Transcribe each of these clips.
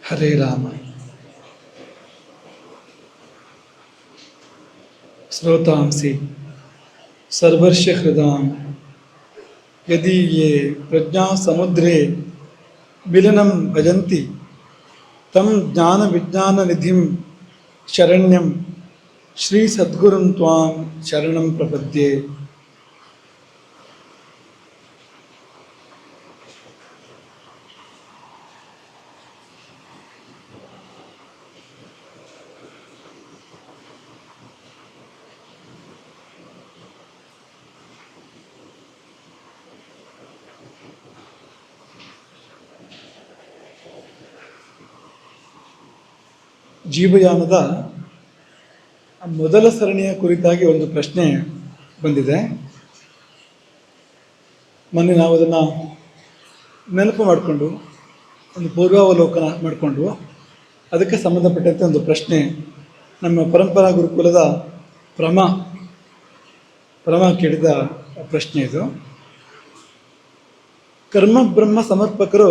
ಹರೇ ರಾಮ. ಶ್ರೋತಾಂಸಿ ಸರ್ವರ್ಷ ಹೃದಾಂ ಯದಿ ಯೇ ಪ್ರಜ್ಞಾ ಸಮುದ್ರೇ ವಿಲನಂ ಭಜಂತಿ ತಂ ಜ್ಞಾನ ವಿಜ್ಞಾನ ನಿಧಿಂ ಶರಣ್ಯಂ ಶ್ರೀ ಸದ್ಗುರುಂ ತ್ವಾಂ ಶರಣಂ ಪ್ರಪದ್ಯೆ. ಜೀವಯಾನದ ಮೊದಲ ಸರಣಿಯ ಕುರಿತಾಗಿ ಒಂದು ಪ್ರಶ್ನೆ ಬಂದಿದೆ. ಮೊನ್ನೆ ನಾವು ಅದನ್ನು ನೆನಪು ಮಾಡಿಕೊಂಡು ಒಂದು ಪೂರ್ವಾವಲೋಕನ ಮಾಡಿಕೊಂಡು ಅದಕ್ಕೆ ಸಂಬಂಧಪಟ್ಟಂತೆ ಒಂದು ಪ್ರಶ್ನೆ ನಮ್ಮ ಪರಂಪರಾ ಗುರುಕುಲದ ಪ್ರಮ ಕೇಳಿದ ಪ್ರಶ್ನೆ ಇದು. ಕರ್ಮ ಬ್ರಹ್ಮ ಸಮರ್ಪಕರು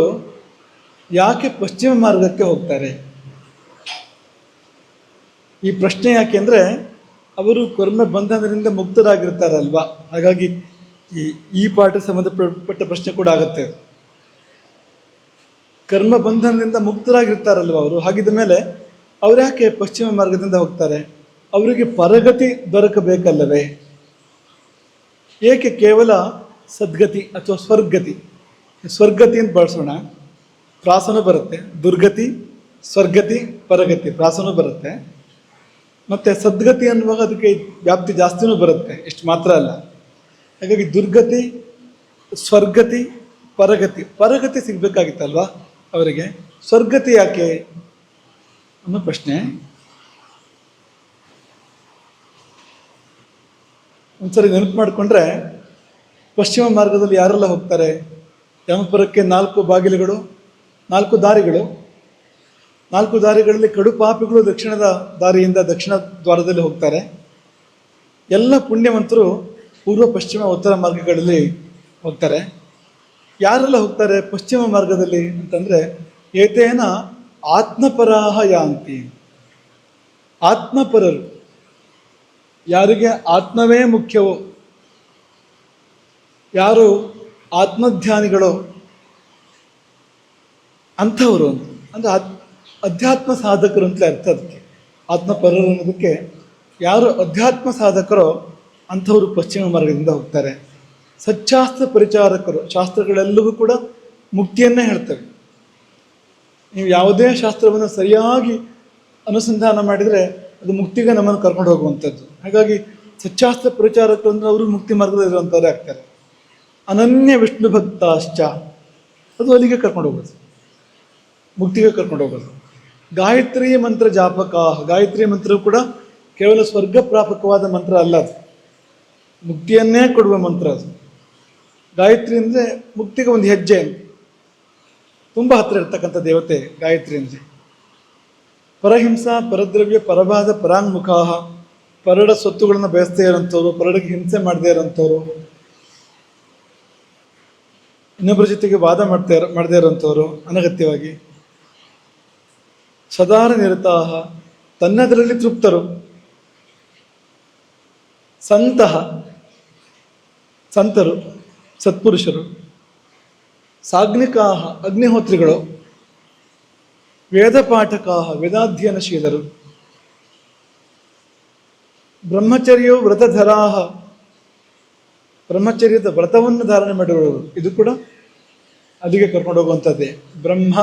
ಯಾಕೆ ಪಶ್ಚಿಮ ಮಾರ್ಗಕ್ಕೆ ಹೋಗ್ತಾರೆ? ಈ ಪ್ರಶ್ನೆ ಯಾಕೆಂದರೆ ಅವರು ಕರ್ಮ ಬಂಧನದಿಂದ ಮುಕ್ತರಾಗಿರ್ತಾರಲ್ವಾ, ಹಾಗಾಗಿ ಈ ಪಾಠಕ್ಕೆ ಸಂಬಂಧಪಟ್ಟ ಪ್ರಶ್ನೆ ಕೂಡ ಆಗುತ್ತೆ. ಕರ್ಮ ಬಂಧನದಿಂದ ಮುಕ್ತರಾಗಿರ್ತಾರಲ್ವ ಅವರು, ಹಾಗಿದ್ದ ಮೇಲೆ ಅವ್ರು ಯಾಕೆ ಪಶ್ಚಿಮ ಮಾರ್ಗದಿಂದ ಹೋಗ್ತಾರೆ? ಅವರಿಗೆ ಪರಗತಿ ದೊರಕಬೇಕಲ್ಲವೇ? ಏಕೆ ಕೇವಲ ಸದ್ಗತಿ ಅಥವಾ ಸ್ವರ್ಗತಿ ಅಂತ ಬಳಸೋಣ, ಪ್ರಾಸನೂ ಬರುತ್ತೆ. ದುರ್ಗತಿ, ಸ್ವರ್ಗತಿ, ಪರಗತಿ ಪ್ರಾಸನೂ ಬರುತ್ತೆ. ಮತ್ತು ಸದ್ಗತಿ ಅನ್ನುವಾಗ ಅದಕ್ಕೆ ವ್ಯಾಪ್ತಿ ಜಾಸ್ತಿನೂ ಬರುತ್ತೆ, ಇಷ್ಟು ಮಾತ್ರ ಅಲ್ಲ. ಹಾಗಾಗಿ ದುರ್ಗತಿ, ಸ್ವರ್ಗತಿ, ಪರಗತಿ ಸಿಗಬೇಕಾಗಿತ್ತಲ್ವ ಅವರಿಗೆ, ಸ್ವರ್ಗತಿ ಯಾಕೆ ಅನ್ನೋ ಪ್ರಶ್ನೆ. ಒಂದ್ಸರಿ ನೆನಪು ಮಾಡಿಕೊಂಡ್ರೆ, ಪಶ್ಚಿಮ ಮಾರ್ಗದಲ್ಲಿ ಯಾರೆಲ್ಲ ಹೋಗ್ತಾರೆ? ಯಮಪುರಕ್ಕೆ 4 ಬಾಗಿಲುಗಳು, 4 ದಾರಿಗಳು. 4 ದಾರಿಗಳಲ್ಲಿ ಕಡು ಪಾಪಿಗಳು ದಕ್ಷಿಣದ ದಾರಿಯಿಂದ ದಕ್ಷಿಣ ದ್ವಾರದಲ್ಲಿ ಹೋಗ್ತಾರೆ. ಎಲ್ಲ ಪುಣ್ಯವಂತರು ಪೂರ್ವ ಪಶ್ಚಿಮ ಉತ್ತರ ಮಾರ್ಗಗಳಲ್ಲಿ ಹೋಗ್ತಾರೆ. ಯಾರೆಲ್ಲ ಹೋಗ್ತಾರೆ ಪಶ್ಚಿಮ ಮಾರ್ಗದಲ್ಲಿ ಅಂತಂದರೆ, ಏತೇನ ಆತ್ಮಪರಾಹ ಯಾಂತಿ. ಆತ್ಮಪರರು, ಯಾರಿಗೆ ಆತ್ಮವೇ ಮುಖ್ಯವೋ, ಯಾರು ಆತ್ಮಧ್ಯಾನಿಗಳೋ ಅಂಥವರು ಅಂದರೆ ಅಧ್ಯಾತ್ಮ ಸಾಧಕರು ಅಂತಲೇ ಅರ್ಥ. ಅದಕ್ಕೆ ಆತ್ಮಪರರು ಅನ್ನೋದಕ್ಕೆ ಯಾರು ಅಧ್ಯಾತ್ಮ ಸಾಧಕರೋ ಅಂಥವರು ಪಶ್ಚಿಮ ಮಾರ್ಗದಿಂದ ಹೋಗ್ತಾರೆ. ಸಚ್ಚಾಸ್ತ್ರ ಪರಿಚಾರಕರು, ಶಾಸ್ತ್ರಗಳೆಲ್ಲವೂ ಕೂಡ ಮುಕ್ತಿಯನ್ನೇ ಹೇಳ್ತವೆ. ನೀವು ಯಾವುದೇ ಶಾಸ್ತ್ರವನ್ನು ಸರಿಯಾಗಿ ಅನುಸಂಧಾನ ಮಾಡಿದರೆ ಅದು ಮುಕ್ತಿಗೆ ನಮ್ಮನ್ನು ಕರ್ಕೊಂಡು ಹೋಗುವಂಥದ್ದು. ಹಾಗಾಗಿ ಸಚ್ಚಾಸ್ತ್ರ ಪರಿಚಾರಕರು ಅಂದರೆ ಅವರು ಮುಕ್ತಿ ಮಾರ್ಗದಲ್ಲಿರುವಂಥವರೇ ಆಗ್ತಾರೆ. ಅನನ್ಯ ವಿಷ್ಣು ಭಕ್ತಾಶ್ಚ, ಅದು ಅಲ್ಲಿಗೆ ಕರ್ಕೊಂಡು ಹೋಗೋದು, ಮುಕ್ತಿಗೆ ಕರ್ಕೊಂಡು ಹೋಗೋದು. ಗಾಯತ್ರಿ ಮಂತ್ರ ಜಾಪಕ, ಗಾಯತ್ರಿ ಮಂತ್ರ ಕೂಡ ಕೇವಲ ಸ್ವರ್ಗ ಪ್ರಾಪಕವಾದ ಮಂತ್ರ ಅಲ್ಲ, ಅದು ಮುಕ್ತಿಯನ್ನೇ ಕೊಡುವ ಮಂತ್ರ. ಅದು ಗಾಯತ್ರಿ ಅಂದರೆ ಮುಕ್ತಿಗೆ ಒಂದು ಹೆಜ್ಜೆ, ತುಂಬ ಹತ್ತಿರ ಇರ್ತಕ್ಕಂಥ ದೇವತೆ ಗಾಯತ್ರಿ ಅಂದರೆ. ಪರಹಿಂಸಾ ಪರದ್ರವ್ಯ ಪರಭಾದ ಪರಾಂಗುಖಾಹ, ಪರಡ ಸ್ವತ್ತುಗಳನ್ನು ಬಯಸದೇ ಇರೋಂಥವ್ರು, ಪರಡಿಗೆ ಹಿಂಸೆ ಮಾಡದೇ ಇರೋಂಥವ್ರು, ಇನ್ನೊಬ್ಬರ ಜೊತೆಗೆ ವಾದ ಮಾಡದೇ ಇರೋಂಥವ್ರು ಅನಗತ್ಯವಾಗಿ. ಸದಾರ ನಿರತಾಹ, ತನ್ನದರಲ್ಲಿ ತೃಪ್ತರು. ಸಂತರು, ಸತ್ಪುರುಷರು. ಸಾಗ್ನಿಕಾಹ, ಅಗ್ನಿಹೋತ್ರಿಗಳು. ವೇದ ಪಾಠಕಾಹ, ವೇದಾಧ್ಯಯನಶೀಲರು. ಬ್ರಹ್ಮಚರ್ಯವು ವ್ರತಧರಾಹ, ಬ್ರಹ್ಮಚರ್ಯದ ವ್ರತವನ್ನು ಧಾರಣೆ ಮಾಡಿರುವವರು. ಇದು ಕೂಡ ಅಲ್ಲಿಗೆ ಕರ್ಕೊಂಡು ಹೋಗುವಂಥದ್ದೇ. ಬ್ರಹ್ಮ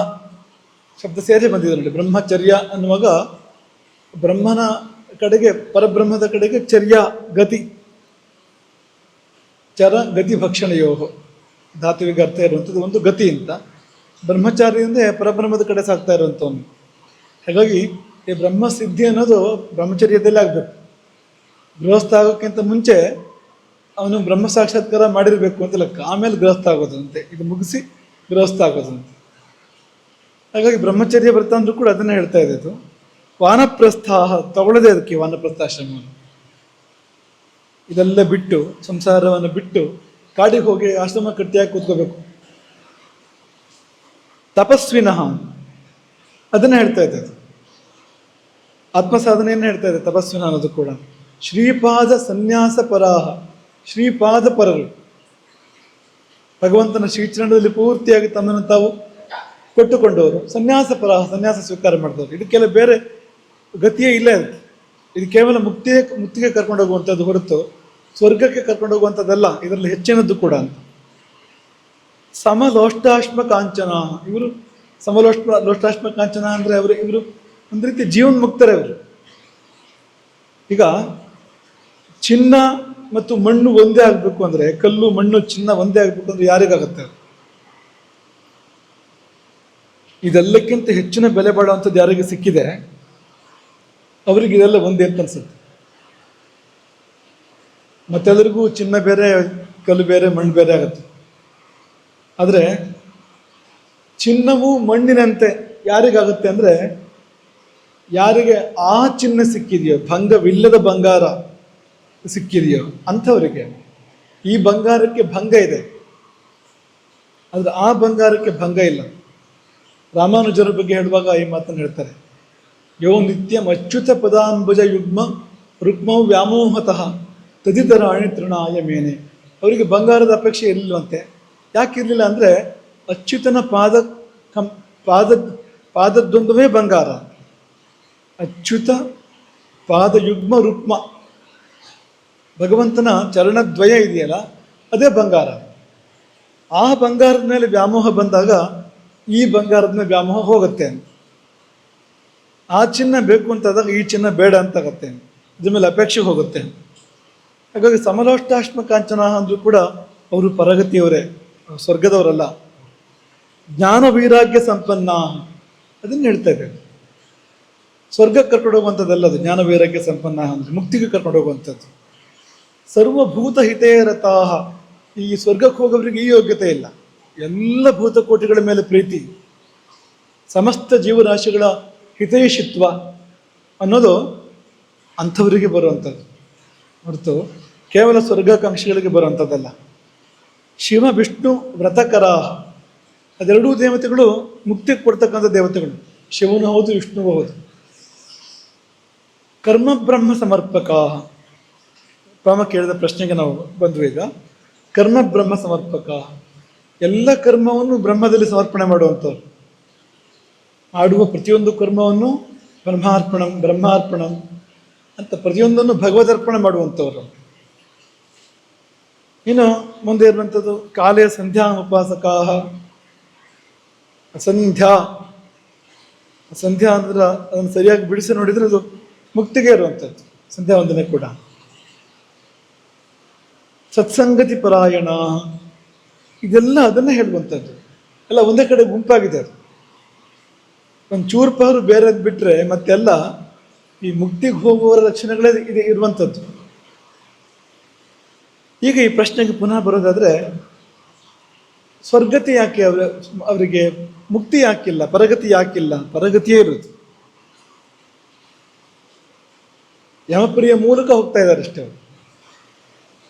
ಶಬ್ದ ಸೇರಿ ಬಂದಿದೆ ನೋಡಿ. ಬ್ರಹ್ಮಚರ್ಯ ಅನ್ನುವಾಗ ಬ್ರಹ್ಮನ ಕಡೆಗೆ, ಪರಬ್ರಹ್ಮದ ಕಡೆಗೆ ಚರ್ಯ ಗತಿ, ಚರ ಗತಿ ಭಕ್ಷಣಯೋಹ ಧಾತುವಿಗೆ ಅರ್ಥ ಇರುವಂಥದ್ದು ಒಂದು ಗತಿ ಅಂತ. ಬ್ರಹ್ಮಚಾರಿಯಿಂದ ಪರಬ್ರಹ್ಮದ ಕಡೆ ಸಾಗ್ತಾ ಇರುವಂಥವನು. ಹಾಗಾಗಿ ಈ ಬ್ರಹ್ಮಸಿದ್ಧಿ ಅನ್ನೋದು ಬ್ರಹ್ಮಚರ್ಯದಲ್ಲೇ ಆಗಬೇಕು. ಗೃಹಸ್ಥ ಆಗೋಕ್ಕಿಂತ ಮುಂಚೆ ಅವನು ಬ್ರಹ್ಮ ಸಾಕ್ಷಾತ್ಕಾರ ಮಾಡಿರಬೇಕು ಅಂತ ಲೆಕ್ಕ, ಆಮೇಲೆ ಗೃಹಸ್ಥ ಆಗೋದಂತೆ. ಇದು ಮುಗಿಸಿ ಗೃಹಸ್ಥ ಆಗೋದಂತೆ. ಹಾಗಾಗಿ ಬ್ರಹ್ಮಚರ್ಯ ವ್ರತ ಅಂದ್ರೂ ಕೂಡ ಅದನ್ನೇ ಹೇಳ್ತಾ ಇದ್ದು. ವಾನಪ್ರಸ್ಥಾಹ, ತಗೊಳ್ಳದೆ ಅದಕ್ಕೆ ವಾನಪ್ರಸ್ಥಾಶ್ರಮವನ್ನು. ಇದೆಲ್ಲ ಬಿಟ್ಟು, ಸಂಸಾರವನ್ನು ಬಿಟ್ಟು ಕಾಡಿಗೆ ಹೋಗಿ ಆಶ್ರಮ ಕಟ್ಟಿಯಾಗಿ ಕೂತ್ಕೋಬೇಕು. ತಪಸ್ವಿನಃ, ಅದನ್ನು ಹೇಳ್ತಾ ಇದೆ. ಆತ್ಮ ಸಾಧನೆಯನ್ನು ಹೇಳ್ತಾ ಇದೆ ತಪಸ್ವಿನ ಅನ್ನೋದು ಕೂಡ. ಶ್ರೀಪಾದ ಸನ್ಯಾಸ ಪರಾಹ, ಶ್ರೀಪಾದ ಪರರು ಭಗವಂತನ ಶ್ರೀಚರಣದಲ್ಲಿ ಪೂರ್ತಿಯಾಗಿ ತಮ್ಮನ್ನು ತಾವು ಕೊಟ್ಟುಕೊಂಡವರು, ಸನ್ಯಾಸ ಪರಾಹ ಸನ್ಯಾಸ ಸ್ವೀಕಾರ ಮಾಡಿದವರು. ಇದಕ್ಕೆಲ್ಲ ಬೇರೆ ಗತಿಯೇ ಇಲ್ಲ. ಇದು ಕೇವಲ ಮುಕ್ತಿಗೆ ಕರ್ಕೊಂಡು ಹೋಗುವಂಥದ್ದು ಹೊರತು ಸ್ವರ್ಗಕ್ಕೆ ಕರ್ಕೊಂಡು ಹೋಗುವಂಥದ್ದಲ್ಲ. ಇದರಲ್ಲಿ ಹೆಚ್ಚಿನದ್ದು ಕೂಡ ಅಂತ. ಸಮಲೋಷ್ಟಾಶ್ಮ ಕಾಂಚನ, ಇವರು ಲೋಷ್ಟಾಶ್ಮ ಕಾಂಚನ ಅಂದರೆ ಇವರು ಒಂದು ರೀತಿ ಜೀವನ್ಮುಕ್ತರೇ ಅವರು. ಈಗ ಚಿನ್ನ ಮತ್ತು ಮಣ್ಣು ಒಂದೇ ಆಗಬೇಕು ಅಂದರೆ, ಕಲ್ಲು ಮಣ್ಣು ಚಿನ್ನ ಒಂದೇ ಆಗಬೇಕು ಅಂದರೆ ಯಾರಿಗಾಗತ್ತೆ? ಇದೆಲ್ಲಕ್ಕಿಂತ ಹೆಚ್ಚಿನ ಬೆಲೆ ಬಾಳುವಂಥದ್ದು ಯಾರಿಗೆ ಸಿಕ್ಕಿದೆ ಅವರಿಗೆ ಇದೆಲ್ಲ ಒಂದೇ ಅಂತ ಅನ್ಸುತ್ತೆ. ಮತ್ತೆಲ್ಲರಿಗೂ ಚಿನ್ನ ಬೇರೆ, ಕಲ್ಲು ಬೇರೆ, ಮಣ್ಣು ಬೇರೆ ಆಗುತ್ತೆ. ಆದರೆ ಚಿನ್ನವು ಮಣ್ಣಿನಂತೆ ಯಾರಿಗಾಗುತ್ತೆ ಅಂದರೆ, ಯಾರಿಗೆ ಆ ಚಿನ್ನ ಸಿಕ್ಕಿದೆಯೋ, ಭಂಗವಿಲ್ಲದ ಬಂಗಾರ ಸಿಕ್ಕಿದೆಯೋ ಅಂಥವರಿಗೆ. ಈ ಬಂಗಾರಕ್ಕೆ ಭಂಗ ಇದೆ, ಆದರೆ ಆ ಬಂಗಾರಕ್ಕೆ ಭಂಗ ಇಲ್ಲ. ರಾಮಾನುಜರ ಬಗ್ಗೆ ಹೇಳುವಾಗ ಈ ಮಾತನ್ನು ಹೇಳ್ತಾರೆ. ಯೋ ನಿತ್ಯಂ ಅಚ್ಯುತ ಪದಾಂಬುಜ ಯುಗ್ಮ ರುಕ್ಮೌ ವ್ಯಾಮೋಹತಃ ತದಿತರಾಣಿ ತೃಣಾಯ ಮೇನೆ. ಅವರಿಗೆ ಬಂಗಾರದ ಅಪೇಕ್ಷೆ ಇರಲಿಲ್ವಂತೆ. ಯಾಕಿರಲಿಲ್ಲ ಅಂದರೆ, ಅಚ್ಯುತನ ಪಾದದ್ವಂದ್ವೇ ಬಂಗಾರ. ಅಚ್ಯುತ ಪಾದಯುಗ್ಮ ರುಕ್ಮ, ಭಗವಂತನ ಚರಣದ್ವಯ ಇದೆಯಲ್ಲ ಅದೇ ಬಂಗಾರ. ಆ ಬಂಗಾರದ ಮೇಲೆ ವ್ಯಾಮೋಹ ಬಂದಾಗ ಈ ಬಂಗಾರದ ಮೇಲೆ ವ್ಯಾಮೋಹ ಹೋಗುತ್ತೆ. ಆ ಚಿನ್ನ ಬೇಕು ಅಂತಾದಾಗ ಈ ಚಿನ್ನ ಬೇಡ ಅಂತಾಗತ್ತೆ, ಇದ್ರ ಮೇಲೆ ಅಪೇಕ್ಷೆ ಹೋಗುತ್ತೆ. ಹಾಗಾಗಿ ಸಮಲೋಷ್ಟಾಶ್ಮ ಕಾಂಚನ ಅಂದರೂ ಕೂಡ ಅವರು ಪರಗತಿಯವರೇ, ಸ್ವರ್ಗದವರಲ್ಲ. ಜ್ಞಾನ ವೈರಾಗ್ಯ ಸಂಪನ್ನ ಅದನ್ನು ಹೇಳ್ತಾ ಇದ್ದೇವೆ. ಸ್ವರ್ಗಕ್ಕೆ ಕರ್ಕೊಂಡು ಹೋಗುವಂಥದ್ದಲ್ಲ ಅದು. ಜ್ಞಾನ ವೈರಾಗ್ಯ ಸಂಪನ್ನ ಅಂದರೆ ಮುಕ್ತಿಗೆ ಕರ್ಕೊಂಡು ಹೋಗುವಂಥದ್ದು. ಸರ್ವಭೂತ ಹಿತೇರತಾಹ, ಈ ಸ್ವರ್ಗಕ್ಕೆ ಹೋಗೋರಿಗೆ ಈ ಯೋಗ್ಯತೆ ಇಲ್ಲ. ಎಲ್ಲ ಭೂತಕೋಟಿಗಳ ಮೇಲೆ ಪ್ರೀತಿ, ಸಮಸ್ತ ಜೀವರಾಶಿಗಳ ಹಿತೈಷಿತ್ವ ಅನ್ನೋದು ಅಂಥವರಿಗೆ ಬರುವಂಥದ್ದು ಹೊರತು ಕೇವಲ ಸ್ವರ್ಗಾಕಾಂಕ್ಷಿಗಳಿಗೆ ಬರುವಂಥದ್ದಲ್ಲ. ಶಿವ ವಿಷ್ಣು ವ್ರತಕರಾಹ, ಅದೆರಡೂ ದೇವತೆಗಳು ಮುಕ್ತಿ ಕೊಡ್ತಕ್ಕಂಥ ದೇವತೆಗಳು. ಶಿವನು ಹೌದು, ವಿಷ್ಣುವು ಹೌದು. ಕರ್ಮ ಬ್ರಹ್ಮ ಸಮರ್ಪಕ, ಪ್ರಾಮ ಕೇಳಿದ ಪ್ರಶ್ನೆಗೆ ನಾವು ಬಂದ್ವಿ. ಈಗ ಕರ್ಮ ಬ್ರಹ್ಮ ಸಮರ್ಪಕ, ಎಲ್ಲ ಕರ್ಮವನ್ನು ಬ್ರಹ್ಮದಲ್ಲಿ ಸಮರ್ಪಣೆ ಮಾಡುವಂಥವ್ರು. ಮಾಡುವ ಪ್ರತಿಯೊಂದು ಕರ್ಮವನ್ನು ಬ್ರಹ್ಮಾರ್ಪಣಂ ಅಂತ ಪ್ರತಿಯೊಂದನ್ನು ಭಗವದರ್ಪಣೆ ಮಾಡುವಂಥವ್ರು. ಇನ್ನು ಮುಂದೆ ಇರುವಂಥದ್ದು ಕಾಲೇ ಸಂಧ್ಯಾ ಉಪಾಸಕಾ. ಸಂಧ್ಯಾ ಅಂದ್ರೆ ಅದನ್ನು ಸರಿಯಾಗಿ ಬಿಡಿಸಿ ನೋಡಿದರೆ ಅದು ಮುಕ್ತಿಗೆ ಇರುವಂಥದ್ದು ಸಂಧ್ಯಾ ವಂದನೆ ಕೂಡ. ಸತ್ಸಂಗತಿ ಪರಾಯಣ, ಇದೆಲ್ಲ ಅದನ್ನೇ ಹೇಳುವಂಥದ್ದು. ಎಲ್ಲ ಒಂದೇ ಕಡೆ ಗುಂಪಾಗಿದೆ. ಅದು ಒಂದು ಚೂರ್ಪಾರು ಬೇರೆ ಬಿಟ್ಟರೆ ಮತ್ತೆಲ್ಲ ಈ ಮುಕ್ತಿಗೆ ಹೋಗುವವರ ಲಕ್ಷಣಗಳೇ ಇದೆ ಇರುವಂಥದ್ದು. ಈಗ ಈ ಪ್ರಶ್ನೆಗೆ ಪುನಃ ಬರೋದಾದರೆ, ಸ್ವರ್ಗತಿ ಯಾಕೆ ಅವರಿಗೆ ಮುಕ್ತಿ ಯಾಕಿಲ್ಲ, ಪರಗತಿ ಯಾಕಿಲ್ಲ? ಪರಗತಿಯೇ ಇರೋದು. ಯಮಪುರಿಯ ಮೂಲಕ ಹೋಗ್ತಾ ಇದ್ದಾರೆ ಅಷ್ಟೇ ಅವರು.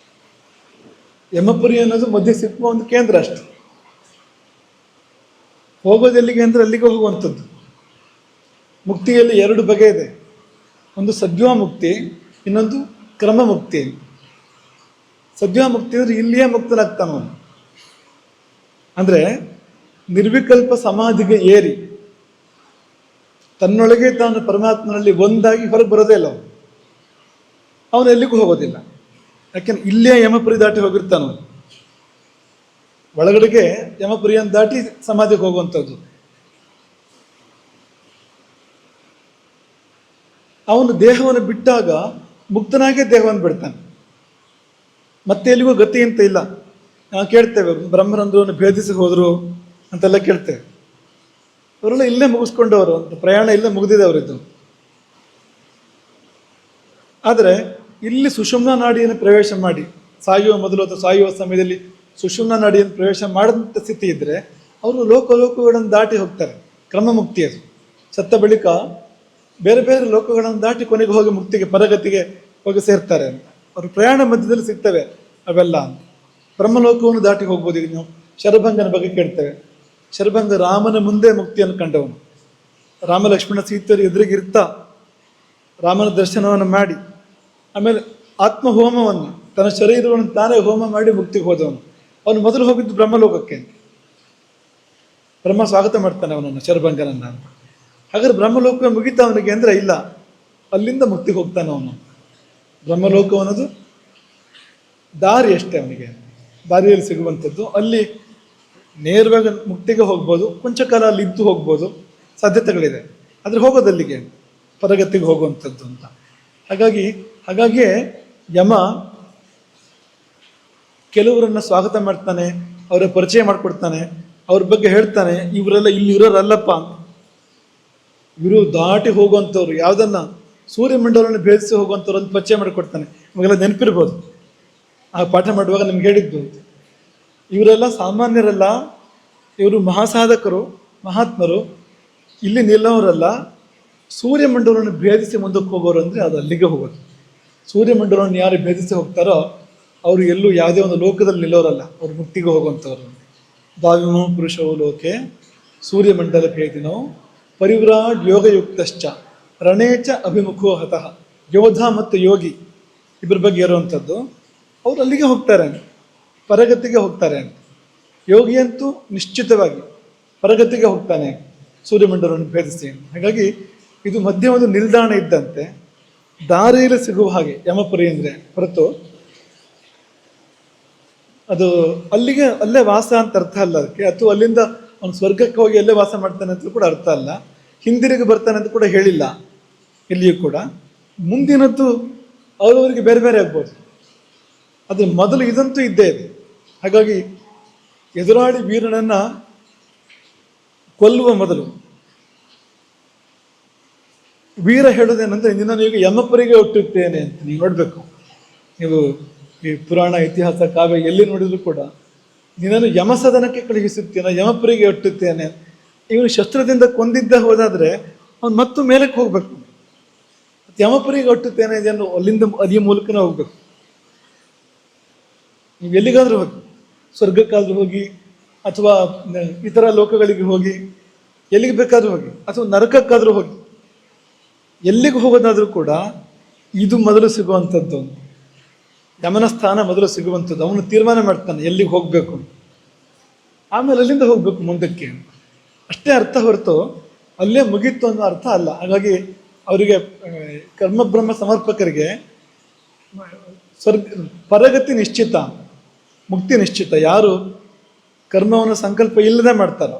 ಯಮಪುರಿ ಅನ್ನೋದು ಮಧ್ಯ ಸಿಕ್ಕುವ ಒಂದು ಕೇಂದ್ರ ಅಷ್ಟೆ. ಹೋಗೋದು ಎಲ್ಲಿಗೆ ಅಂದರೆ ಅಲ್ಲಿಗೆ ಹೋಗುವಂಥದ್ದು. ಮುಕ್ತಿಯಲ್ಲಿ ಎರಡು ಬಗೆ ಇದೆ. ಒಂದು ಸದ್ವಾ ಮುಕ್ತಿ, ಇನ್ನೊಂದು ಕ್ರಮ ಮುಕ್ತಿ. ಸದ್ವಾ ಮುಕ್ತಿ ಅಂದರೆ ಇಲ್ಲಿಯೇ ಮುಕ್ತನಾಗ್ತಾನವನು. ಅಂದರೆ ನಿರ್ವಿಕಲ್ಪ ಸಮಾಧಿಗೆ ಏರಿ ತನ್ನೊಳಗೆ ತಾನು ಪರಮಾತ್ಮನಲ್ಲಿ ಒಂದಾಗಿ ಹೊರಗೆ ಬರೋದೇ ಇಲ್ಲ ಅವನು ಎಲ್ಲಿಗೂ ಹೋಗೋದಿಲ್ಲ. ಯಾಕೆಂದ್ರೆ ಇಲ್ಲೇ ಯಮಪುರಿ ದಾಟಿ ಹೋಗಿರ್ತಾನವನು. ಒಳಗಡೆಗೆ ಯಮಪುರಿಯನ್ನು ದಾಟಿ ಸಮಾಧಿಗೆ ಹೋಗುವಂಥದ್ದು. ಅವನು ದೇಹವನ್ನು ಬಿಟ್ಟಾಗ ಮುಕ್ತನಾಗೇ ದೇಹವನ್ನು ಬಿಡ್ತಾನೆ. ಮತ್ತೆ ಎಲ್ಲಿಗೂ ಗತಿ ಅಂತ ಇಲ್ಲ. ನಾವು ಕೇಳ್ತೇವೆ, ಬ್ರಹ್ಮರಂಧ್ರವನ್ನು ಭೇದಿಸಿ ಹೋದರು ಅಂತೆಲ್ಲ ಕೇಳ್ತೇವೆ. ಅವರೆಲ್ಲ ಇಲ್ಲೇ ಮುಗಿಸ್ಕೊಂಡವರು ಅಂತ, ಪ್ರಯಾಣ ಇಲ್ಲೇ ಮುಗಿದಿದೆ ಅವರಿದ್ದು. ಆದರೆ ಇಲ್ಲಿ ಸುಷುಮ್ನ ನಾಡಿಯನ್ನು ಪ್ರವೇಶ ಮಾಡಿ ಸಾಯುವ ಮೊದಲು ಅಥವಾ ಸಾಯುವ ಸಮಯದಲ್ಲಿ ಸುಷುಮ್ನ ನಾಡಿಯನ್ನು ಪ್ರವೇಶ ಮಾಡಿದಂಥ ಸ್ಥಿತಿ ಇದ್ದರೆ ಅವರು ಲೋಕಗಳನ್ನು ದಾಟಿ ಹೋಗ್ತಾರೆ. ಕ್ರಮ ಮುಕ್ತಿ ಅದು. ಸತ್ತ ಬಳಿಕ ಬೇರೆ ಬೇರೆ ಲೋಕಗಳನ್ನು ದಾಟಿ ಕೊನೆಗೆ ಹೋಗಿ ಮುಕ್ತಿಗೆ, ಪರಗತಿಗೆ ಹೋಗಿ ಸೇರ್ತಾರೆ ಅಂತ. ಅವರು ಪ್ರಯಾಣ ಮಧ್ಯದಲ್ಲಿ ಸಿಗ್ತವೆ ಅವೆಲ್ಲ. ಬ್ರಹ್ಮಲೋಕವನ್ನು ದಾಟಿ ಹೋಗ್ಬೋದು. ಈಗ ನಾವು ಶರಭಂಗನ ಬಗ್ಗೆ ಕೇಳ್ತೇವೆ. ಶರಭಂಗ ರಾಮನ ಮುಂದೆ ಮುಕ್ತಿಯನ್ನು ಕಂಡವನು. ರಾಮ ಲಕ್ಷ್ಮಣ ಸೀತೆಯರು ಎದುರಿಗಿರ್ತಾ ರಾಮನ ದರ್ಶನವನ್ನು ಮಾಡಿ ಆಮೇಲೆ ಆತ್ಮಹೋಮವನ್ನು ತನ್ನ ಶರೀರವನ್ನು ತಾನೇ ಹೋಮ ಮಾಡಿ ಮುಕ್ತಿಗೆ ಹೋದವನು. ಅವನು ಮೊದಲು ಹೋಗಿದ್ದು ಬ್ರಹ್ಮಲೋಕಕ್ಕೆ. ಬ್ರಹ್ಮ ಸ್ವಾಗತ ಮಾಡ್ತಾನೆ ಅವನನ್ನು, ಶರಭಂಗನನ್ನ. ಹಾಗಾದ್ರೆ ಬ್ರಹ್ಮಲೋಕ ಮುಗಿತಾ ಅವನಿಗೆ ಅಂದರೆ ಇಲ್ಲ, ಅಲ್ಲಿಂದ ಮುಕ್ತಿಗೆ ಹೋಗ್ತಾನೆ ಅವನು. ಬ್ರಹ್ಮಲೋಕ ಅನ್ನೋದು ದಾರಿ ಅಷ್ಟೇ ಅವನಿಗೆ, ದಾರಿಯಲ್ಲಿ ಸಿಗುವಂಥದ್ದು. ಅಲ್ಲಿ ನೇರವಾಗಿ ಮುಕ್ತಿಗೆ ಹೋಗ್ಬೋದು, ಕೊಂಚ ಕಾಲ ಅಲ್ಲಿ ಇದ್ದು ಹೋಗ್ಬೋದು, ಸಾಧ್ಯತೆಗಳಿದೆ. ಆದರೆ ಹೋಗೋದಲ್ಲಿಗೆ ಪರಗತಿಗೆ ಹೋಗುವಂಥದ್ದು ಅಂತ. ಹಾಗಾಗಿಯೇ ಯಮ ಕೆಲವರನ್ನ ಸ್ವಾಗತ ಮಾಡ್ತಾನೆ, ಅವರ ಪರಿಚಯ ಮಾಡಿಕೊಡ್ತಾನೆ, ಅವ್ರ ಬಗ್ಗೆ ಹೇಳ್ತಾನೆ, ಇವರೆಲ್ಲ ಇಲ್ಲಿ ಇರೋರಲ್ಲಪ್ಪ ಅಂತ. ಇವರು ದಾಟಿ ಹೋಗುವಂಥವ್ರು, ಯಾವುದನ್ನ ಸೂರ್ಯಮಂಡಲವನ್ನು ಭೇದಿಸಿ ಹೋಗುವಂಥವ್ರು ಅಂತ ಪರಿಚಯ ಮಾಡಿಕೊಡ್ತಾನೆ. ನಿಮಗೆಲ್ಲ ನೆನಪಿರ್ಬೋದು, ಆ ಪಾಠ ಮಾಡುವಾಗ ನಿಮ್ಗೆ ಹೇಳಿದ್ದು. ಇವರೆಲ್ಲ ಸಾಮಾನ್ಯರಲ್ಲ, ಇವರು ಮಹಾಸಾಧಕರು, ಮಹಾತ್ಮರು, ಇಲ್ಲಿ ನಿಲ್ಲೋರಲ್ಲ. ಸೂರ್ಯಮಂಡಲವನ್ನು ಭೇದಿಸಿ ಮುಂದಕ್ಕೆ ಹೋಗೋರು ಅಂದರೆ ಅದು ಅಲ್ಲಿಗೆ ಹೋಗೋದು. ಸೂರ್ಯಮಂಡಲವನ್ನು ಯಾರು ಭೇದಿಸಿ ಹೋಗ್ತಾರೋ ಅವರು ಎಲ್ಲೂ ಯಾವುದೇ ಒಂದು ಲೋಕದಲ್ಲಿ ನಿಲ್ಲೋರಲ್ಲ, ಅವರು ಮುಕ್ತಿಗೆ ಹೋಗುವಂಥವ್ರು. ದಾವಿಮೋ ಪುರುಷವು ಲೋಕೆ ಸೂರ್ಯಮಂಡಲ ಭೇದಿನೋ ಪರಿವ್ರಾಡ್ ಯೋಗಯುಕ್ತಶ್ಚ ರಣೇಚ ಅಭಿಮುಖೋ ಹತಃ. ಯೋಧ ಮತ್ತು ಯೋಗಿ ಇಬ್ಬರ ಬಗ್ಗೆ ಇರುವಂಥದ್ದು. ಅವರು ಅಲ್ಲಿಗೆ ಹೋಗ್ತಾರೆ, ಪರಗತಿಗೆ ಹೋಗ್ತಾರೆ. ಯೋಗಿ ಅಂತೂ ನಿಶ್ಚಿತವಾಗಿ ಪರಗತಿಗೆ ಹೋಗ್ತಾನೆ ಸೂರ್ಯಮಂಡಲವನ್ನು ಭೇದಿಸಿ. ಹಾಗಾಗಿ ಇದು ಮಧ್ಯೆ ಒಂದು ನಿಲ್ದಾಣ ಇದ್ದಂತೆ, ದಾರಿಯಲ್ಲಿ ಸಿಗುವ ಹಾಗೆ ಯಮಪುರಿ ಅಂದರೆ ಹೊರತು ಅದು ಅಲ್ಲೇ ವಾಸ ಅಂತ ಅರ್ಥ ಅಲ್ಲ ಅದಕ್ಕೆ. ಅಥವಾ ಅಲ್ಲಿಂದ ಅವನು ಸ್ವರ್ಗಕ್ಕೆ ಹೋಗಿ ಅಲ್ಲೇ ವಾಸ ಮಾಡ್ತಾನೆ ಅಂತ ಕೂಡ ಅರ್ಥ ಅಲ್ಲ. ಹಿಂದಿರುಗಿ ಬರ್ತಾನೆ ಅಂತ ಕೂಡ ಹೇಳಿಲ್ಲ ಎಲ್ಲಿಯೂ ಕೂಡ. ಮುಂದಿನದ್ದು ಅವರವರಿಗೆ ಬೇರೆ ಬೇರೆ ಆಗ್ಬೋದು. ಅದ್ರ ಮೊದಲು ಇದಂತೂ ಇದ್ದೇ ಇದೆ. ಹಾಗಾಗಿ ಎದುರಾಳಿ ವೀರನನ್ನ ಕೊಲ್ಲುವ ಮೊದಲು ವೀರ ಹೇಳೋದೇನೆಂದ್ರೆ, ನಿನ್ನನ್ನು ಈಗ ಯಮಪುರಿಗೆ ಹುಟ್ಟುತ್ತೇನೆ ಅಂತ. ನೀವು ನೋಡ್ಬೇಕು, ನೀವು ಈ ಪುರಾಣ, ಇತಿಹಾಸ, ಕಾವ್ಯ ಎಲ್ಲಿ ನೋಡಿದ್ರು ಕೂಡ ನಿನ್ನನ್ನು ಯಮಸದನಕ್ಕೆ ಕಳುಹಿಸುತ್ತೇನೆ, ಯಮಪುರಿಗೆ ಹುಟ್ಟುತ್ತೇನೆ. ಇವನು ಶಸ್ತ್ರದಿಂದ ಕೊಂದಿದ್ದ ಹೋದಾದ್ರೆ ಅವನು ಮತ್ತು ಮೇಲಕ್ಕೆ ಹೋಗ್ಬೇಕು. ಯಮಪುರಿಗೆ ಹುಟ್ಟುತ್ತೇನೆ ಇದನ್ನು ಅಲ್ಲಿಂದ ಅದೇ ಮೂಲಕನೇ ಹೋಗ್ಬೇಕು. ನೀವು ಎಲ್ಲಿಗಾದ್ರೂ ಹೋಗಿ, ಸ್ವರ್ಗಕ್ಕಾದ್ರೂ ಹೋಗಿ, ಅಥವಾ ಇತರ ಲೋಕಗಳಿಗೆ ಹೋಗಿ, ಎಲ್ಲಿಗೆ ಬೇಕಾದ್ರೂ ಹೋಗಿ, ಅಥವಾ ನರಕಕ್ಕಾದ್ರೂ ಹೋಗಿ, ಎಲ್ಲಿಗೆ ಹೋಗೋದಾದ್ರೂ ಕೂಡ ಇದು ಮೊದಲು ಸಿಗುವಂಥದ್ದು. ಯಮನ ಸ್ಥಾನ ಮೊದಲು ಸಿಗುವಂಥದ್ದು. ಅವನು ತೀರ್ಮಾನ ಮಾಡ್ತಾನೆ ಎಲ್ಲಿಗೆ ಹೋಗಬೇಕು, ಆಮೇಲೆ ಅಲ್ಲಿಂದ ಹೋಗ್ಬೇಕು ಮುಂದಕ್ಕೆ. ಅಷ್ಟೇ ಅರ್ಥ ಹೊರತು ಅಲ್ಲೇ ಮುಗೀತು ಅನ್ನೋ ಅರ್ಥ ಅಲ್ಲ. ಹಾಗಾಗಿ ಅವರಿಗೆ ಕರ್ಮಬ್ರಹ್ಮ ಸಮರ್ಪಕರಿಗೆ ಪರಗತಿ ನಿಶ್ಚಿತ, ಮುಕ್ತಿ ನಿಶ್ಚಿತ. ಯಾರು ಕರ್ಮವನ್ನು ಸಂಕಲ್ಪ ಇಲ್ಲದೆ ಮಾಡ್ತಾರೋ,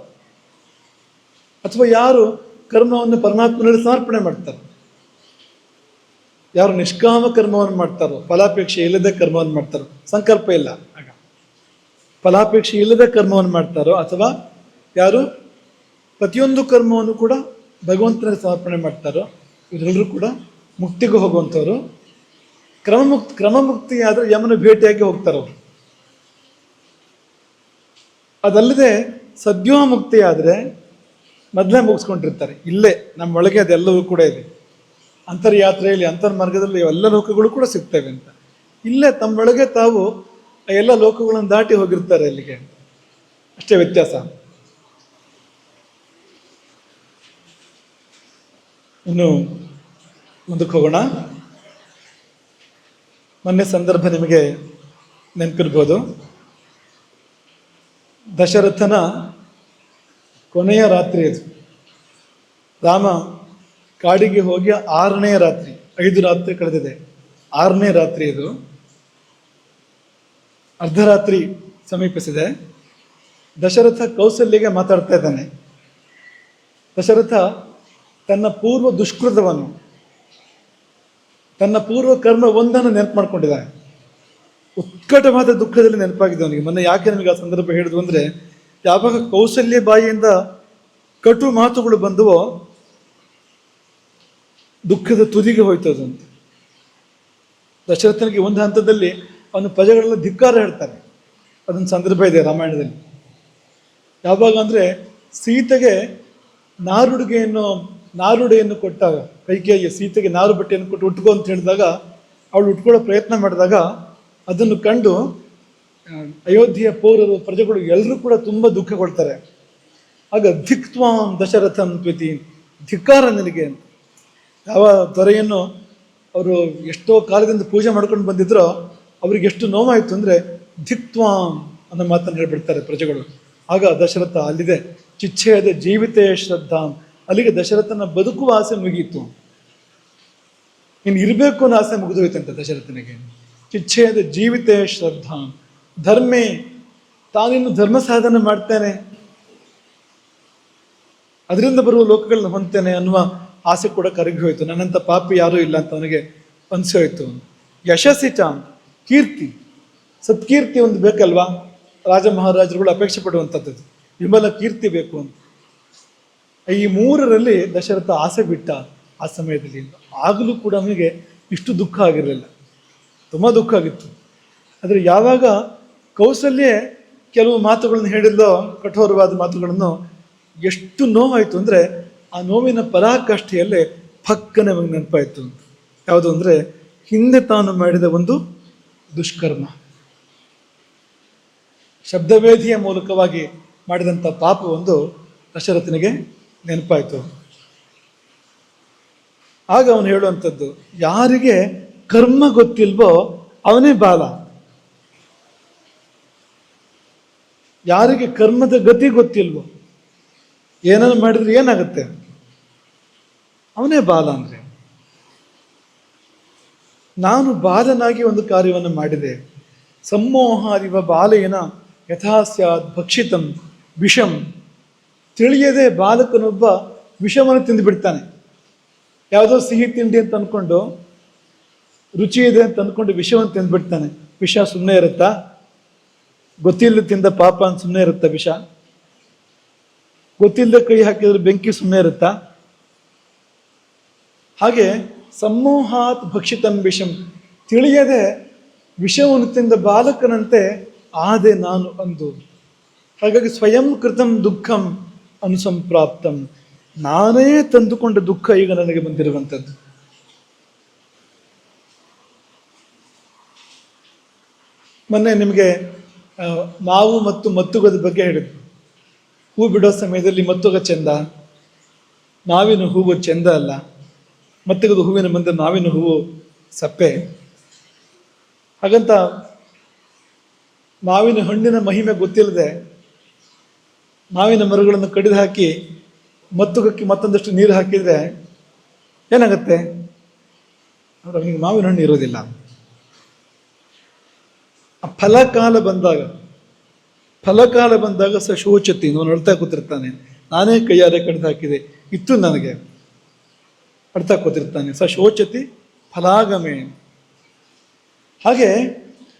ಅಥವಾ ಯಾರು ಕರ್ಮವನ್ನು ಪರಮಾತ್ಮನಲ್ಲಿ ಸಮರ್ಪಣೆ ಮಾಡ್ತಾರೋ, ಯಾರು ನಿಷ್ಕಾಮ ಕರ್ಮವನ್ನು ಮಾಡ್ತಾರೋ, ಫಲಾಪೇಕ್ಷೆ ಇಲ್ಲದೆ ಕರ್ಮವನ್ನು ಮಾಡ್ತಾರೋ, ಸಂಕಲ್ಪ ಇಲ್ಲ ಆಗ ಫಲಾಪೇಕ್ಷೆ ಇಲ್ಲದೆ ಕರ್ಮವನ್ನು ಮಾಡ್ತಾರೋ, ಅಥವಾ ಯಾರು ಪ್ರತಿಯೊಂದು ಕರ್ಮವನ್ನು ಕೂಡ ಭಗವಂತನಿಗೆ ಸಮರ್ಪಣೆ ಮಾಡ್ತಾರೋ, ಇವರೆಲ್ಲರೂ ಕೂಡ ಮುಕ್ತಿಗೂ ಹೋಗುವಂಥವ್ರು. ಕ್ರಮಮುಕ್ತಿ ಆದರೆ ಯಮನ ಭೇಟಿಯಾಗಿ ಹೋಗ್ತಾರವ್ರು. ಅದಲ್ಲದೆ ಸದ್ಯೋಮುಕ್ತಿ ಆದರೆ ಮೊದಲೇ ಮುಗಿಸ್ಕೊಂಡಿರ್ತಾರೆ. ಇಲ್ಲೇ ನಮ್ಮೊಳಗೆ ಅದೆಲ್ಲವೂ ಕೂಡ ಇದೆ. ಅಂತರ್ಯಾತ್ರೆಯಲ್ಲಿ, ಅಂತರ್ಮಾರ್ಗದಲ್ಲಿ ಎಲ್ಲ ಲೋಕಗಳು ಕೂಡ ಸಿಗ್ತವೆ ಅಂತ. ಇಲ್ಲೇ ತಮ್ಮೊಳಗೆ ತಾವು ಎಲ್ಲ ಲೋಕಗಳನ್ನು ದಾಟಿ ಹೋಗಿರ್ತಾರೆ ಅಲ್ಲಿಗೆ. ಅಷ್ಟೇ ವ್ಯತ್ಯಾಸ. ಇನ್ನು ಮುಂದಕ್ಕೆ ಹೋಗೋಣ. ಮೊನ್ನೆ ಸಂದರ್ಭ ನಿಮಗೆ ನೆನಪಿರ್ಬೋದು. ದಶರಥನ ಕೊನೆಯ ರಾತ್ರಿ ಅದು. ರಾಮ ಕಾಡಿಗೆ ಹೋಗಿ 6ನೇ ರಾತ್ರಿ, 5 ರಾತ್ರಿ ಕಳೆದಿದೆ, 6ನೇ ರಾತ್ರಿ ಇದು. ಅರ್ಧರಾತ್ರಿ ಸಮೀಪಿಸಿದೆ. ದಶರಥ ಕೌಸಲ್ಯಗೆ ಮಾತಾಡ್ತಾ ಇದ್ದಾನೆ. ದಶರಥ ತನ್ನ ಪೂರ್ವ ದುಷ್ಕೃತವನ್ನು, ತನ್ನ ಪೂರ್ವ ಕರ್ಮ ಒಂದನ್ನು ನೆನಪು ಮಾಡ್ಕೊಂಡಿದ್ದಾನೆ. ಉತ್ಕಟವಾದ ದುಃಖದಲ್ಲಿ ನೆನಪಾಗಿದೆ ಅವನಿಗೆ. ಮೊನ್ನೆ ಯಾಕೆ ನಮಗೆ ಆ ಸಂದರ್ಭ ಹೇಳಿದ್ವು ಅಂದರೆ, ಯಾವಾಗ ಕೌಸಲ್ಯ ಬಾಯಿಯಿಂದ ಕಟು ಮಾತುಗಳು ಬಂದುವೋ ದುಃಖದ ತುದಿಗೆ ಹೋಯ್ತದು ಅಂತ. ದಶರಥನಿಗೆ ಒಂದು ಹಂತದಲ್ಲಿ ಅವನು ಪ್ರಜೆಗಳೆಲ್ಲ ಧಿಕ್ಕಾರ ಹೇಳ್ತಾರೆ. ಅದೊಂದು ಸಂದರ್ಭ ಇದೆ ರಾಮಾಯಣದಲ್ಲಿ. ಯಾವಾಗ ಅಂದರೆ ಸೀತೆಗೆ ನಾರುಡೆಯನ್ನು ಕೊಟ್ಟಾಗ, ಕೈಕೇಯಿಗೆ ಸೀತೆಗೆ ನಾರು ಬಟ್ಟೆಯನ್ನು ಕೊಟ್ಟು ಉಟ್ಕೋ ಅಂತ ಹೇಳಿದಾಗ ಅವಳು ಉಟ್ಕೊಳ್ಳೋ ಪ್ರಯತ್ನ ಮಾಡಿದಾಗ ಅದನ್ನು ಕಂಡು ಅಯೋಧ್ಯೆಯ ಪೌರರು, ಪ್ರಜೆಗಳು ಎಲ್ಲರೂ ಕೂಡ ತುಂಬ ದುಃಖ ಕೊಡ್ತಾರೆ. ಆಗ ಧಿಕ್ತ್ವಾಂ ದಶರಥಂ ತ್ವಿತಿ, ಧಿಕ್ಕಾರ ನಿನಗೆ ಅಂತ. ಯಾವ ದೊರೆಯನ್ನು ಅವರು ಎಷ್ಟೋ ಕಾಲದಿಂದ ಪೂಜೆ ಮಾಡ್ಕೊಂಡು ಬಂದಿದ್ರೋ ಅವ್ರಿಗೆ ಎಷ್ಟು ನೋವಾಯಿತು ಅಂದರೆ ಧಿಕ್ತ್ವಾಂ ಅನ್ನೋ ಮಾತನ್ನು ಹೇಳ್ಬಿಡ್ತಾರೆ ಪ್ರಜೆಗಳು. ಆಗ ದಶರಥ ಅಲ್ಲಿದೆ ಚಿಚ್ಛೇದ ಜೀವಿತೇ ಶ್ರದ್ಧಾಂ, ಅಲ್ಲಿಗೆ ದಶರಥನ ಬದುಕುವ ಆಸೆ ಮುಗಿಯಿತು. ಇನ್ನು ಇರಬೇಕು ಅನ್ನೋ ಆಸೆ ಮುಗಿದೋಯ್ತಂತೆ ದಶರಥನಿಗೆ. ಚಿಚ್ಛೇದ ಜೀವಿತೇ ಶ್ರದ್ಧಾಂ ಧರ್ಮೇ, ತಾನಿನ್ನು ಧರ್ಮ ಸಾಧನೆ ಮಾಡ್ತೇನೆ, ಅದರಿಂದ ಬರುವ ಲೋಕಗಳನ್ನ ಹೊಂದ್ತೇನೆ ಅನ್ನುವ ಆಸೆ ಕೂಡ ಕರಗಿ ಹೋಯಿತು. ನನ್ನಂಥ ಪಾಪಿ ಯಾರೂ ಇಲ್ಲ ಅಂತ ಅವನಿಗೆ ಅನಿಸಿ ಹೋಯಿತು. ಯಶಸ್ಸಿ ಚಾಮ್, ಕೀರ್ತಿ, ಸತ್ಕೀರ್ತಿ ಒಂದು ಬೇಕಲ್ವಾ, ರಾಜ ಮಹಾರಾಜರುಗಳು ಅಪೇಕ್ಷೆ ಪಡುವಂಥದ್ದು, ವಿಮಲ ಕೀರ್ತಿ ಬೇಕು ಅಂತ. ಈ ಮೂರರಲ್ಲಿ ದಶರಥ ಆಸೆ ಬಿಟ್ಟ ಆ ಸಮಯದಲ್ಲಿ. ಆಗಲೂ ಕೂಡ ಅವನಿಗೆ ಇಷ್ಟು ದುಃಖ ಆಗಿರಲಿಲ್ಲ, ತುಂಬ ದುಃಖ ಆಗಿತ್ತು. ಆದರೆ ಯಾವಾಗ ಕೌಸಲ್ಯ ಕೆಲವು ಮಾತುಗಳನ್ನು ಹೇಳಿದ್ಲೋ, ಕಠೋರವಾದ ಮಾತುಗಳನ್ನು, ಎಷ್ಟು ನೋವಾಯಿತು ಅಂದರೆ ಆ ನೋವಿನ ಪರಾಕಾಷ್ಠೆಯಲ್ಲೇ ಪಕ್ಕನೆ ನಮಗೆ ನೆನಪಾಯಿತು. ಯಾವುದು ಅಂದರೆ ಹಿಂದೆ ತಾನು ಮಾಡಿದ ಒಂದು ದುಷ್ಕರ್ಮ, ಶಬ್ದವೇದಿಯ ಮೂಲಕವಾಗಿ ಮಾಡಿದಂಥ ಪಾಪ ಒಂದು ದಶರಥನಿಗೆ ನೆನಪಾಯಿತು. ಆಗ ಅವನು ಹೇಳುವಂಥದ್ದು, ಯಾರಿಗೆ ಕರ್ಮ ಗೊತ್ತಿಲ್ವೋ ಅವನೇ ಬಾಲ, ಯಾರಿಗೆ ಕರ್ಮದ ಗತಿ ಗೊತ್ತಿಲ್ವೋ, ಏನನ್ನು ಮಾಡಿದ್ರೆ ಏನಾಗುತ್ತೆ ಅವನೇ ಬಾಲ. ಅಂದರೆ ನಾನು ಬಾಲನಾಗಿ ಒಂದು ಕಾರ್ಯವನ್ನು ಮಾಡಿದೆ. ಸಮ್ಮೋಹಾರಿವ ಬಾಲೇನ ಯಥಾ ಸ್ಯಾತ್ ಭಕ್ಷಿತಂ ವಿಷಂ, ತಿಳಿಯದೆ ಬಾಲಕನೊಬ್ಬ ವಿಷವನ್ನು ತಿಂದುಬಿಡ್ತಾನೆ. ಯಾವುದೋ ಸಿಹಿ ತಿಂಡಿ ಅಂತ ಅಂದ್ಕೊಂಡು, ರುಚಿ ಇದೆ ಅಂತ ಅಂದ್ಕೊಂಡು ವಿಷವನ್ನು ತಿಂದುಬಿಡ್ತಾನೆ. ವಿಷ ಸುಮ್ಮನೆ ಇರುತ್ತಾ? ಗೊತ್ತಿಲ್ಲದೆ ತಿಂದ ಪಾಪ ಅಂತ ಸುಮ್ಮನೆ ಇರುತ್ತಾ ವಿಷ? ಗೊತ್ತಿಲ್ಲದೆ ಕೈ ಹಾಕಿದ್ರೆ ಬೆಂಕಿ ಸುಮ್ಮನೆ ಇರುತ್ತಾ? ಹಾಗೆ ಸಮೂಹಾತ್ ಭಕ್ಷಿತಂ ವಿಷಂ, ತಿಳಿಯದೆ ವಿಷವನ್ನು ತಿಂದ ಬಾಲಕನಂತೆ ಆದೆ ನಾನು ಅಂದು. ಹಾಗಾಗಿ ಸ್ವಯಂ ಕೃತಂ ದುಃಖಂ ಅನುಸಂಪ್ರಾಪ್ತಂ, ನಾನೇ ತಂದುಕೊಂಡ ದುಃಖ ಈಗ ನನಗೆ ಬಂದಿರುವಂಥದ್ದು. ಮೊನ್ನೆ ನಿಮಗೆ ಮಾವು ಮತ್ತು ಮತ್ತುಗದ ಬಗ್ಗೆ ಹೇಳಿದ್ರು. ಹೂ ಬಿಡೋ ಸಮಯದಲ್ಲಿ ಮತ್ತುಗ ಚೆಂದ, ಮಾವಿನ ಹೂವು ಚೆಂದ ಅಲ್ಲ, ಮತ್ತುಗದ ಹೂವಿನ ಮುಂದೆ ಮಾವಿನ ಹೂವು ಸಪ್ಪೆ. ಹಾಗಂತ ಮಾವಿನ ಹಣ್ಣಿನ ಮಹಿಮೆ ಗೊತ್ತಿಲ್ಲದೆ ಮಾವಿನ ಮರಗಳನ್ನು ಕಡಿದು ಹಾಕಿ ಮತ್ತುಗಕ್ಕೆ ಮತ್ತೊಂದಷ್ಟು ನೀರು ಹಾಕಿದರೆ ಏನಾಗುತ್ತೆ? ಅವನಿಗೆ ಮಾವಿನ ಹಣ್ಣು ಇರೋದಿಲ್ಲ. ಆ ಫಲಕಾಲ ಬಂದಾಗ ಸ ಶೋಚತಿ, ಅವನು ಅಳ್ತಾ ಕೂತಿರ್ತಾನೆ, ನಾನೇ ಕೈಯಾರೆ ಕಡಿದು ಹಾಕಿದೆ, ಇತ್ತು ನನಗೆ, ಅಳ್ತಾ ಕೂತಿರ್ತಾನೆ. ಸ ಶೋಚತಿ ಫಲಾಗಮೆ. ಹಾಗೆ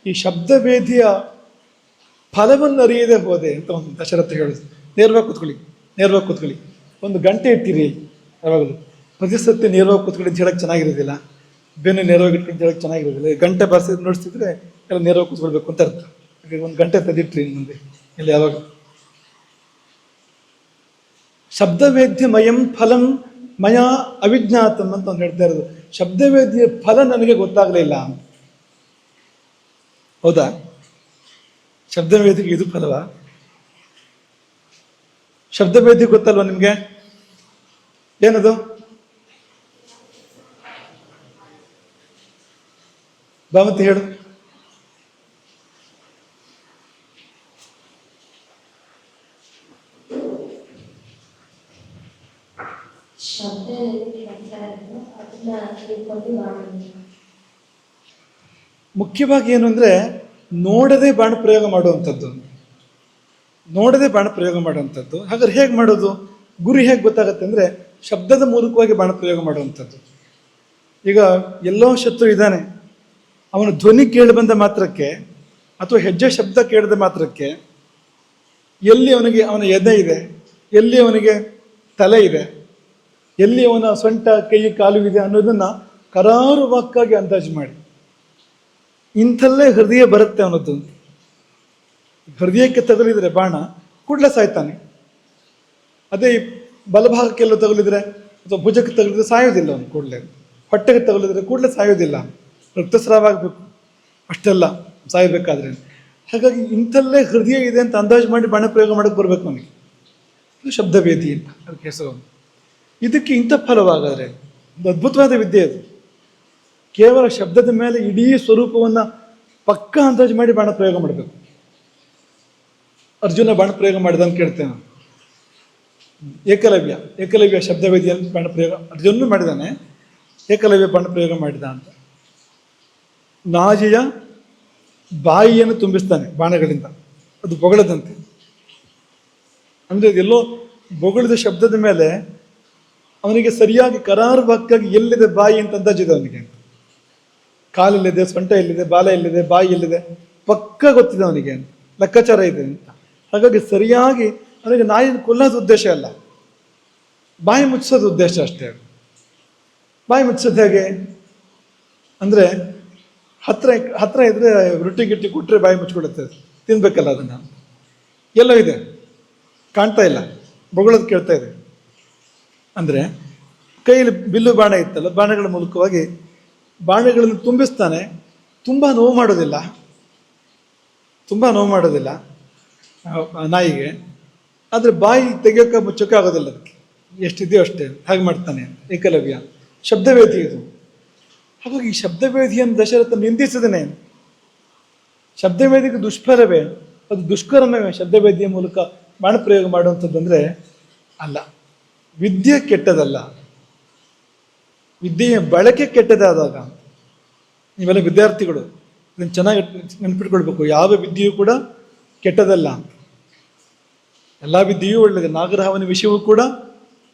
ಈ ಶಬ್ದವೇದಿಯ ಫಲವನ್ನು ಅರಿಯದೆ ಹೋದೆ ಅಂತ ಒಂದು ದಶರಥ ಹೇಳುದು. ನೇರವಾಗಿ ಕೂತ್ಕೊಳ್ಳಿ, ಒಂದು ಗಂಟೆ ಇಟ್ಟಿರಿ ಯಾವಾಗಲೂ. ಪ್ರತಿ ಸತ್ಯ ನೇರವಾಗಿ ಕೂತ್ಕೊಳ್ಳಿ ಅಂತ ಹೇಳಕ್ಕೆ ಚೆನ್ನಾಗಿರೋದಿಲ್ಲ, ಬೆನ್ನು ನೇರವಾಗಿ ಇಟ್ಕೊಂಡು ಹೇಳಕ್ಕೆ ಚೆನ್ನಾಗಿರೋದಿಲ್ಲ. ಗಂಟೆ ಬಾರಿಸಿದ್ ನೋಡಿಸ್ತಿದ್ರೆ ಎಲ್ಲ ನೇರವಾಗಿ ಕೂತ್ಕೊಳ್ಬೇಕು ಅಂತ ಅರ್ಥ. ಒಂದು ಗಂಟೆ ತೆಗೆದಿಟ್ರಿ ಮುಂದೆ ಇಲ್ಲಿ ಯಾವಾಗ. ಶಬ್ದವೇದ್ಯಮಯಂ ಫಲಂ ಮಯಾ ಅವಿಜ್ಞಾತಂ ಅಂತ ಒಂದು ಹೇಳ್ತಾ ಇರೋದು. ಶಬ್ದವೇದ್ಯ ಫಲ ನನಗೆ ಗೊತ್ತಾಗಲಿಲ್ಲ. ಹೌದಾ? ಶಬ್ದವೇದಿಗೆ ಇದು ಫಲವಾ? ಶಬ್ದವೇದಿ ಗೊತ್ತಲ್ವಾ ನಿಮ್ಗೆ? ಏನದು? ಬಾಮತಿ ಹೇಳು. ಮುಖ್ಯವಾಗಿ ಏನು ಅಂದರೆ ನೋಡದೆ ಬಾಣ ಪ್ರಯೋಗ ಮಾಡುವಂಥದ್ದು. ಹಾಗಾದ್ರೆ ಹೇಗೆ ಮಾಡೋದು? ಗುರಿ ಹೇಗೆ ಗೊತ್ತಾಗತ್ತೆ ಅಂದರೆ ಶಬ್ದದ ಮೂಲಕವಾಗಿ ಬಾಣ ಪ್ರಯೋಗ ಮಾಡುವಂಥದ್ದು. ಈಗ ಎಲ್ಲೋ ಶತ್ರು ಇದ್ದಾನೆ, ಅವನ ಧ್ವನಿ ಕೇಳಿ ಬಂದ ಮಾತ್ರಕ್ಕೆ ಅಥವಾ ಹೆಜ್ಜೆ ಶಬ್ದ ಕೇಳಿದ ಮಾತ್ರಕ್ಕೆ ಎಲ್ಲಿ ಅವನ ಎದೆ ಇದೆ, ಎಲ್ಲಿ ಅವನಿಗೆ ತಲೆ ಇದೆ, ಎಲ್ಲಿ ಅವನ ಸೊಂಟ ಕೈ ಕಾಲು ಇದೆ ಅನ್ನೋದನ್ನ ಕರಾರುವಾಕ್ಕಾಗಿ ಅಂದಾಜು ಮಾಡಿ, ಇಂಥಲ್ಲೇ ಹೃದಯ ಬರುತ್ತೆ ಅವನದ್ದು. ಹೃದಯಕ್ಕೆ ತಗುಲಿದ್ರೆ ಬಾಣ ಕೂಡಲೇ ಸಾಯ್ತಾನೆ. ಅದೇ ಬಲಭಾಗಕ್ಕೆಲ್ಲ ತಗುಲಿದ್ರೆ ಅಥವಾ ಭುಜಕ್ಕೆ ತಗುಲಿದ್ರೆ ಸಾಯೋದಿಲ್ಲ ಅವನು ಕೂಡಲೇ. ಹೊಟ್ಟೆಗೆ ತಗುಲಿದ್ರೆ ಕೂಡಲೇ ಸಾಯೋದಿಲ್ಲ, ರಕ್ತಸ್ರಾವ ಆಗಬೇಕು, ಅಷ್ಟೆಲ್ಲ ಸಾಯಬೇಕಾದ್ರೆ. ಹಾಗಾಗಿ ಇಂಥಲ್ಲೇ ಹೃದಯ ಇದೆ ಅಂತ ಅಂದಾಜು ಮಾಡಿ ಬಾಣ ಪ್ರಯೋಗ ಮಾಡಕ್ಕೆ ಬರಬೇಕು ಅವನಿಗೆ. ಇದು ಶಬ್ದವೇದಿ ಅಂತ ಅದಕ್ಕೆ ಹೆಸರು. ಇದಕ್ಕೆ ಇಂಥ ಫಲವಾಗಾದರೆ ಒಂದು ಅದ್ಭುತವಾದ ವಿದ್ಯೆ ಅದು. ಕೇವಲ ಶಬ್ದದ ಮೇಲೆ ಇಡೀ ಸ್ವರೂಪವನ್ನು ಪಕ್ಕ ಅಂದಾಜು ಮಾಡಿ ಬಾಣ ಪ್ರಯೋಗ ಮಾಡಬೇಕು. ಅರ್ಜುನ ಬಾಣ ಪ್ರಯೋಗ ಮಾಡಿದ ಅಂತ ಕೇಳ್ತೇನೆ ನಾನು. ಏಕಲವ್ಯ ಶಬ್ದವೇದಿಯಲ್ಲಿ ಬಾಣ ಪ್ರಯೋಗ ಅರ್ಜುನನು ಮಾಡಿದ್ದಾನೆ, ಏಕಲವ್ಯ ಬಾಣ ಪ್ರಯೋಗ ಮಾಡಿದ ಅಂತ. ನಾಜಿಯ ಬಾಯಿಯನ್ನು ತುಂಬಿಸ್ತಾನೆ ಬಾಣಗಳಿಂದ, ಅದು ಬೊಗಳದಂತೆ. ಅಂದರೆ ಅದೆಲ್ಲೋ ಬೊಗಳಿದ ಶಬ್ದದ ಮೇಲೆ ಅವನಿಗೆ ಸರಿಯಾಗಿ ಕರಾರುವಾಕ್ಕಾಗಿ ಎಲ್ಲಿದೆ ಬಾಯಿ ಅಂತ ಅಂದಾಜಿದೆ ಅವನಿಗೆ. ಕಾಲೆಲ್ಲಿದೆ, ಸೊಂಟ ಎಲ್ಲಿದೆ, ಬಾಲ ಎಲ್ಲಿದೆ, ಬಾಯಿ ಎಲ್ಲಿದೆ ಪಕ್ಕ ಗೊತ್ತಿದೆ ಅವನಿಗೆ ಅಂತ, ಲೆಕ್ಕಾಚಾರ ಇದೆ ಅಂತ. ಹಾಗಾಗಿ ಸರಿಯಾಗಿ ಅವನಿಗೆ ನಾಯಿನ ಕೊಲ್ಲೋದು ಉದ್ದೇಶ ಅಲ್ಲ, ಬಾಯಿ ಮುಚ್ಚಿಸೋದು ಉದ್ದೇಶ ಅಷ್ಟೇ. ಬಾಯಿ ಮುಚ್ಚಿಸೋದು ಹೇಗೆ ಅಂದರೆ ಹತ್ರ ಇದ್ರೆ ರೊಟ್ಟಿ ಗಿಟ್ಟಿ ಕೊಟ್ಟರೆ ಬಾಯಿ ಮುಚ್ಕೊಡುತ್ತೆ, ತಿನ್ಬೇಕಲ್ಲ ಅದನ್ನು. ಎಲ್ಲೋ ಇದೆ, ಕಾಣ್ತಾ ಇಲ್ಲ, ಬೊಗಳೋದು ಕೇಳ್ತಾ ಇದೆ. ಅಂದರೆ ಕೈಯಲ್ಲಿ ಬಿಲ್ಲು ಬಾಣ ಇತ್ತಲ್ಲ, ಬಾಣಗಳ ಮೂಲಕವಾಗಿ ಬಾಣಗಳನ್ನು ತುಂಬಿಸ್ತಾನೆ. ತುಂಬ ನೋವು ಮಾಡೋದಿಲ್ಲ ನಾಯಿಗೆ, ಆದರೆ ಬಾಯಿ ತೆಗಿಯೋಕೆ ಮುಚ್ಚೋಕೆ ಆಗೋದಿಲ್ಲ ಅದಕ್ಕೆ, ಎಷ್ಟಿದೆಯೋ ಅಷ್ಟೇ ಹಾಗೆ ಮಾಡ್ತಾನೆ ಏಕಲವ್ಯ. ಶಬ್ದವೇದಿ ಇದು. ಹಾಗಾಗಿ ಈ ಶಬ್ದವೇದಿಯನ್ನು ದಶರಥ ನಿಂದಿಸಿದನೇ. ಶಬ್ದವೇದಿಗೆ ದುಷ್ಫಲವೇ, ಅದು ದುಷ್ಕರ್ಮವೇ ಶಬ್ದವೇದಿಯ ಮೂಲಕ ಬಾಣ ಪ್ರಯೋಗ ಮಾಡುವಂಥದ್ದಂದರೆ ಅಲ್ಲ. ವಿದ್ಯೆ ಕೆಟ್ಟದಲ್ಲ, ವಿದ್ಯೆಯ ಬಳಕೆ ಕೆಟ್ಟದಾದಾಗ. ನೀವೆಲ್ಲ ವಿದ್ಯಾರ್ಥಿಗಳು ಇದನ್ನು ಚೆನ್ನಾಗಿ ನೆನಪಿಟ್ಕೊಳ್ಬೇಕು. ಯಾವ ವಿದ್ಯೆಯೂ ಕೂಡ ಕೆಟ್ಟದಲ್ಲ ಅಂತ. ಎಲ್ಲ ವಿದ್ಯೆಯೂ ಒಳ್ಳೆಯದು. ನಾಗರಹಾವನ ವಿಷಯವೂ ಕೂಡ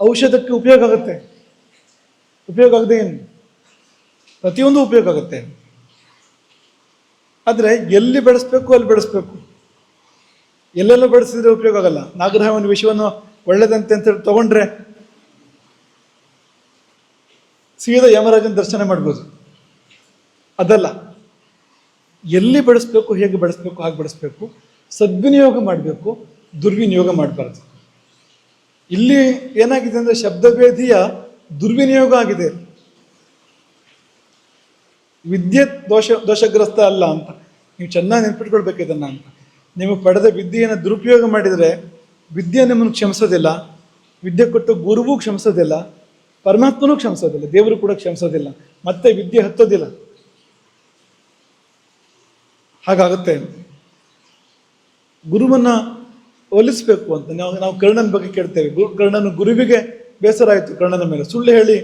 ಔಷಧಕ್ಕೆ ಉಪಯೋಗ ಆಗುತ್ತೆ. ಉಪಯೋಗ ಆಗದೆ ಏನು, ಪ್ರತಿಯೊಂದು ಉಪಯೋಗ ಆಗುತ್ತೆ. ಆದರೆ ಎಲ್ಲಿ ಬೆಳೆಸ್ಬೇಕು ಅಲ್ಲಿ ಬೆಳೆಸ್ಬೇಕು, ಎಲ್ಲೆಲ್ಲ ಬೆಳೆಸಿದ್ರೆ ಉಪಯೋಗ ಆಗಲ್ಲ. ನಾಗರಹಾವನ ವಿಷಯವನ್ನು ಒಳ್ಳೆದಂತೆ ಅಂತ ಹೇಳಿ ತಗೊಂಡ್ರೆ ಸೀದಾ ಯಮರಾಜನ ದರ್ಶನ ಮಾಡ್ಬೋದು. ಅದಲ್ಲ, ಎಲ್ಲಿ ಬೆಳೆಸ್ಬೇಕು, ಹೇಗೆ ಬೆಳೆಸ್ಬೇಕು ಹಾಗೆ ಬೆಳೆಸ್ಬೇಕು. ಸದ್ವಿನಿಯೋಗ ಮಾಡಬೇಕು, ದುರ್ವಿನಿಯೋಗ ಮಾಡಬಾರ್ದು. ಇಲ್ಲಿ ಏನಾಗಿದೆ ಅಂದರೆ ಶಬ್ದವೇದಿಯ ದುರ್ವಿನಿಯೋಗ ಆಗಿದೆ. ವಿದ್ಯೆ ದೋಷಗ್ರಸ್ತ ಅಲ್ಲ ಅಂತ ನೀವು ಚೆನ್ನಾಗಿ ನೆನ್ಪಿಟ್ಕೊಳ್ಬೇಕು ಇದನ್ನು ಅಂತ. ನೀವು ಪಡೆದ ವಿದ್ಯೆಯನ್ನು ದುರುಪಯೋಗ ಮಾಡಿದರೆ ವಿದ್ಯೆ ನಿಮ್ಮನ್ನು ಕ್ಷಮಿಸೋದಿಲ್ಲ, ವಿದ್ಯೆ ಕೊಟ್ಟು ಗುರುವೂ ಕ್ಷಮಿಸೋದಿಲ್ಲ, ಪರಮಾತ್ಮನೂ ಕ್ಷಮಿಸೋದಿಲ್ಲ, ದೇವರು ಕೂಡ ಕ್ಷಮಿಸೋದಿಲ್ಲ, ಮತ್ತೆ ವಿದ್ಯೆ ಹತ್ತೋದಿಲ್ಲ. ಹಾಗಾಗುತ್ತೆ. ಗುರುವನ್ನ ಒಲಿಸ್ಬೇಕು ಅಂತ ನಾವು ಕರ್ಣನ ಬಗ್ಗೆ ಕೇಳ್ತೇವೆ. ಕರ್ಣನು ಗುರುವಿಗೆ ಬೇಸರ ಆಯಿತು, ಕರ್ಣನ ಮೇಲೆ ಸುಳ್ಳು ಹೇಳಿ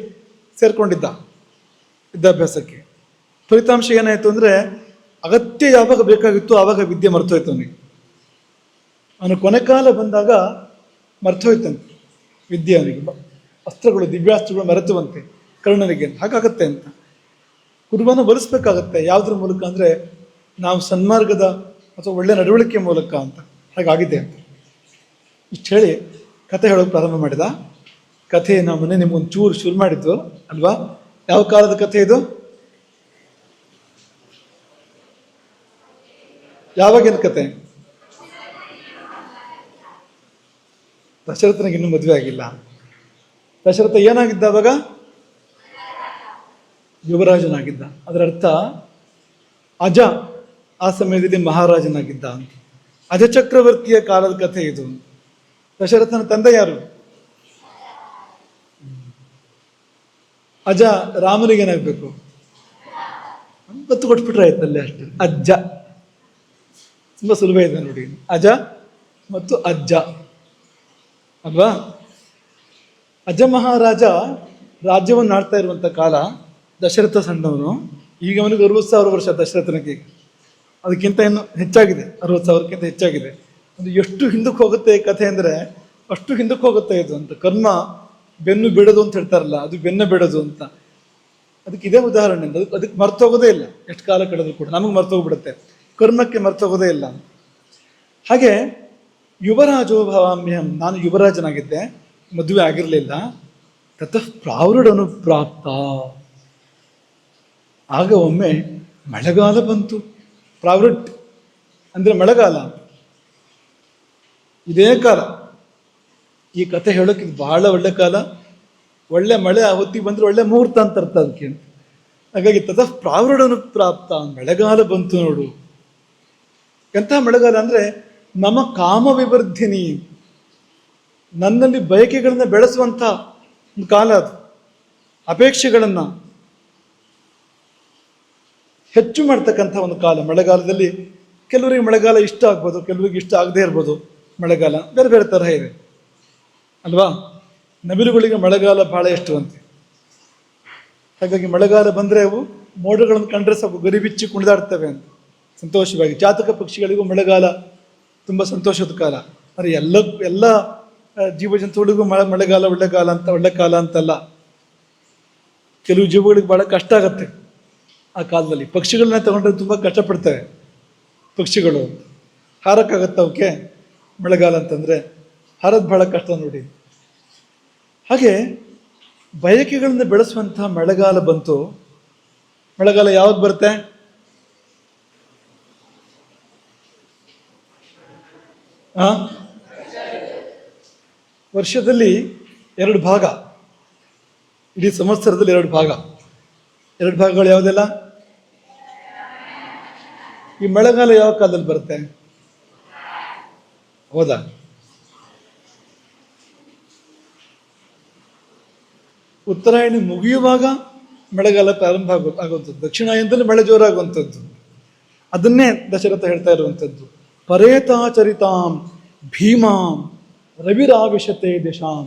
ಸೇರ್ಕೊಂಡಿದ್ದ ವಿದ್ಯಾಭ್ಯಾಸಕ್ಕೆ. ಫಲಿತಾಂಶ ಏನಾಯಿತು ಅಂದರೆ ಅಗತ್ಯ ಯಾವಾಗ ಬೇಕಾಗಿತ್ತು ಆವಾಗ ವಿದ್ಯೆ ಮರ್ತೋಯ್ತು ಅವನಿಗೆ. ಅವನು ಕೊನೆ ಕಾಲ ಬಂದಾಗ ಮರ್ತೋಯ್ತಂತೆ ವಿದ್ಯೆ. ಅವನಿಗೆ ಅಸ್ತ್ರಗಳು, ದಿವ್ಯಾಸ್ತ್ರಗಳು ಮರೆತುವಂತೆ ಕರ್ಣನಿಗೆ. ಹಾಗಾಗತ್ತೆ ಅಂತ ಗುರುವನ್ನು ಒಲಿಸ್ಬೇಕಾಗತ್ತೆ. ಯಾವುದ್ರ ಮೂಲಕ ಅಂದರೆ ನಾವು ಸನ್ಮಾರ್ಗದ ಅಥವಾ ಒಳ್ಳೆ ನಡವಳಿಕೆ ಮೂಲಕ ಅಂತ. ಹಾಗಾಗಿದೆ ಅಂತ ಇಷ್ಟು ಹೇಳಿ ಕಥೆ ಹೇಳೋಕೆ ಪ್ರಾರಂಭ ಮಾಡಿದ. ಕಥೆ ನಾವು ಮೊನ್ನೆ ನಿಮ್ಗೊಂದು ಚೂರು ಶುರು ಮಾಡಿದ್ದು ಅಲ್ವಾ? ಯಾವ ಕಾಲದ ಕಥೆ ಇದು? ಯಾವಾಗಿನ ಕತೆ? ದಶರಥನಿಗೆ ಇನ್ನೂ ಮದುವೆ ಆಗಿಲ್ಲ. ದಶರಥ ಏನಾಗಿದ್ದ ಅವಾಗ? ಯುವರಾಜನಾಗಿದ್ದ. ಅದರ ಅರ್ಥ ಅಜ ಆ ಸಮಯದಲ್ಲಿ ಮಹಾರಾಜನಾಗಿದ್ದ ಅಂತ. ಅಜ ಚಕ್ರವರ್ತಿಯ ಕಾಲದ ಕಥೆ ಇದು. ದಶರಥನ ತಂದೆ ಯಾರು? ಅಜ. ರಾಮನಿಗೆ ಏನಾಗಬೇಕು? ಗೊತ್ತು ಕೊಟ್ಬಿಟ್ರೆ ಆಯ್ತಲ್ಲೇ ಅಷ್ಟೇ. ಅಜ್ಜ. ತುಂಬ ಸುಲಭ ಇದೆ ನೋಡಿ, ಅಜ ಮತ್ತು ಅಜ್ಜ ಅಲ್ವಾ? ಅಜ ಮಹಾರಾಜ ರಾಜ್ಯವನ್ನು ಆಡ್ತಾ ಇರುವಂಥ ಕಾಲ. ದಶರಥ ಸಣ್ಣವನು. ಈಗ ಅವನಿಗೆ 60,000 ವರ್ಷ ದಶರಥನಿಗೆ. ಅದಕ್ಕಿಂತ ಇನ್ನು ಹೆಚ್ಚಾಗಿದೆ, 60,000ಕ್ಕಿಂತ ಹೆಚ್ಚಾಗಿದೆ. ಅದು ಎಷ್ಟು ಹಿಂದಕ್ಕೆ ಹೋಗುತ್ತೆ ಈ ಕಥೆ ಅಂದರೆ ಅಷ್ಟು ಹಿಂದಕ್ಕೆ ಹೋಗುತ್ತೆ ಇದು ಅಂತ. ಕರ್ಮ ಬೆನ್ನು ಬಿಡೋದು ಅಂತ ಹೇಳ್ತಾರಲ್ಲ, ಅದು ಬೆನ್ನ ಬಿಡೋದು ಅಂತ. ಅದಕ್ಕೆ ಇದೇ ಉದಾಹರಣೆ. ಅದಕ್ಕೆ ಮರ್ತೋಗೋದೇ ಇಲ್ಲ. ಎಷ್ಟು ಕಾಲ ಕಳೆದ್ರು ಕೂಡ ನಮಗೆ ಮರ್ತೋಗ್ಬಿಡುತ್ತೆ, ಕರ್ಮಕ್ಕೆ ಮರ್ತೋಗೋದೇ ಇಲ್ಲ. ಹಾಗೆ ಯುವರಾಜೋ ಭವಾಮ್ಯಹಂ, ನಾನು ಯುವರಾಜನಾಗಿದ್ದೆ, ಮದುವೆ ಆಗಿರಲಿಲ್ಲ. ತತಃ ಪ್ರಾವೃಢನುಪ್ರಾಪ್ತ, ಆಗ ಒಮ್ಮೆ ಮಳೆಗಾಲ ಬಂತು. ಪ್ರಾವೃಟ್ ಅಂದರೆ ಮಳೆಗಾಲ. ಇದೇ ಕಾಲ, ಈ ಕಥೆ ಹೇಳೋಕೆ ಇದು ಬಹಳ ಒಳ್ಳೆ ಕಾಲ. ಒಳ್ಳೆ ಮಳೆ ಆ ಹೊತ್ತಿಗೆ ಬಂದರೆ ಒಳ್ಳೆ ಮುಹೂರ್ತ ಅಂತ ಅರ್ಥ ಅದಕ್ಕೆ. ಹಾಗಾಗಿ ತತಃ ಪ್ರಾವೃಢನುಪ್ರಾಪ್ತ, ಮಳೆಗಾಲ ಬಂತು ನೋಡು. ಎಂಥ ಮಳೆಗಾಲ ಅಂದರೆ ಮಮ ಕಾಮ ವಿವರ್ಧಿನಿ, ನನ್ನಲ್ಲಿ ಬಯಕೆಗಳನ್ನ ಬೆಳೆಸುವಂಥ ಒಂದು ಕಾಲ ಅದು. ಅಪೇಕ್ಷೆಗಳನ್ನು ಹೆಚ್ಚು ಮಾಡ್ತಕ್ಕಂಥ ಒಂದು ಕಾಲ. ಮಳೆಗಾಲದಲ್ಲಿ ಕೆಲವರಿಗೆ ಮಳೆಗಾಲ ಇಷ್ಟ ಆಗ್ಬೋದು, ಕೆಲವರಿಗೆ ಇಷ್ಟ ಆಗದೇ ಇರ್ಬೋದು. ಮಳೆಗಾಲ ಬೇರೆ ಬೇರೆ ತರಹ ಇದೆ ಅಲ್ವಾ. ನವಿಲುಗಳಿಗೆ ಮಳೆಗಾಲ ಬಹಳ ಇಷ್ಟವಂತೆ. ಹಾಗಾಗಿ ಮಳೆಗಾಲ ಬಂದರೆ ಅವು ಮೋಡಗಳನ್ನು ಕಂಡ್ರೆ ಸ್ವಲ್ಪ ಗರಿಬಿಚ್ಚಿ ಕುಣಿದಾಡ್ತವೆ ಅಂತ ಸಂತೋಷವಾಗಿ. ಜಾತಕ ಪಕ್ಷಿಗಳಿಗೂ ಮಳೆಗಾಲ ತುಂಬ ಸಂತೋಷದ ಕಾಲ. ಆದರೆ ಎಲ್ಲ ಜೀವಜಂತುಗಳಿಗೂ ಮಳೆಗಾಲ ಒಳ್ಳೆ ಕಾಲ ಅಂತಲ್ಲ. ಕೆಲವು ಜೀವಗಳಿಗೆ ಭಾಳ ಕಷ್ಟ ಆಗುತ್ತೆ ಆ ಕಾಲದಲ್ಲಿ. ಪಕ್ಷಿಗಳನ್ನ ತಗೊಂಡ್ರೆ ತುಂಬ ಕಷ್ಟಪಡ್ತವೆ ಪಕ್ಷಿಗಳು. ಹಾರಕ್ಕಾಗತ್ತೆ ಅವಕ್ಕೆ ಮಳೆಗಾಲ ಅಂತಂದರೆ? ಹಾರೋದು ಭಾಳ ಕಷ್ಟ ನೋಡಿ. ಹಾಗೆ ಬಯಕೆಗಳನ್ನು ಬೆಳೆಸುವಂಥ ಮಳೆಗಾಲ ಬಂತು. ಮಳೆಗಾಲ ಯಾವಾಗ ಬರುತ್ತೆ? ವರ್ಷದಲ್ಲಿ 2 ಭಾಗ, ಇಡೀ ಸಂವತ್ಸರದಲ್ಲಿ 2 ಭಾಗ. 2 ಭಾಗಗಳು ಯಾವುದೆಲ್ಲ? ಈ ಮಳೆಗಾಲ ಯಾವ ಕಾಲದಲ್ಲಿ ಬರುತ್ತೆ? ಹೌದಾ? ಉತ್ತರಾಯಣ ಮುಗಿಯುವಾಗ ಮಳೆಗಾಲ ಪ್ರಾರಂಭ ಆಗುವಂಥದ್ದು. ದಕ್ಷಿಣಾಯನದಲ್ಲಿ ಮಳೆ ಜೋರಾಗುವಂಥದ್ದು. ಅದನ್ನೇ ದಶರಥ ಹೇಳ್ತಾ ಇರುವಂಥದ್ದು. ಪರೇತಾಚರಿತಾಂ ಭೀಮಾಂ ರವಿರಾವಿಶತೆ ದಿಶಾಂ.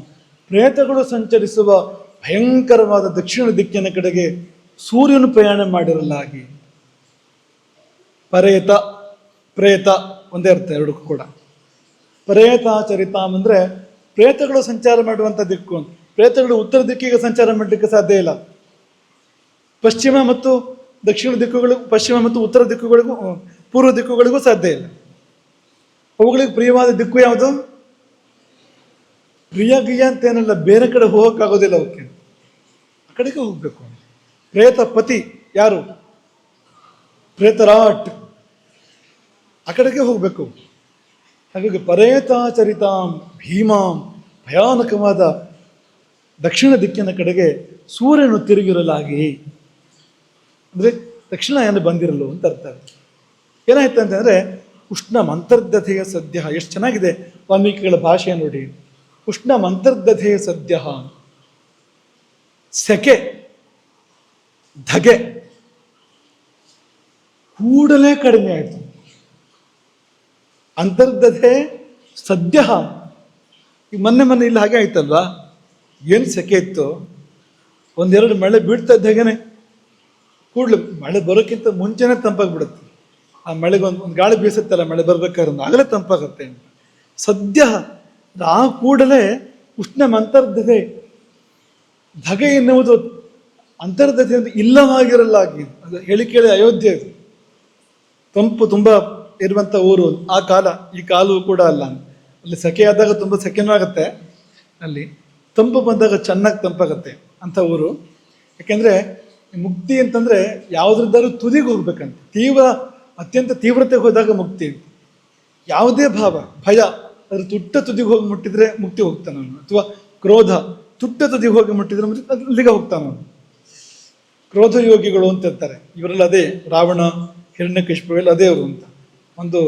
ಪ್ರೇತಗಳು ಸಂಚರಿಸುವ ಭಯಂಕರವಾದ ದಕ್ಷಿಣ ದಿಕ್ಕಿನ ಕಡೆಗೆ ಸೂರ್ಯನು ಪ್ರಯಾಣ ಮಾಡಿರಲಾಗಿ. ಪರೇತ ಪ್ರೇತ ಒಂದೇ ಅರ್ಥ ಎರಡಕ್ಕೂ ಕೂಡ. ಪರೇತಾಚರಿತಾಂ ಅಂದರೆ ಪ್ರೇತಗಳು ಸಂಚಾರ ಮಾಡುವಂಥ ದಿಕ್ಕು. ಪ್ರೇತಗಳು ಉತ್ತರ ದಿಕ್ಕಿಗೆ ಸಂಚಾರ ಮಾಡಲಿಕ್ಕೆ ಸಾಧ್ಯ ಇಲ್ಲ. ಪಶ್ಚಿಮ ಮತ್ತು ದಕ್ಷಿಣ ದಿಕ್ಕುಗಳು, ಪಶ್ಚಿಮ ಮತ್ತು ಉತ್ತರ ದಿಕ್ಕುಗಳಿಗೂ ಪೂರ್ವ ದಿಕ್ಕುಗಳಿಗೂ ಸಾಧ್ಯ ಇಲ್ಲ. ಅವುಗಳಿಗೆ ಪ್ರಿಯವಾದ ದಿಕ್ಕು ಯಾವುದು? ಪ್ರಿಯ ಅಂತೇನಲ್ಲ, ಬೇರೆ ಕಡೆ ಹೋಗೋಕ್ಕಾಗೋದಿಲ್ಲ ಅವಕ್ಕೆ, ಆ ಕಡೆಗೆ ಹೋಗ್ಬೇಕು. ಪ್ರೇತ ಪತಿ ಯಾರು? ಪ್ರೇತರಾಟ್, ಆ ಕಡೆಗೆ ಹೋಗ್ಬೇಕು. ಹಾಗಾಗಿ ಪರೇತಾಚರಿತಾಂ ಭೀಮಾಂ, ಭಯಾನಕವಾದ ದಕ್ಷಿಣ ದಿಕ್ಕಿನ ಕಡೆಗೆ ಸೂರ್ಯನು ತಿರುಗಿರಲಾಗಿ. ಅಂದರೆ ದಕ್ಷಿಣಾಯನ ಬಂದಿರಲು ಅಂತ ಅರ್ಥ. ಏನಾಯ್ತು ಅಂತಂದರೆ ಉಷ್ಣ ಮಂತರ್ದಧೆಯ ಸದ್ಯ. ಎಷ್ಟು ಚೆನ್ನಾಗಿದೆ ವಾಲ್ಮೀಕಿಗಳ ಭಾಷೆ ನೋಡಿ. ಉಷ್ಣ ಮಂತರ್ದಧೆಯ ಸದ್ಯ, ಸೆಕೆ ಧಗೆ ಕೂಡಲೇ ಕಡಿಮೆ ಆಯಿತು. ಅಂತರ್ದಧೆ ಸದ್ಯ. ಈಗ ಮೊನ್ನೆ ಇಲ್ಲಿ ಹಾಗೆ ಆಯ್ತಲ್ವಾ? ಏನು ಸೆಕೆ ಇತ್ತು, 1-2 ಮಳೆ ಬೀಳ್ತಾ ಇದ್ದಾಗೇನೆ ಕೂಡಲೇ ಮಳೆ ಬರೋಕ್ಕಿಂತ ಮುಂಚೆನೇ ತಂಪಾಗ್ಬಿಡುತ್ತೆ. ಆ ಮಳೆಗೆ ಒಂದು ಗಾಳಿ ಬೀಸುತ್ತಲ್ಲ ಮಳೆ ಬರ್ಬೇಕಾದ್ರೆ, ಆಗಲೇ ತಂಪಾಗುತ್ತೆ. ಸದ್ಯ ಆ ಕೂಡಲೇ ಉಷ್ಣ ಅಂತರ್ದಧೆ. ಧಗೆ ಎನ್ನುವುದು ಅಂತರ್ದಧೆ ಒಂದು ಇಲ್ಲವಾಗಿರಲಾಗಿ. ಅದು ಹೇಳಿ ಕೇಳಿ ಅಯೋಧ್ಯೆ, ತಂಪು ತುಂಬ ಇರುವಂಥ ಊರು ಆ ಕಾಲ. ಈ ಕಾಲವೂ ಕೂಡ ಅಲ್ಲ. ಅಲ್ಲಿ ಸೆಕೆ ಆದಾಗ ತುಂಬ ಸೆಕೆನೂ ಆಗುತ್ತೆ, ಅಲ್ಲಿ ತಂಪು ಬಂದಾಗ ಚೆನ್ನಾಗಿ ತಂಪಾಗತ್ತೆ ಅಂಥ ಊರು. ಯಾಕೆಂದರೆ ಮುಕ್ತಿ ಅಂತಂದರೆ ಯಾವುದ್ರದ್ದಾದ್ರೂ ತುದಿಗೆ ಹೋಗ್ಬೇಕಂತ. ಅತ್ಯಂತ ತೀವ್ರತೆಗೆ ಹೋದಾಗ ಮುಕ್ತಿ. ಯಾವುದೇ ಭಾವ, ಭಯ ಅದ್ರ ತುಟ್ಟ ತುದಿಗೆ ಹೋಗಿ ಮುಟ್ಟಿದ್ರೆ ಮುಕ್ತಿ ಹೋಗ್ತಾನವನು. ಅಥವಾ ಕ್ರೋಧ ತುಟ್ಟ ತುದಿಗೆ ಹೋಗಿ ಮುಟ್ಟಿದ್ರೆ ಅಲ್ಲಿಗೆ ಹೋಗ್ತಾನವನು. ಕ್ರೋಧ ಯೋಗಿಗಳು ಅಂತ ಇರ್ತಾರೆ. ಇವರೆಲ್ಲ ಅದೇ ರಾವಣ, ಹಿರಣ್ಯಕಶಿಪು ಎಲ್ಲ ಅದೇ ಅವರು ಅಂತ. ಒಂದು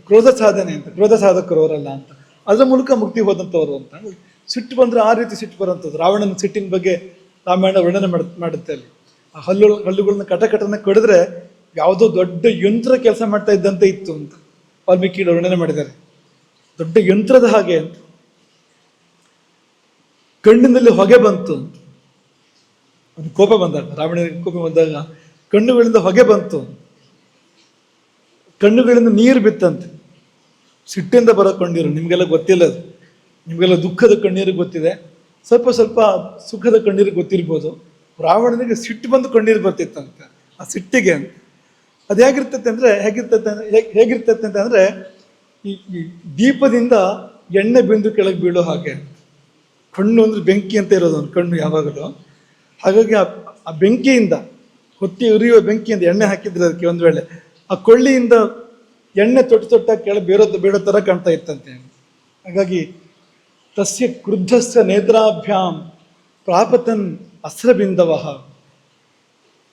ಕ್ರೋಧ ಸಾಧನೆ ಅಂತ, ಕ್ರೋಧ ಸಾಧಕರು ಅವರಲ್ಲ ಅಂತ. ಅದರ ಮೂಲಕ ಮುಕ್ತಿ ಹೋದಂಥವ್ರು ಅಂತ. ಸಿಟ್ಟು ಬಂದರೆ ಆ ರೀತಿ ಸಿಟ್ಟು ಬರೋಂಥದ್ದು. ರಾವಣನ ಸಿಟ್ಟಿನ ಬಗ್ಗೆ ರಾಮಾಯಣ ವರ್ಣನೆ ಮಾಡುತ್ತೆ. ಅಲ್ಲಿ ಆ ಹಲ್ಲುಗಳನ್ನ ಕಟಕಟನ ಕಡಿದ್ರೆ ಯಾವುದೋ ದೊಡ್ಡ ಯಂತ್ರ ಕೆಲಸ ಮಾಡ್ತಾ ಇದ್ದಂತೆ ಇತ್ತು ಅಂತ ವಾಲ್ಮೀಕಿ ವರ್ಣನೆ ಮಾಡಿದ್ದಾರೆ. ದೊಡ್ಡ ಯಂತ್ರದ ಹಾಗೆ ಅಂತ. ಕಣ್ಣಿನಲ್ಲಿ ಹೊಗೆ ಬಂತು ಅಂತ. ಒಂದು ಕೋಪ ಬಂದಾಗ, ರಾವಣನಿಗೆ ಕೋಪ ಬಂದಾಗ ಕಣ್ಣುಗಳಿಂದ ಹೊಗೆ ಬಂತು, ಕಣ್ಣುಗಳಿಂದ ನೀರು ಬಿತ್ತಂತೆ. ಸಿಟ್ಟಿಂದ ಬರೋ ಕಣ್ಣೀರು ನಿಮಗೆಲ್ಲ ಗೊತ್ತಿಲ್ಲ. ಅದು ನಿಮಗೆಲ್ಲ ದುಃಖದ ಕಣ್ಣೀರಿಗೆ ಗೊತ್ತಿದೆ, ಸ್ವಲ್ಪ ಸ್ವಲ್ಪ ಸುಖದ ಕಣ್ಣೀರಿಗೆ ಗೊತ್ತಿರ್ಬೋದು. ರಾವಣನಿಗೆ ಸಿಟ್ಟು ಬಂದು ಕಣ್ಣೀರು ಬರ್ತಿತ್ತಂತೆ ಆ ಸಿಟ್ಟಿಗೆ ಅಂತ. ಅದು ಹೇಗಿರ್ತತೆ ಅಂತಂದರೆ ಈ ದೀಪದಿಂದ ಎಣ್ಣೆ ಬಿಂದು ಕೆಳಗೆ ಬೀಳೋ ಹಾಗೆ. ಕಣ್ಣು ಅಂದರೆ ಬೆಂಕಿ ಅಂತ ಇರೋದು ಒಂದು ಕಣ್ಣು ಯಾವಾಗಲೂ. ಹಾಗಾಗಿ ಆ ಬೆಂಕಿಯಿಂದ, ಹೊತ್ತಿ ಉರಿಯುವ ಬೆಂಕಿಯಿಂದ ಎಣ್ಣೆ ಹಾಕಿದ್ರೆ ಅದಕ್ಕೆ ಒಂದು ವೇಳೆ ಆ ಕೊಳ್ಳಿಯಿಂದ ಎಣ್ಣೆ ತೊಟ್ಟ ಕೆಳಗೆ ಬೇಡೋ ಥರ ಕಾಣ್ತಾ ಇತ್ತಂತೆ. ಹಾಗಾಗಿ ತಸ್ಯ ಕ್ರುದ್ಧಸ್ಯ ನೇತ್ರಾಭ್ಯಾಂ ಪ್ರಾಪತನ್ ಅಸ್ತ್ರಬಿಂದವ.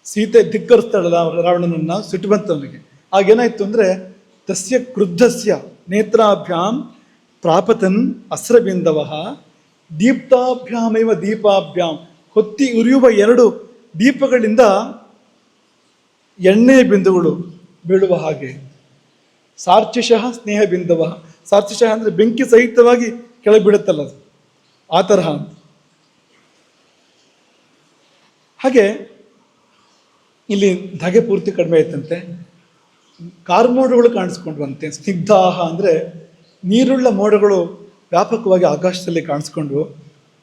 ಸೀತೆ ಧಿಕ್ಕರಿಸ್ತಾಳಲ್ಲ ರಾವಣನನ್ನ, ಸಿಟ್ಟು ಬಂತು ಅವನಿಗೆ. ಆಗೇನಾಯ್ತು ಅಂದರೆ ತಸ್ಯ ಕ್ರುದ್ಧಸ್ಯ ನೇತ್ರಾಭ್ಯಾಂ ಪ್ರಾಪತನ್ ಅಸ್ತ್ರಬಿಂದವ ದೀಪ್ತಾಭ್ಯಾಮೇವ ದೀಪಾಭ್ಯಾಂ, ಹೊತ್ತಿ ಉರಿಯುವ ಎರಡು ದೀಪಗಳಿಂದ ಎಣ್ಣೆ ಬಿಂದುಗಳು ಬೀಳುವ ಹಾಗೆ. ಸಾರ್ಚಿಷಃ ಸ್ನೇಹ ಬಿಂದುವ, ಸಾರ್ಚಿಷಃ ಅಂದರೆ ಬೆಂಕಿ ಸಹಿತವಾಗಿ ಕೆಳಗೆ ಬೀಳುತ್ತಲ್ಲ ಅದು, ಆ ತರಹ. ಹಾಗೆ ಇಲ್ಲಿ ಧಗೆ ಪೂರ್ತಿ ಕಡಿಮೆ ಆಯ್ತಂತೆ. ಕಾರ್ಮೋಡಗಳು ಕಾಣಿಸ್ಕೊಂಡ್ವಂತೆ. ಸ್ನಿಗ್ಧಾಹ ಅಂದರೆ ನೀರುಳ್ಳ ಮೋಡಗಳು ವ್ಯಾಪಕವಾಗಿ ಆಕಾಶದಲ್ಲಿ ಕಾಣಿಸ್ಕೊಂಡ್ವು.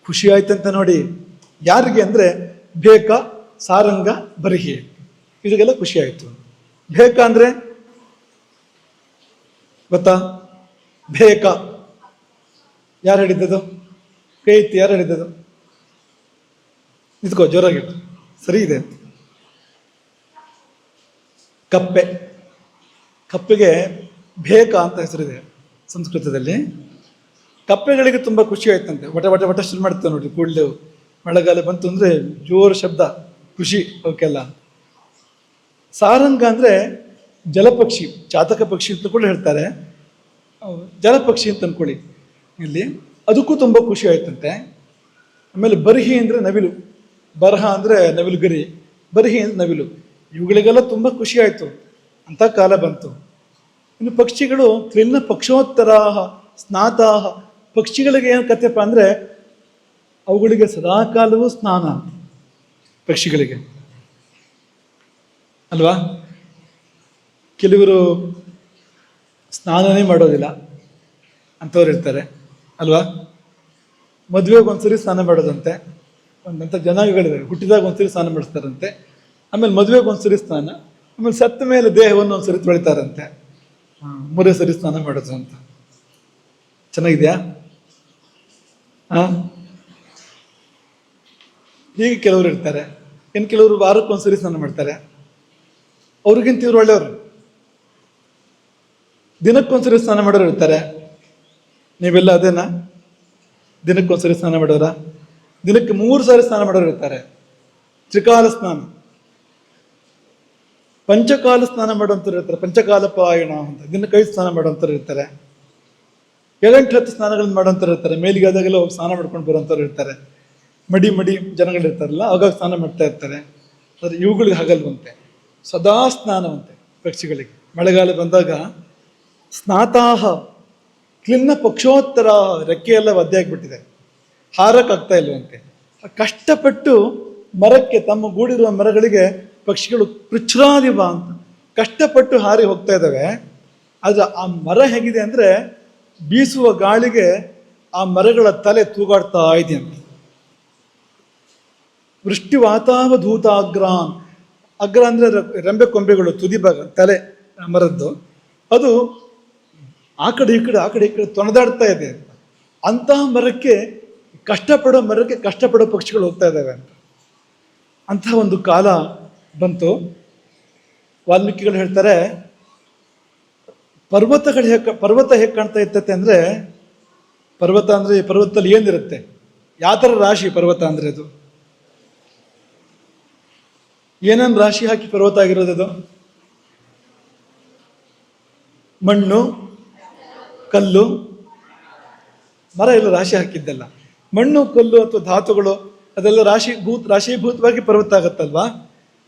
ಖುಷಿ ಆಯ್ತಂತ ನೋಡಿ. ಯಾರಿಗೆ ಅಂದರೆ ಬೇಕ, ಸಾರಂಗ, ಬರಿಹಿ, ಇದಕ್ಕೆಲ್ಲ ಖುಷಿ ಆಯಿತು. ಬೇಕ ಅಂದರೆ ಗೊತ್ತಾ? ಬೇಕ ಯಾರು ಹೇಳಿದ್ದದು? ಕೈ ಎತ್ತಿ, ಯಾರು ಹೇಳಿದ್ದದು? ನಿಂತ್ಕೋ, ಜೋರಾಗಿ ಸರಿ ಇದೆ. ಕಪ್ಪೆ, ಕಪ್ಪೆಗೆ ಬೇಕ ಅಂತ ಹೆಸರಿದೆ ಸಂಸ್ಕೃತದಲ್ಲಿ. ಕಪ್ಪೆಗಳಿಗೆ ತುಂಬ ಖುಷಿ ಆಯ್ತಂತೆ. ವಟ ವಟ ವಟ ಶುರು ಮಾಡ್ತೇವೆ ನೋಡಿ, ಕೂಡಲೇ ಮಳೆಗಾಲ ಬಂತು ಅಂದರೆ ಜೋರು ಶಬ್ದ, ಖುಷಿ ಅವಕ್ಕೆಲ್ಲ. ಸಾರಂಗ ಅಂದರೆ ಜಲಪಕ್ಷಿ, ಚಾತಕ ಪಕ್ಷಿ ಅಂತ ಕೂಡ ಹೇಳ್ತಾರೆ, ಜಲಪಕ್ಷಿ ಅಂತ ಅಂದ್ಕೊಳ್ಳಿ ಇಲ್ಲಿ. ಅದಕ್ಕೂ ತುಂಬ ಖುಷಿ ಆಯ್ತಂತೆ. ಆಮೇಲೆ ಬರಿಹಿ ಅಂದರೆ ನವಿಲು, ಬರಹ ಅಂದರೆ ನವಿಲು ಗರಿ, ಬರಿಹಿ ಅಂದರೆ ನವಿಲು. ಇವುಗಳಿಗೆಲ್ಲ ತುಂಬ ಖುಷಿ ಆಯಿತು. ಅಂಥ ಕಾಲ ಬಂತು. ಇನ್ನು ಪಕ್ಷಿಗಳು ಕ್ಲಿನ್ನ ಪಕ್ಷೋತ್ತರಾಹ ಸ್ನಾತಾಹ, ಪಕ್ಷಿಗಳಿಗೆ ಏನು ಕಥೆಪ್ಪ ಅಂದರೆ ಅವುಗಳಿಗೆ ಸದಾಕಾಲವೂ ಸ್ನಾನ ಅಂತ, ಪಕ್ಷಿಗಳಿಗೆ ಅಲ್ವಾ? ಕೆಲವರು ಸ್ನಾನನೇ ಮಾಡೋದಿಲ್ಲ ಅಂಥವ್ರು ಇರ್ತಾರೆ ಅಲ್ವಾ? ಮದುವೆಗೆ ಒಂದ್ಸರಿ ಸ್ನಾನ ಮಾಡೋದಂತೆ, ಒಂದಂಥ ಜನಾಂಗಗಳಿವೆ. ಹುಟ್ಟಿದಾಗ ಒಂದ್ಸರಿ ಸ್ನಾನ ಮಾಡಿಸ್ತಾರಂತೆ, ಆಮೇಲೆ ಮದುವೆಗೆ ಒಂದ್ಸರಿ ಸ್ನಾನ, ಆಮೇಲೆ ಸತ್ತ ಮೇಲೆ ದೇಹವನ್ನು ಒಂದ್ಸರಿ ತೊಳಿತಾರಂತೆ, 3 ಸರಿ ಸ್ನಾನ ಮಾಡೋದು ಅಂತ. ಚೆನ್ನಾಗಿದೆಯಾ? ಹೀಗೆ ಕೆಲವರು ಇರ್ತಾರೆ. ಇನ್ನು ಕೆಲವರು ವಾರಕ್ಕೊಂದ್ಸರಿ ಸ್ನಾನ ಮಾಡ್ತಾರೆ. ಅವ್ರಿಗಿಂತ ಇವ್ರು ಒಳ್ಳೆಯವರು. ದಿನಕ್ಕೊಂದ್ಸರಿ ಸ್ನಾನ ಮಾಡೋರು ಇರ್ತಾರೆ. ನೀವೆಲ್ಲ ಅದೇನಾ? ದಿನಕ್ಕೊಂದ್ಸರಿ ಸ್ನಾನ ಮಾಡೋರ? ದಿನಕ್ಕೆ 3 ಸಾರಿ ಸ್ನಾನ ಮಾಡೋರು ಇರ್ತಾರೆ. ತ್ರಿಕಾಲ ಸ್ನಾನ, ಪಂಚಕಾಲ ಸ್ನಾನ ಮಾಡುವಂಥವ್ರು ಇರ್ತಾರೆ. ಪಂಚಕಾಲ ಪಾಯಣ ಅಂತ ದಿನಕ್ಕೆ 5 ಸ್ನಾನ ಮಾಡುವಂಥವ್ರು ಇರ್ತಾರೆ. 7-10 ಸ್ನಾನಗಳನ್ನು ಮಾಡುವಂಥವ್ರು ಇರ್ತಾರೆ. ಮೇಲಿಗೆ ಆದಾಗೆಲ್ಲ ಹೋಗಿ ಸ್ನಾನ ಮಾಡ್ಕೊಂಡು ಬರುವಂಥವ್ರು ಇರ್ತಾರೆ. ಮಡಿ ಜನಗಳಿರ್ತಾರಲ್ಲ, ಅವಾಗ ಸ್ನಾನ ಮಾಡ್ತಾ ಇರ್ತಾರೆ. ಆದರೆ ಇವುಗಳಿಗೆ ಹಾಗಲ್ವಂತೆ, ಸದಾ ಸ್ನಾನವಂತೆ ಪಕ್ಷಿಗಳಿಗೆ. ಮಳೆಗಾಲ ಬಂದಾಗ ಸ್ನಾತಾಹ ಕ್ಲಿನ್ನ ಪಕ್ಷೋತ್ತರ, ರೆಕ್ಕೆಯೆಲ್ಲ ಒದ್ದೆ ಆಗಿಬಿಟ್ಟಿದೆ, ಹಾರಕ್ಕಾಗ್ತಾ ಇಲ್ವಂತೆ. ಕಷ್ಟಪಟ್ಟು ಮರಕ್ಕೆ, ತಮ್ಮ ಗೂಡಿರುವ ಮರಗಳಿಗೆ ಪಕ್ಷಿಗಳು ಪೃಚ್ಛ್ರಾದಿವ ಅಂತ ಕಷ್ಟಪಟ್ಟು ಹಾರಿ ಹೋಗ್ತಾ ಇದ್ದಾವೆ. ಆದರೆ ಆ ಮರ ಹೇಗಿದೆ ಅಂದರೆ ಬೀಸುವ ಗಾಳಿಗೆ ಆ ಮರಗಳ ತಲೆ ತೂಗಾಡ್ತಾ ಇದೆ ಅಂತ. ವೃಷ್ಟಿ ವಾತಾವಧೂತ ಅಗ್ರಾನ್, ಅಗ್ರ ಅಂದರೆ ರೆಂಬೆ ಕೊಂಬೆಗಳು, ತುದಿ ಭಾಗ, ತಲೆ ಮರದ್ದು, ಅದು ಆ ಕಡೆ ಈ ಕಡೆ ತೊಣದಾಡ್ತಾ ಇದೆ ಅಂತ. ಅಂತಹ ಮರಕ್ಕೆ, ಕಷ್ಟಪಡೋ ಮರಕ್ಕೆ ಕಷ್ಟಪಡೋ ಪಕ್ಷಿಗಳು ಹೋಗ್ತಾ ಇದ್ದಾವೆ ಅಂತ. ಅಂತಹ ಒಂದು ಕಾಲ ಬಂತು. ವಾಲ್ಮೀಕಿಗಳು ಹೇಳ್ತಾರೆ, ಪರ್ವತ ಹೇಗೆ ಕಾಣ್ತಾ ಇರ್ತತೆ ಅಂದರೆ, ಪರ್ವತ ಅಂದರೆ ಪರ್ವತದಲ್ಲಿ ಏನಿರುತ್ತೆ, ಯಾವ ಥರ ರಾಶಿ ಪರ್ವತ ಅಂದರೆ ಅದು ಏನೇನು ರಾಶಿ ಹಾಕಿ ಪರ್ವತ ಆಗಿರೋದು? ಮಣ್ಣು, ಕಲ್ಲು, ಮರ ಎಲ್ಲ ರಾಶಿ ಹಾಕಿದ್ದಲ್ಲ. ಮಣ್ಣು, ಕಲ್ಲು ಅಥವಾ ಧಾತುಗಳು ಅದೆಲ್ಲ ರಾಶೀಭೂತವಾಗಿ ಪರ್ವತ ಆಗತ್ತಲ್ವಾ?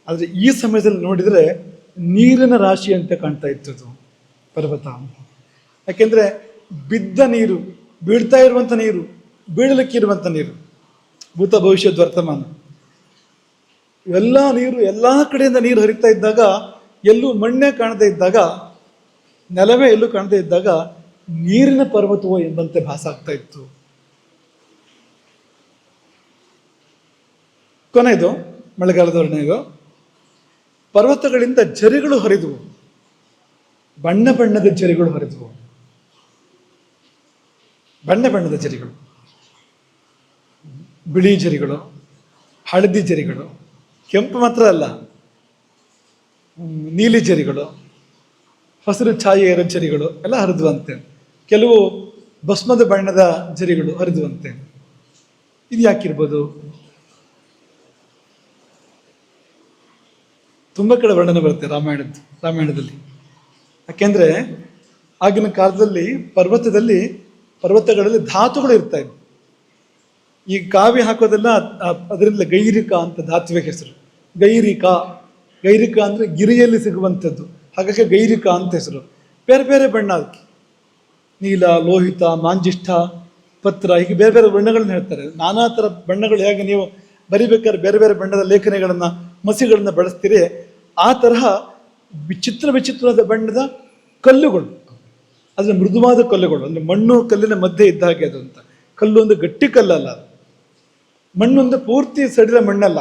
ಆದರೆ ಈ ಸಮಯದಲ್ಲಿ ನೋಡಿದರೆ ನೀರಿನ ರಾಶಿ ಅಂತ ಕಾಣ್ತಾ ಇತ್ತು ಪರ್ವತ. ಯಾಕೆಂದರೆ ಬಿದ್ದ ನೀರು, ಬೀಳ್ತಾ ಇರುವಂಥ ನೀರು, ಬೀಳಲಿಕ್ಕಿರುವಂಥ ನೀರು, ಭೂತ ಭವಿಷ್ಯದ ವರ್ತಮಾನ, ಎಲ್ಲ ನೀರು ಎಲ್ಲ ಕಡೆಯಿಂದ ನೀರು ಹರಿತಾ ಇದ್ದಾಗ, ಎಲ್ಲೂ ಮಣ್ಣೇ ಕಾಣದೇ ಇದ್ದಾಗ, ನೆಲವೇ ಎಲ್ಲೂ ಕಾಣದೇ ಇದ್ದಾಗ ನೀರಿನ ಪರ್ವತವೋ ಎಂಬಂತೆ ಭಾಸ ಆಗ್ತಾ ಇತ್ತು. ಕೊನೆಯದು ಮಳೆಗಾಲದ ವರ್ಣೆಯದು. ಪರ್ವತಗಳಿಂದ ಝರಿಗಳು ಹರಿದವು, ಬಣ್ಣ ಬಣ್ಣದ ಝರಿಗಳು ಹರಿದವು. ಬಣ್ಣ ಬಣ್ಣದ ಝರಿಗಳು, ಬಿಳಿ ಝರಿಗಳು, ಹಳದಿ ಝರಿಗಳು, ಕೆಂಪು ಮಾತ್ರ ಅಲ್ಲ, ನೀಲಿ ಝರಿಗಳು, ಹಸಿರು ಛಾಯೆ ಇರೋ ಝರಿಗಳು ಎಲ್ಲ ಹರಿದುವಂತೆ. ಕೆಲವು ಭಸ್ಮದ ಬಣ್ಣದ ಝರಿಗಳು ಹರಿದುವಂತೆ. ಇದು ಯಾಕಿರ್ಬೋದು? ತುಂಬ ಕಡೆ ವರ್ಣನೆ ಬರುತ್ತೆ ರಾಮಾಯಣದಲ್ಲಿ. ಯಾಕೆಂದರೆ ಆಗಿನ ಕಾಲದಲ್ಲಿ ಪರ್ವತಗಳಲ್ಲಿ ಧಾತುಗಳು ಇರ್ತಾ ಇದ್ವು. ಈ ಕಾವಿ ಹಾಕೋದೆಲ್ಲ ಅದರಿಂದ ಗೈರಿಕ ಅಂತ ಧಾತುವೆ ಹೆಸರು. ಗೈರಿಕ ಗೈರಿಕ ಅಂದರೆ ಗಿರಿಯಲ್ಲಿ ಸಿಗುವಂಥದ್ದು, ಹಾಗಾಗಿ ಗೈರಿಕ ಅಂತ ಹೆಸರು. ಬೇರೆ ಬೇರೆ ಬಣ್ಣ ಅದಕ್ಕೆ, ನೀಲ, ಲೋಹಿತ, ಮಾಂಜಿಷ್ಠ, ಪತ್ರ, ಹೀಗೆ ಬೇರೆ ಬೇರೆ ಬಣ್ಣಗಳನ್ನ ಹೇಳ್ತಾರೆ. ನಾನಾ ಥರ ಬಣ್ಣಗಳು ಹೇಗೆ ನೀವು ಬರಿಬೇಕಾದ್ರೆ ಬೇರೆ ಬೇರೆ ಬಣ್ಣದ ಲೇಖನಿಗಳನ್ನು, ಮಸಿಗಳನ್ನು ಬಳಸ್ತೀರಿ, ಆ ತರಹ ವಿಚಿತ್ರ ವಿಚಿತ್ರವಾದ ಬಣ್ಣದ ಕಲ್ಲುಗಳು, ಅಂದರೆ ಮೃದುವಾದ ಕಲ್ಲುಗಳು, ಅಂದರೆ ಮಣ್ಣು ಕಲ್ಲಿನ ಮಧ್ಯೆ ಇದ್ದ ಹಾಗೆ ಅದು ಅಂತ. ಕಲ್ಲು ಒಂದು ಗಟ್ಟಿ ಕಲ್ಲಲ್ಲ, ಅದು ಮಣ್ಣೊಂದು ಪೂರ್ತಿ ಸಡಿಲ ಮಣ್ಣಲ್ಲ,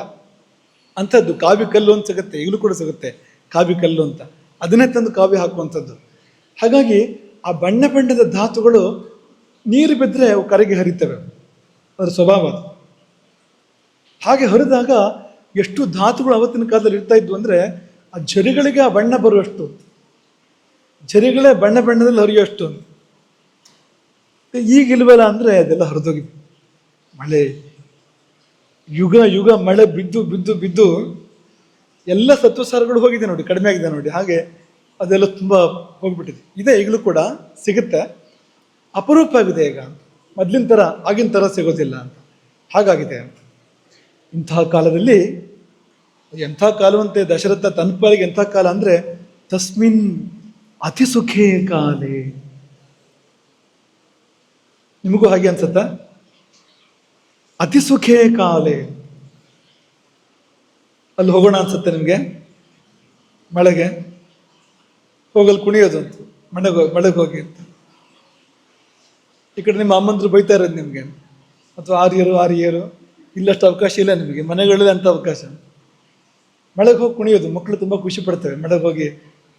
ಅಂಥದ್ದು ಕಾವಿ ಕಲ್ಲು ಅಂತ ಸಿಗುತ್ತೆ, ಈಗಲೂ ಕೂಡ ಸಿಗುತ್ತೆ ಕಾವಿ ಕಲ್ಲು ಅಂತ, ಅದನ್ನೇ ತಂದು ಕಾವಿ ಹಾಕುವಂಥದ್ದು. ಹಾಗಾಗಿ ಆ ಬಣ್ಣ ಬಣ್ಣದ ಧಾತುಗಳು ನೀರು ಬಿದ್ದರೆ ಅವು ಕರಗಿ ಹರಿತವೆ, ಅದರ ಸ್ವಭಾವ ಅದು. ಹಾಗೆ ಹರಿದಾಗ ಎಷ್ಟು ಧಾತುಗಳು ಅವತ್ತಿನ ಕಾಲದಲ್ಲಿ ಇರ್ತಾ ಇದ್ವು ಅಂದರೆ, ಆ ಝರಿಗಳಿಗೆ ಆ ಬಣ್ಣ ಬರುವಷ್ಟು, ಝರಿಗಳೇ ಬಣ್ಣ ಬಣ್ಣದಲ್ಲಿ ಹರಿಯುವಷ್ಟು. ಈಗಿಲ್ವಲ್ಲ ಅಂದರೆ ಅದೆಲ್ಲ ಹರಿದೋಗಿದೆ. ಮಳೆ ಯುಗ ಯುಗ ಮಳೆ ಬಿದ್ದು ಬಿದ್ದು ಬಿದ್ದು ಎಲ್ಲ ಸತ್ವಸಾರಗಳು ಹೋಗಿದೆ ನೋಡಿ, ಕಡಿಮೆ ಆಗಿದೆ ನೋಡಿ. ಹಾಗೆ ಅದೆಲ್ಲ ತುಂಬ ಹೋಗ್ಬಿಟ್ಟಿದೆ. ಇದೆ ಈಗಲೂ ಕೂಡ ಸಿಗುತ್ತೆ, ಅಪರೂಪ ಆಗಿದೆ ಈಗ, ಮೊದಲಿನ ಥರ ಆಗಿನ ಥರ ಸಿಗೋದಿಲ್ಲ ಅಂತ, ಹಾಗಾಗಿದೆ ಅಂತ. ಇಂತಹ ಕಾಲದಲ್ಲಿ ಎಂಥ ಕಾಲವಂತೆ ದಶರಥ ತನ್ನ ಪಾಲಿಗೆ ಎಂಥ ಕಾಲ ಅಂದರೆ, ತಸ್ಮಿನ್ ಅತಿ ಸುಖೇ ಕಾಲೇ. ನಿಮಗೂ ಹಾಗೆ ಅನ್ಸುತ್ತಾ? ಅತಿ ಸುಖೇ ಕಾಲೇ. ಅಲ್ಲಿ ಹೋಗೋಣ ಅನ್ಸುತ್ತೆ ನಿಮಗೆ, ಮಳೆಗೆ ಹೋಗಲ್ಲಿ ಕುಣಿಯೋದು ಅಂತ, ಮಳೆಗೆ ಹೋಗಿ ಅಂತ. ಈ ಕಡೆ ನಿಮ್ಮ ಅಮ್ಮಂದ್ರು ಬೈತಾ ಇರೋದು ನಿಮಗೆ, ಅಥವಾ ಆರಿಯರು ಇಲ್ಲಷ್ಟು ಅವಕಾಶ ಇಲ್ಲ ನಿಮಗೆ, ಮನೆಗಳಲ್ಲಿ ಅಂಥ ಅವಕಾಶ. ಮಳೆಗೆ ಹೋಗಿ ಕುಣಿಯೋದು, ಮಕ್ಕಳು ತುಂಬ ಖುಷಿ ಪಡ್ತವೆ ಮಳೆಗೆ ಹೋಗಿ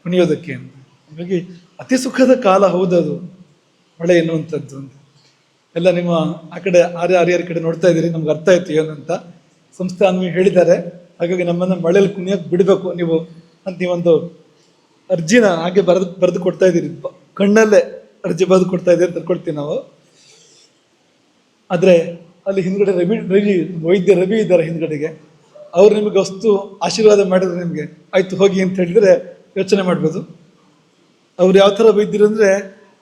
ಕುಣಿಯೋದಕ್ಕೆ ಅಂತ. ಹಾಗಾಗಿ ಅತಿ ಸುಖದ ಕಾಲ ಹೌದದು ಮಳೆ ಎನ್ನುವಂಥದ್ದು ಅಂತ. ಎಲ್ಲ ನಿಮ್ಮ ಆ ಕಡೆ ಆರ್ಯರ ಕಡೆ ನೋಡ್ತಾ ಇದ್ದೀರಿ, ನಮ್ಗೆ ಅರ್ಥ ಆಯ್ತು ಏನಂತ. ಸಂಸ್ಥೆ ನಮಗೆ ಹೇಳಿದ್ದಾರೆ, ಹಾಗಾಗಿ ನಮ್ಮನ್ನು ಮಳೆಯಲ್ಲಿ ಕುಣಿಯೋಕೆ ಬಿಡಬೇಕು ನೀವು ಅಂತ ನೀವೊಂದು ಅರ್ಜಿನ ಹಾಗೆ ಬರೆದು ಕೊಡ್ತಾ ಇದ್ದೀರಿ, ಕಣ್ಣಲ್ಲೇ ಅರ್ಜಿ ಬರೆದು ಕೊಡ್ತಾ ಇದ್ದೀರಿ, ತರ್ಕೊಳ್ತೀವಿ ನಾವು. ಆದರೆ ಅಲ್ಲಿ ಹಿಂದ್ಗಡೆ ವೈದ್ಯ ರವಿ ಇದ್ದಾರೆ ಹಿಂದ್ಗಡೆಗೆ, ಅವ್ರು ನಿಮಗೆ ಅಷ್ಟು ಆಶೀರ್ವಾದ ಮಾಡಿದ್ರೆ ನಿಮಗೆ ಆಯ್ತು ಹೋಗಿ ಅಂತ ಹೇಳಿದರೆ ಯೋಚನೆ ಮಾಡ್ಬೋದು. ಅವ್ರು ಯಾವ ಥರ ವೈದ್ಯರು ಅಂದರೆ,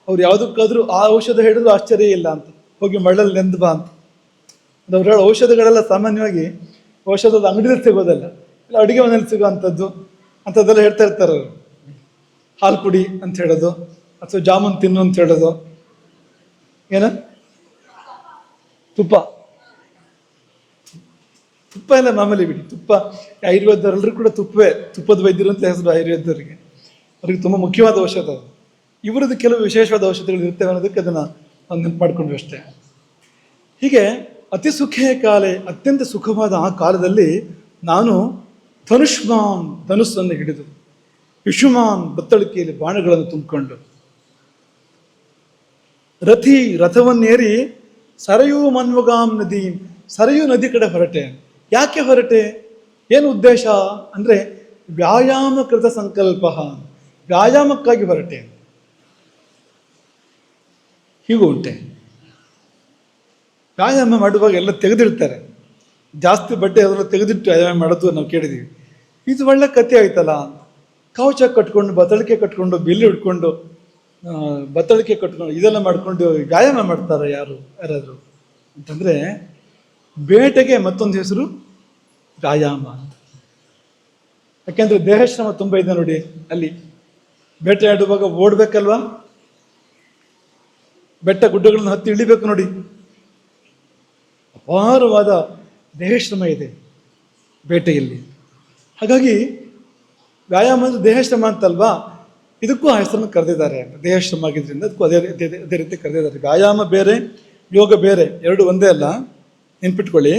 ಅವ್ರು ಯಾವುದಕ್ಕಾದ್ರೂ ಆ ಔಷಧ ಹೇಳಿದ್ರು ಆಶ್ಚರ್ಯ ಇಲ್ಲ ಅಂತ, ಹೋಗಿ ಮಳ್ಳಲ್ಲಿ ನೆಂದು ಬಾ ಅಂತ. ಅವ್ರು ಹೇಳೋ ಔಷಧಗಳೆಲ್ಲ ಸಾಮಾನ್ಯವಾಗಿ ಔಷಧದ ಅಂಗಡಿಯಲ್ಲಿ ಸಿಗೋದಲ್ಲ, ಇಲ್ಲ ಅಡುಗೆ ಮನೇಲಿ ಸಿಗೋ ಅಂಥದ್ದು ಅಂಥದ್ದೆಲ್ಲ ಹೇಳ್ತಾ ಇರ್ತಾರೆ ಅವರು. ಹಾಲು ಕುಡಿ ಅಂತ ಹೇಳೋದು, ಅಥವಾ ಜಾಮೂನ್ ತಿನ್ನು ಅಂತ ಹೇಳೋದು, ಏನ ತುಪ್ಪ ಎಲ್ಲ ಮಾಮೂಲಿ ಬಿಡಿ. ತುಪ್ಪ ಆಯುರ್ವೇದರೆಲ್ಲರೂ ಕೂಡ ತುಪ್ಪದ ವೈದ್ಯರು ಅಂತ ಹೆಸರು ಆಯುರ್ವೇದರಿಗೆ. ಅವ್ರಿಗೆ ತುಂಬ ಮುಖ್ಯವಾದ ಔಷಧ ಅದು. ಇವರದ್ದು ಕೆಲವು ವಿಶೇಷವಾದ ಔಷಧಿಗಳು ಇರ್ತವೆ ಅನ್ನೋದಕ್ಕೆ ಅದನ್ನು ಒಂದು ನೆನಪು ಮಾಡಿಕೊಂಡ್ವಿ ಅಷ್ಟೇ. ಹೀಗೆ ಅತಿ ಸುಖೇ ಕಾಲೇ, ಅತ್ಯಂತ ಸುಖವಾದ ಆ ಕಾಲದಲ್ಲಿ ನಾನು ಧನುಸ್ಸನ್ನು ಹಿಡಿದು, ವಿಷುಮಾನ್ ಬತ್ತಳಿಕೆಯಲ್ಲಿ ಬಾಣಗಳನ್ನು ತುಂಬಿಕೊಂಡು, ರಥವನ್ನೇರಿ ಸರಯೂ ಮನ್ವಗಾಂ ನದಿ, ಸರಯೂ ನದಿ ಕಡೆ ಹೊರಟೆ. ಯಾಕೆ ಹೊರಟೆ, ಏನು ಉದ್ದೇಶ ಅಂದರೆ, ವ್ಯಾಯಾಮಕೃತ ಸಂಕಲ್ಪ, ವ್ಯಾಯಾಮಕ್ಕಾಗಿ ಹೊರಟೆ. ಹೀಗೂ ಉಂಟೆ, ವ್ಯಾಯಾಮ ಮಾಡುವಾಗ ಎಲ್ಲ ತೆಗೆದಿಡ್ತಾರೆ, ಜಾಸ್ತಿ ಬಟ್ಟೆ ಅದನ್ನು ತೆಗೆದಿಟ್ಟು ವ್ಯಾಯಾಮ ಮಾಡೋದು ನಾವು ಕೇಳಿದ್ದೀವಿ. ಇದು ಒಳ್ಳೆ ಕಥೆ ಆಯ್ತಲ್ಲ, ಕವಚ ಕಟ್ಕೊಂಡು, ಬತ್ತಳಿಕೆ ಕಟ್ಕೊಂಡು, ಬಿಲ್ಲು ಹಿಡ್ಕೊಂಡು, ಬತ್ತಳಿಕೆ ಕಟ್ಕೊಂಡು ಇದೆಲ್ಲ ಮಾಡಿಕೊಂಡು ವ್ಯಾಯಾಮ ಮಾಡ್ತಾರೆ ಯಾರಾದರೂ ಅಂತಂದರೆ, ಬೇಟೆಗೆ ಮತ್ತೊಂದು ಹೆಸರು ವ್ಯಾಯಾಮ ಅಂತ. ಯಾಕೆಂದರೆ ದೇಹಶ್ರಮ ತುಂಬ ಇದೆ ನೋಡಿ. ಅಲ್ಲಿ ಬೇಟೆ ಆಡುವಾಗ ಓಡಬೇಕಲ್ವಾ, ಬೆಟ್ಟ ಗುಡ್ಡಗಳನ್ನು ಹತ್ತಿ ಇಳಿಬೇಕು ನೋಡಿ, ಅಪಾರವಾದ ದೇಹಶ್ರಮ ಇದೆ ಬೇಟೆಯಲ್ಲಿ. ಹಾಗಾಗಿ ವ್ಯಾಯಾಮ ಅಂದರೆ ದೇಹಶ್ರಮ ಅಂತಲ್ವಾ, ಇದಕ್ಕೂ ಆ ಹೆಸರನ್ನು ಕರೆದಿದ್ದಾರೆ. ದೇಹಶ್ರಮ ಆಗಿದ್ದರಿಂದ ಅದಕ್ಕೂ ಅದೇ ರೀತಿ ಕರೆದಿದ್ದಾರೆ. ವ್ಯಾಯಾಮ ಬೇರೆ, ಯೋಗ ಬೇರೆ, ಎರಡು ಒಂದೇ ಅಲ್ಲ, ನೆನ್ಪಿಟ್ಕೊಳ್ಳಿ.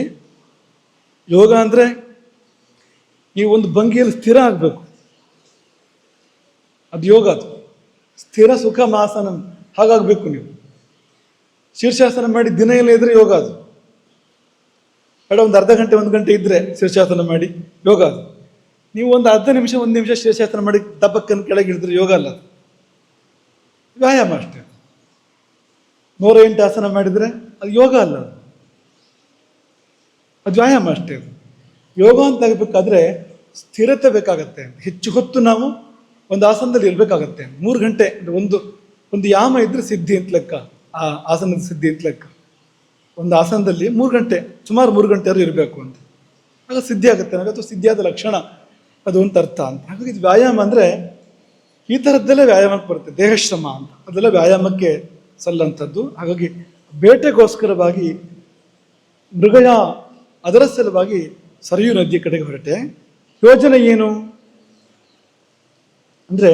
ಯೋಗ ಅಂದರೆ ನೀವು ಒಂದು ಭಂಗಿಯಲ್ಲಿ ಸ್ಥಿರ ಆಗಬೇಕು, ಅದು ಯೋಗ. ಅದು ಸ್ಥಿರ ಸುಖ ಮಾಸನ ಹಾಗಾಗಬೇಕು. ನೀವು ಶೀರ್ಷಾಸನ ಮಾಡಿ ದಿನ ಎಲ್ಲ ಇದ್ರೆ ಯೋಗ ಅದು. ಬೇಡ ಒಂದು ಅರ್ಧ ಗಂಟೆ 1 ಗಂಟೆ ಇದ್ದರೆ ಶೀರ್ಷಾಸನ ಮಾಡಿ ಯೋಗ ಅದು. ನೀವು ಒಂದು ಅರ್ಧ ನಿಮಿಷ 1 ನಿಮಿಷ ಶೀರ್ಷಾಸನ ಮಾಡಿ ದಬ್ಬಕ್ಕನ್ನು ಕೆಳಗೆ ಇಳಿದ್ರೆ ಯೋಗ ಅಲ್ಲ, ಅದು ವ್ಯಾಯಾಮ ಅಷ್ಟೇ. 108 ಆಸನ ಮಾಡಿದರೆ ಅದು ಯೋಗ ಅಲ್ಲ, ಅದು ವ್ಯಾಯಾಮ ಅಷ್ಟೇ. ಅದು ಯೋಗ ಅಂತ ಆಗಬೇಕಾದ್ರೆ ಸ್ಥಿರತೆ ಬೇಕಾಗತ್ತೆ. ಹೆಚ್ಚು ಹೊತ್ತು ನಾವು ಒಂದು ಆಸನದಲ್ಲಿ ಇರಬೇಕಾಗತ್ತೆ. 3 ಗಂಟೆ ಒಂದು ಯಾಮ ಇದ್ರೆ ಸಿದ್ಧಿ ಅಂತ ಲೆಕ್ಕ, ಆ ಆಸನದ ಸಿದ್ಧಿ ಅಂತ ಲೆಕ್ಕ. ಒಂದು ಆಸನದಲ್ಲಿ 3 ಗಂಟೆ, ಸುಮಾರು 3 ಗಂಟೆಯವರು ಇರಬೇಕು ಅಂತ. ಆಗ ಸಿದ್ಧಿ ಆಗುತ್ತೆ ನನಗೆ, ಅಥವಾ ಸಿದ್ಧಿಯಾದ ಲಕ್ಷಣ ಅದು ಅಂತ ಅರ್ಥ ಅಂತ. ಹಾಗಾಗಿ ಇದು ವ್ಯಾಯಾಮ ಅಂದರೆ ಈ ಥರದ್ದೆಲ್ಲ ವ್ಯಾಯಾಮಕ್ಕೆ ಬರುತ್ತೆ, ದೇಹಶ್ರಮ ಅಂತ, ಅದೆಲ್ಲ ವ್ಯಾಯಾಮಕ್ಕೆ ಸಲ್ಲಂಥದ್ದು. ಹಾಗಾಗಿ ಬೇಟೆಗೋಸ್ಕರವಾಗಿ ಮೃಗಯ ಅದರ ಸಲುವಾಗಿ ಸರಿಯೂ ನದಿಯ ಕಡೆಗೆ ಹೊರಟೆ. ಯೋಜನೆ ಏನು ಅಂದರೆ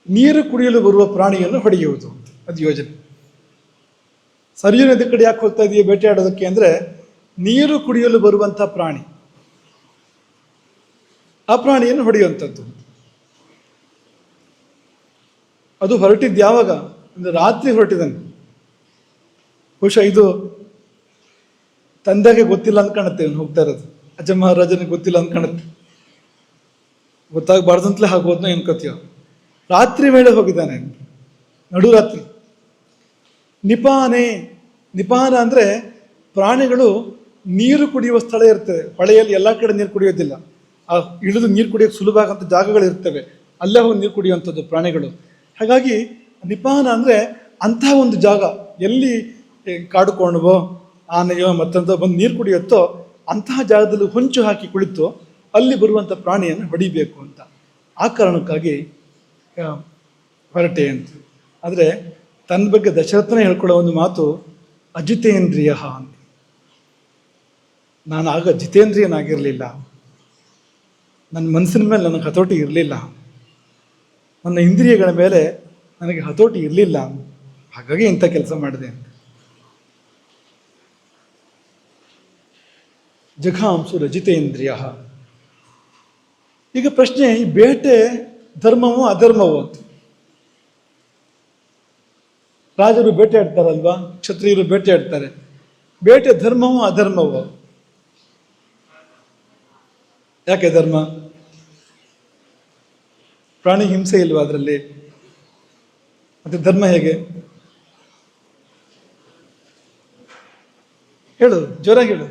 ನೀರು ಕುಡಿಯಲು ಬರುವ ಪ್ರಾಣಿಯನ್ನು ಹೊಡೆಯುವುದು, ಅದು ಯೋಜನೆ. ಸರಿಯೂ ನದಿ ಕಡೆ ಯಾಕೆ ಹೋಗ್ತಾ ಇದೆಯಾ ಬೇಟೆಯಾಡೋದಕ್ಕೆ ಅಂದರೆ, ನೀರು ಕುಡಿಯಲು ಬರುವಂಥ ಪ್ರಾಣಿ, ಆ ಪ್ರಾಣಿಯನ್ನು ಹೊಡೆಯುವಂಥದ್ದು. ಅದು ಹೊರಟಿದ್ದು ಯಾವಾಗ ಅಂದರೆ ರಾತ್ರಿ ಹೊರಟಿದ್ದಾನೆ. ಬಹುಶಃ ಇದು ತಂದೆಗೆ ಗೊತ್ತಿಲ್ಲ ಅಂತ ಕಾಣುತ್ತೆ, ಇವನು ಹೋಗ್ತಾ ಇರೋದು. ಅಜ್ಜ ಮಹಾರಾಜನಿಗೆ ಗೊತ್ತಿಲ್ಲ ಅಂತ ಕಾಣುತ್ತೆ, ಗೊತ್ತಾಗಬಾರ್ದು ಅಂತಲೇ ಆಗೋದನ್ನ ಏನ್ಕೋತೀವ. ರಾತ್ರಿ ವೇಳೆ ಹೋಗಿದ್ದಾನೆ, ನಡುರಾತ್ರಿ. ನಿಪಾನ ಅಂದರೆ ಪ್ರಾಣಿಗಳು ನೀರು ಕುಡಿಯುವ ಸ್ಥಳ ಇರ್ತದೆ. ಹೊಳೆಯಲ್ಲಿ ಎಲ್ಲ ಕಡೆ ನೀರು ಕುಡಿಯೋದಿಲ್ಲ, ಆ ಇಳಿದು ನೀರು ಕುಡಿಯೋಕ್ಕೆ ಸುಲಭ ಆಗಂಥ ಜಾಗಗಳು ಇರ್ತವೆ, ಅಲ್ಲೇ ಹೋಗಿ ನೀರು ಕುಡಿಯುವಂಥದ್ದು ಪ್ರಾಣಿಗಳು. ಹಾಗಾಗಿ ನಿಪಾನ ಅಂದರೆ ಅಂತಹ ಒಂದು ಜಾಗ, ಎಲ್ಲಿ ಕಾಡುಕೋಣವೋ ಆನೆಯೋ ಮತ್ತೊಂದು ಬಂದು ನೀರು ಕುಡಿಯುತ್ತೋ ಅಂತಹ ಜಾಗದಲ್ಲಿ ಹೊಂಚು ಹಾಕಿ ಕುಳಿತು ಅಲ್ಲಿ ಬರುವಂಥ ಪ್ರಾಣಿಯನ್ನು ಹೊಡಿಬೇಕು ಅಂತ, ಆ ಕಾರಣಕ್ಕಾಗಿ ಹೊರಟೆ ಅಂತ. ಆದರೆ ತನ್ನ ಬಗ್ಗೆ ದಶರಥನೇ ಹೇಳ್ಕೊಳ್ಳೋ ಒಂದು ಮಾತು ಅಜಿತೇಂದ್ರಿಯ ಅಂತ. ನಾನು ಆಗ ಜಿತೇಂದ್ರಿಯನಾಗಿರಲಿಲ್ಲ, ನನ್ನ ಮನಸ್ಸಿನ ಮೇಲೆ ನನಗೆ ಹತೋಟಿ ಇರಲಿಲ್ಲ, ನನ್ನ ಇಂದ್ರಿಯಗಳ ಮೇಲೆ ನನಗೆ ಹತೋಟಿ ಇರಲಿಲ್ಲ, ಹಾಗಾಗಿ ಇಂಥ ಕೆಲಸ ಮಾಡಿದೆ ಅಂತ. ಜಘಾಂಸು ರಜಿತೇಂದ್ರಿಯ. ಈಗ ಪ್ರಶ್ನೆ, ಈ ಬೇಟೆ ಧರ್ಮವೋ ಅಧರ್ಮವೋ ಅಂತ. ರಾಜರು ಬೇಟೆ ಆಡ್ತಾರಲ್ವಾ, ಕ್ಷತ್ರಿಯರು ಬೇಟೆ ಆಡ್ತಾರೆ. ಬೇಟೆ ಧರ್ಮವೋ ಅಧರ್ಮವೋ? ಯಾಕೆ ಧರ್ಮ? ಪ್ರಾಣಿ ಹಿಂಸೆ ಇಲ್ವಾ ಅದರಲ್ಲಿ? ಮತ್ತೆ ಧರ್ಮ ಹೇಗೆ? ಹೇಳು, ಜ್ವರ ಹೇಳು.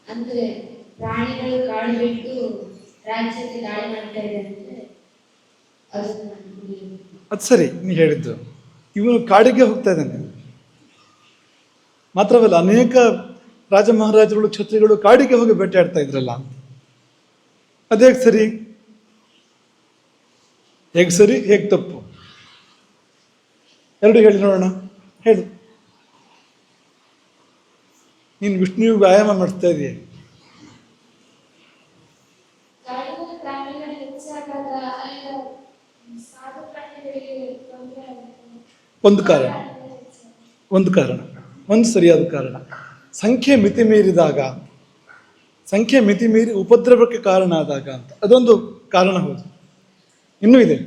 ಅಂದ್ರೆ ಪ್ರಾಣಿಗಳು ಕಾಡು ಬಿಟ್ಟು ರಾಜ್ಯಕ್ಕೆ ದಾಳಿ ಮಾಡ್ತಾ ಇದೆ ಅಂದ್ರೆ ಅದು ಸರಿ ನೀ ಹೇಳಿದ್ದು. ಇವನು ಕಾಡಿಗೆ ಹೋಗ್ತಾ ಇದ್ದಾನೆ. ಮಾತ್ರವಲ್ಲ, ಅನೇಕ ರಾಜ ಮಹಾರಾಜರುಗಳು ಕ್ಷತ್ರಿಗಳು ಕಾಡಿಗೆ ಹೋಗಿ ಬೇಟೆ ಆಡ್ತಾ ಇದ್ರಲ್ಲ, ಅದೇಗೆ ಸರಿ? ಹೇಗೆ ಸರಿ, ಹೇಗೆ ತಪ್ಪು? ಎರಡು ಹೇಳಿ ನೋಡೋಣ. ಹೇಳು. ನೀನು ವಿಷ್ಣುವಿಗೆ ವ್ಯಾಯಾಮ ಮಾಡಿಸ್ತಾ ಇದೀಯ. ಒಂದು ಕಾರಣ, ಒಂದು ಸರಿಯಾದ ಕಾರಣ, ಸಂಖ್ಯೆ ಮಿತಿ ಮೀರಿದಾಗ, ಸಂಖ್ಯೆ ಮಿತಿ ಮೀರಿ ಉಪದ್ರವಕ್ಕೆ ಕಾರಣ ಆದಾಗ ಅಂತ, ಅದೊಂದು ಕಾರಣ. ಹೌದು, ಇನ್ನೂ ಇದೆ,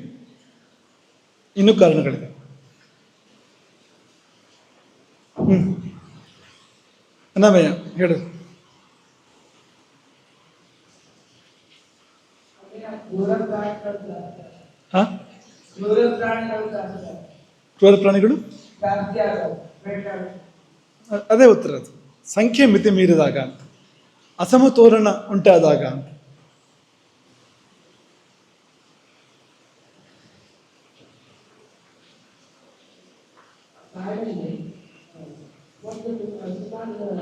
ಇನ್ನೂ ಕಾರಣಗಳಿದೆ. ಅನಾಮಯ್ಯ ಹೇಳು. ಕ್ರೂರ ಪ್ರಾಣಿಗಳು, ಅದೇ ಉತ್ತರ. ಅದು ಸಂಖ್ಯೆ ಮಿತಿ ಮೀರಿದಾಗ ಅಂತ, ಅಸಮತೋಲನ ಉಂಟಾದಾಗ ಅಂತ.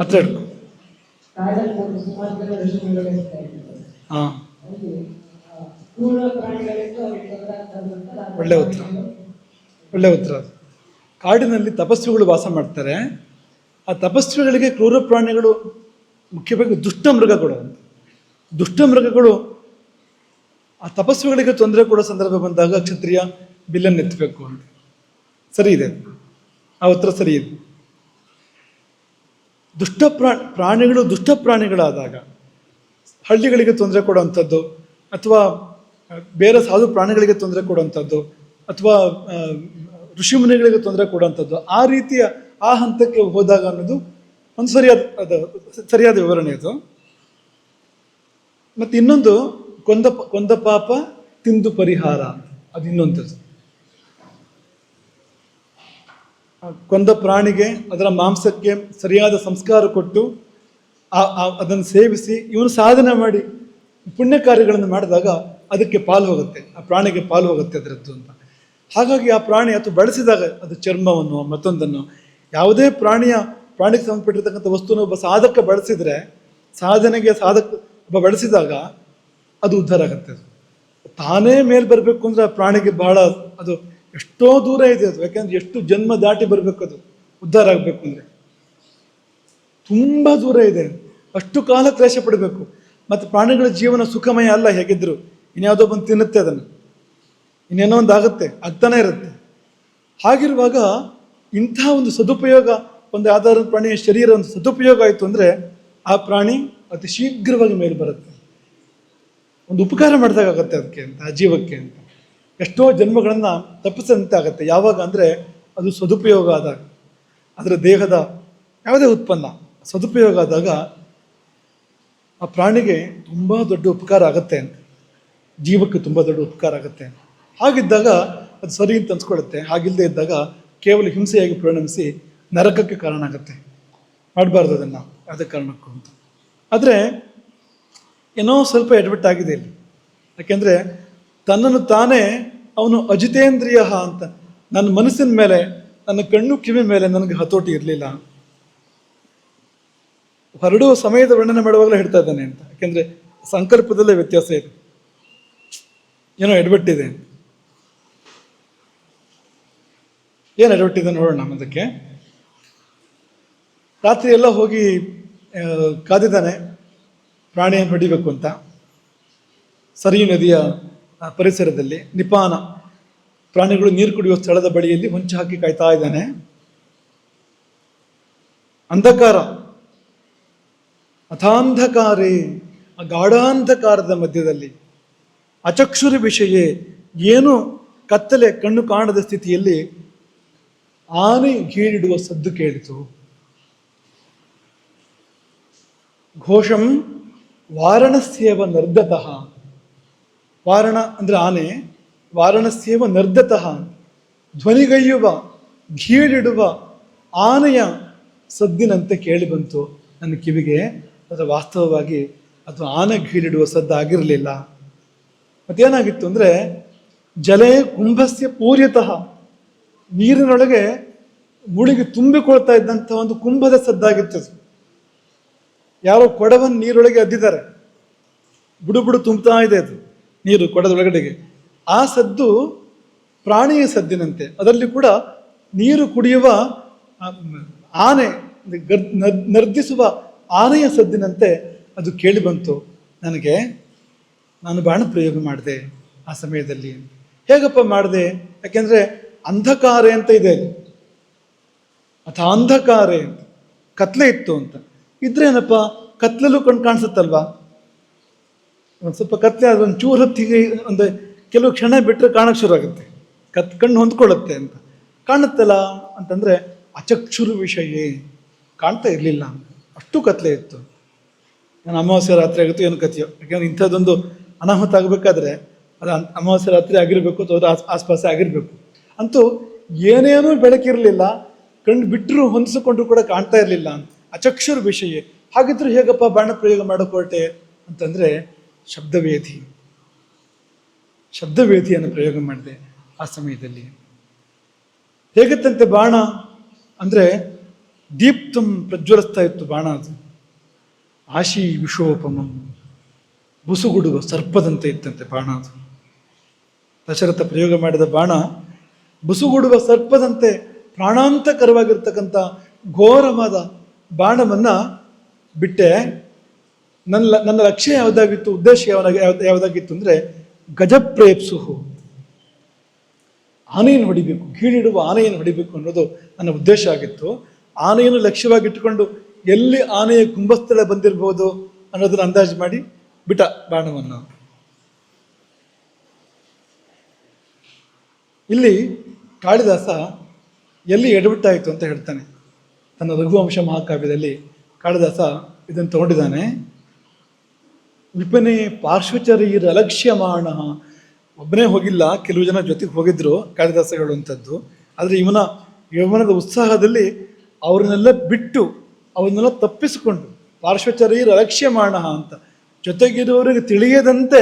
ಹತ್ರ ಹಿಡ್ಕೊ. ಹಾ, ಒಳ್ಳೆ ಉತ್ತರ, ಒಳ್ಳೆ ಉತ್ತರ. ಕಾಡಿನಲ್ಲಿ ತಪಸ್ವಿಗಳು ವಾಸ ಮಾಡ್ತಾರೆ. ಆ ತಪಸ್ವಿಗಳಿಗೆ ಕ್ರೂರ ಪ್ರಾಣಿಗಳು ಮುಖ್ಯವಾಗಿ ದುಷ್ಟ ಮೃಗಗಳು ಅಂತ. ದುಷ್ಟ ಮೃಗಗಳು ಆ ತಪಸ್ವಿಗಳಿಗೆ ತೊಂದರೆ ಕೊಡೋ ಸಂದರ್ಭ ಬಂದಾಗ ಕ್ಷತ್ರಿಯ ಬಿಲ್ಲನ್ನೆತ್ತಬೇಕು ಅಂತ. ಸರಿ ಇದೆ, ಆ ಉತ್ತರ ಸರಿ ಇದೆ. ಪ್ರಾಣಿಗಳು ದುಷ್ಟ ಪ್ರಾಣಿಗಳಾದಾಗ ಹಳ್ಳಿಗಳಿಗೆ ತೊಂದರೆ ಕೊಡುವಂಥದ್ದು, ಅಥವಾ ಬೇರೆ ಸಾಧು ಪ್ರಾಣಿಗಳಿಗೆ ತೊಂದರೆ ಕೊಡುವಂಥದ್ದು, ಅಥವಾ ಋಷಿಮುನಿಗಳಿಗೆ ತೊಂದರೆ ಕೊಡುವಂಥದ್ದು, ಆ ರೀತಿಯ ಆ ಹಂತಕ್ಕೆ ಹೋದಾಗ ಅನ್ನೋದು ಒಂದು ಸರಿಯಾದ ವಿವರಣೆ ಅದು. ಮತ್ತು ಇನ್ನೊಂದು ಕೊಂದ ಪಾಪ ತಿಂದು ಪರಿಹಾರ, ಅದು ಇನ್ನೊಂಥದ್ದು. ಕೊಂದ ಪ್ರಾಣಿಗೆ ಅದರ ಮಾಂಸಕ್ಕೆ ಸರಿಯಾದ ಸಂಸ್ಕಾರ ಕೊಟ್ಟು ಅದನ್ನು ಸೇವಿಸಿ ಇವನು ಸಾಧನೆ ಮಾಡಿ ಪುಣ್ಯ ಕಾರ್ಯಗಳನ್ನು ಮಾಡಿದಾಗ ಅದಕ್ಕೆ ಪಾಲು ಹೋಗುತ್ತೆ, ಆ ಪ್ರಾಣಿಗೆ ಪಾಲು ಹೋಗುತ್ತೆ ಅದರದ್ದು ಅಂತ. ಹಾಗಾಗಿ ಆ ಪ್ರಾಣಿ ಅಥವಾ ಬಳಸಿದಾಗ ಅದು ಚರ್ಮವನ್ನು ಮತ್ತೊಂದನ್ನು ಯಾವುದೇ ಪ್ರಾಣಿಗೆ ಸಂಬಂಧಪಟ್ಟಿರ್ತಕ್ಕಂಥ ವಸ್ತುವನ್ನು ಒಬ್ಬ ಸಾಧಕ ಬಳಸಿದರೆ, ಸಾಧನೆಗೆ ಒಬ್ಬ ಬಳಸಿದಾಗ ಅದು ಉದ್ಧಾರ ಆಗುತ್ತೆ. ಅದು ತಾನೇ ಮೇಲೆ ಬರಬೇಕು ಅಂದರೆ ಆ ಪ್ರಾಣಿಗೆ ಬಹಳ ಅದು ಎಷ್ಟೋ ದೂರ ಇದೆ ಅದು, ಯಾಕೆಂದ್ರೆ ಎಷ್ಟು ಜನ್ಮ ದಾಟಿ ಬರಬೇಕು ಅದು ಉದ್ಧಾರ ಆಗಬೇಕು ಅಂದರೆ ತುಂಬ ದೂರ ಇದೆ, ಅಷ್ಟು ಕಾಲ ಕ್ಲೇಶ ಪಡಬೇಕು. ಮತ್ತು ಪ್ರಾಣಿಗಳ ಜೀವನ ಸುಖಮಯ ಅಲ್ಲ, ಹೇಗಿದ್ರು ಇನ್ಯಾವುದೋ ಬಂದು ತಿನ್ನುತ್ತೆ ಅದನ್ನು, ಇನ್ನೇನೋ ಒಂದು ಆಗ್ತಾನೆ ಇರುತ್ತೆ. ಹಾಗಿರುವಾಗ ಇಂಥ ಒಂದು ಸದುಪಯೋಗ, ಒಂದು ಆಧಾರದ ಪ್ರಾಣಿಯ ಶರೀರ ಒಂದು ಸದುಪಯೋಗ ಆಯಿತು ಅಂದರೆ ಆ ಪ್ರಾಣಿ ಅತಿ ಶೀಘ್ರವಾಗಿ ಮೇಲೆ ಬರುತ್ತೆ, ಒಂದು ಉಪಕಾರ ಮಾಡಿದಾಗತ್ತೆ ಅದಕ್ಕೆ ಅಂತ, ಆ ಜೀವಕ್ಕೆ ಅಂತ. ಎಷ್ಟೋ ಜನ್ಮಗಳನ್ನು ತಪ್ಪಿಸಂತೆ ಆಗುತ್ತೆ. ಯಾವಾಗ ಅಂದರೆ ಅದು ಸದುಪಯೋಗ ಆದಾಗ, ಅದರ ದೇಹದ ಯಾವುದೇ ಉತ್ಪನ್ನ ಸದುಪಯೋಗ ಆದಾಗ ಆ ಪ್ರಾಣಿಗೆ ತುಂಬ ದೊಡ್ಡ ಉಪಕಾರ ಆಗುತ್ತೆ ಅಂತ, ಜೀವಕ್ಕೆ ತುಂಬ ದೊಡ್ಡ ಉಪಕಾರ ಆಗುತ್ತೆ. ಹಾಗಿದ್ದಾಗ ಅದು ಸರಿ ಅಂತ ಅನ್ಸ್ಕೊಳ್ಳುತ್ತೆ. ಹಾಗಿಲ್ಲದೆ ಇದ್ದಾಗ ಕೇವಲ ಹಿಂಸೆಯಾಗಿ ಪರಿಣಮಿಸಿ ನರಕಕ್ಕೆ ಕಾರಣ ಆಗುತ್ತೆ. ಮಾಡಬಾರ್ದು ಅದನ್ನು ಯಾವುದೇ ಕಾರಣಕ್ಕೂ ಅಂತ. ಆದರೆ ಏನೋ ಸ್ವಲ್ಪ ಎಡವಟ್ಟಾಗಿದೆ ಇಲ್ಲಿ. ಯಾಕೆಂದರೆ ತನ್ನನ್ನು ತಾನೇ ಅವನು ಅಜಿತೇಂದ್ರಿಯ ಅಂತ, ನನ್ನ ಮನಸ್ಸಿನ ಮೇಲೆ, ನನ್ನ ಕಣ್ಣು ಕಿವಿ ಮೇಲೆ ನನಗೆ ಹತೋಟಿ ಇರಲಿಲ್ಲ. ಹೊರಡುವ ಸಮಯದ ವರ್ಣನೆ ಮಾಡುವಾಗಲೇ ಹೇಳ್ತಾ ಇದ್ದಾನೆ ಅಂತ, ಯಾಕೆಂದರೆ ಸಂಕಲ್ಪದಲ್ಲೇ ವ್ಯತ್ಯಾಸ ಇದೆ, ಏನೋ ಎಡವಟ್ಟಿದೆ. ಏನು ಎಡವಟ್ಟಿದೆ ನೋಡೋಣ. ಅದಕ್ಕೆ ರಾತ್ರಿ ಎಲ್ಲ ಹೋಗಿ ಕಾದಿದ್ದಾನೆ ಪ್ರಾಣಿಯನ್ನು ಹೊಡಿಬೇಕು ಅಂತ. ಸರಿಯು ನದಿಯ ಪರಿಸರದಲ್ಲಿ ನಿಪಾನ ಪ್ರಾಣಿಗಳು ನೀರು ಕುಡಿಯುವ ಸ್ಥಳದ ಬಳಿಯಲ್ಲಿ ಹೊಂಚು ಹಾಕಿ ಕಾಯ್ತಾ ಇದ್ದಾನೆ. ಅಂಧಕಾರ, ಅಥಾಂಧಕಾರೇ, ಆ ಗಾಢಾಂಧಕಾರದ ಮಧ್ಯದಲ್ಲಿ, ಅಚಕ್ಷುರ ವಿಷಯೇ, ಏನು ಕತ್ತಲೆ ಕಣ್ಣು ಕಾಣದ ಸ್ಥಿತಿಯಲ್ಲಿ ಆನೆ ಗೀಳಿಡುವ ಸದ್ದು ಕೇಳಿತು. ಘೋಷಂ ವಾರಣಸ್ಯೇವ ನರ್ದತಃ, ವಾರಣ ಅಂದರೆ ಆನೆ, ವಾರಣಸ್ಯೇವ ನರ್ದತಃ, ಧ್ವನಿಗೈಯುವ ಗೀಳಿಡುವ ಆನೆಯ ಸದ್ದಿನಂತೆ ಕೇಳಿ ಬಂತು ನನ್ನ ಕಿವಿಗೆ. ಆದರೆ ವಾಸ್ತವವಾಗಿ ಅದು ಆನೆ ಗೀಳಿಡುವ ಸದ್ದು ಆಗಿರಲಿಲ್ಲ. ಮತ್ತೇನಾಗಿತ್ತು ಅಂದರೆ ಜಲೇ ಕುಂಭಸ್ಯ ಪೂರ್ಯತಃ, ನೀರಿನೊಳಗೆ ಮುಳುಗಿ ತುಂಬಿಕೊಳ್ತಾ ಇದ್ದಂಥ ಒಂದು ಕುಂಭದ ಸದ್ದಾಗಿತ್ತು. ಯಾರೋ ಕೊಡವನ್ನು ನೀರೊಳಗೆ ಅದ್ದಿದ್ದಾರೆ, ಬುಡು ತುಂಬುತ್ತಾ ಇದೆ ಅದು ನೀರು ಕೊಡದ ಒಳಗಡೆಗೆ. ಆ ಸದ್ದು ಪ್ರಾಣಿಯ ಸದ್ದಿನಂತೆ, ಅದರಲ್ಲಿ ಕೂಡ ನೀರು ಕುಡಿಯುವ ಆನೆ, ನರ್ದಿಸುವ ಆನೆಯ ಸದ್ದಿನಂತೆ ಅದು ಕೇಳಿ ಬಂತು ನನಗೆ. ನಾನು ಬಾಣ ಪ್ರಯೋಗ ಮಾಡಿದೆ ಆ ಸಮಯದಲ್ಲಿ. ಹೇಗಪ್ಪ ಮಾಡಿದೆ? ಯಾಕೆಂದರೆ ಅಂಧಕಾರೆ ಅಂತ ಇದೆ, ಅಥವಾ ಅಂಧಕಾರೆ ಅಂತ, ಕತ್ಲೆ ಇತ್ತು ಅಂತ ಇದ್ರೆ ಏನಪ್ಪ, ಕತ್ಲಲ್ಲೂ ಕಣ್ಣು ಕಾಣಿಸುತ್ತಲ್ವಾ? ಒಂದು ಸ್ವಲ್ಪ ಕತ್ಲೆ ಆದ್ರೆ ಒಂದು ಚೂರು ಹೊತ್ತಿಗೆ ಒಂದು ಕೆಲವು ಕ್ಷಣ ಬಿಟ್ಟರೆ ಕಾಣಕ್ಕೆ ಶುರು ಆಗುತ್ತೆ, ಕಣ್ಣು ಹೊಂದ್ಕೊಳ್ಳುತ್ತೆ ಅಂತ. ಕಾಣುತ್ತಲ್ಲ ಅಂತಂದರೆ ಅಚಕ್ಷುರು ವಿಷಯೇ, ಕಾಣ್ತಾ ಇರಲಿಲ್ಲ, ಅಷ್ಟು ಕತ್ಲೆ ಇತ್ತು. ನಾನು ಅಮಾವಾಸ್ಯೆ ರಾತ್ರಿ ಆಗುತ್ತೋ ಏನು ಕಥೆಯೋ, ಯಾಕೆಂದ್ರೆ ಇಂಥದ್ದೊಂದು ಅನಾಹುತ ಆಗಬೇಕಾದ್ರೆ ಅದು ಅಮಾವಾಸ್ಯೆ ರಾತ್ರಿ ಆಗಿರಬೇಕು ಅಥವಾ ಅದರ ಆಸ್ಪಾಸೆ ಆಗಿರಬೇಕು. ಅಂತೂ ಏನೇನೂ ಬೆಳಕಿರಲಿಲ್ಲ, ಕಣ್ಣು ಬಿಟ್ಟರು ಹೊಂದಿಸಿಕೊಂಡ್ರು ಕೂಡ ಕಾಣ್ತಾ ಇರಲಿಲ್ಲ. ಅಚಕ್ಷುರ ವಿಷಯ. ಹಾಗಿದ್ರು ಹೇಗಪ್ಪ ಬಾಣ ಪ್ರಯೋಗ ಮಾಡೋಕೋಟೆ ಅಂತಂದರೆ ಶಬ್ದವೇದಿಯನ್ನು ಪ್ರಯೋಗ ಮಾಡಿದೆ ಆ ಸಮಯದಲ್ಲಿ. ಹೇಗತ್ತಂತೆ ಬಾಣ ಅಂದರೆ ದೀಪ್ತಂ ಪ್ರಜ್ವಲಿಸ್ತಾ ಇತ್ತು ಬಾಣ. ಅದು ಆಶಿ ವಿಷೋಪಮಂ, ಬುಸುಗುಡುವ ಸರ್ಪದಂತೆ ಇತ್ತಂತೆ ಬಾಣ. ಅದು ದಶರಥ ಪ್ರಯೋಗ ಮಾಡಿದ ಬಾಣ ಬುಸುಗುಡುವ ಸರ್ಪದಂತೆ ಪ್ರಾಣಾಂತಕರವಾಗಿರ್ತಕ್ಕಂಥ ಘೋರವಾದ ಬಾಣವನ್ನು ಬಿಟ್ಟೆ. ನನ್ನ ಲಕ್ಷ್ಯ ಯಾವುದಾಗಿತ್ತು, ಉದ್ದೇಶ ಯಾವುದಾಗಿತ್ತು ಅಂದರೆ ಗಜಪ್ರೇಪ್ಸುಹು, ಆನೆಯನ್ನು ಹೊಡಿಬೇಕು, ಗೀಳಿಡುವ ಆನೆಯನ್ನು ಹೊಡಿಬೇಕು ಅನ್ನೋದು ನನ್ನ ಉದ್ದೇಶ ಆಗಿತ್ತು. ಆನೆಯನ್ನು ಲಕ್ಷ್ಯವಾಗಿಟ್ಟುಕೊಂಡು ಎಲ್ಲಿ ಆನೆಯ ಕುಂಭಸ್ಥಳ ಬಂದಿರಬಹುದು ಅನ್ನೋದನ್ನು ಅಂದಾಜು ಮಾಡಿ ಬಿಟ್ಟ ಬಾಣವನ್ನು. ಇಲ್ಲಿ ಕಾಳಿದಾಸ ಎಲ್ಲಿ ಎಡಬಿಟ್ಟಾಯಿತು ಅಂತ ಹೇಳ್ತಾನೆ. ತನ್ನ ರಘುವಂಶ ಮಹಾಕಾವ್ಯದಲ್ಲಿ ಕಾಳಿದಾಸ ಇದನ್ನು ತಗೊಂಡಿದ್ದಾನೆ. ವಿಪನೆ ಪಾರ್ಶ್ವಚರೀರ ಅಲಕ್ಷ್ಯಮಾಣ, ಒಬ್ಬನೇ ಹೋಗಿಲ್ಲ, ಕೆಲವು ಜನ ಜೊತೆಗೆ ಹೋಗಿದ್ರು ಕಾಳಿದಾಸ ಹೇಳುವಂಥದ್ದು. ಆದರೆ ಇವನದ ಉತ್ಸಾಹದಲ್ಲಿ ಅವ್ರನ್ನೆಲ್ಲ ಬಿಟ್ಟು, ಅವನ್ನೆಲ್ಲ ತಪ್ಪಿಸಿಕೊಂಡು ಪಾರ್ಶ್ವಚರೀರ ಅಲಕ್ಷ್ಯಮಾಣ ಅಂತ. ಜೊತೆಗಿರುವವರಿಗೆ ತಿಳಿಯದಂತೆ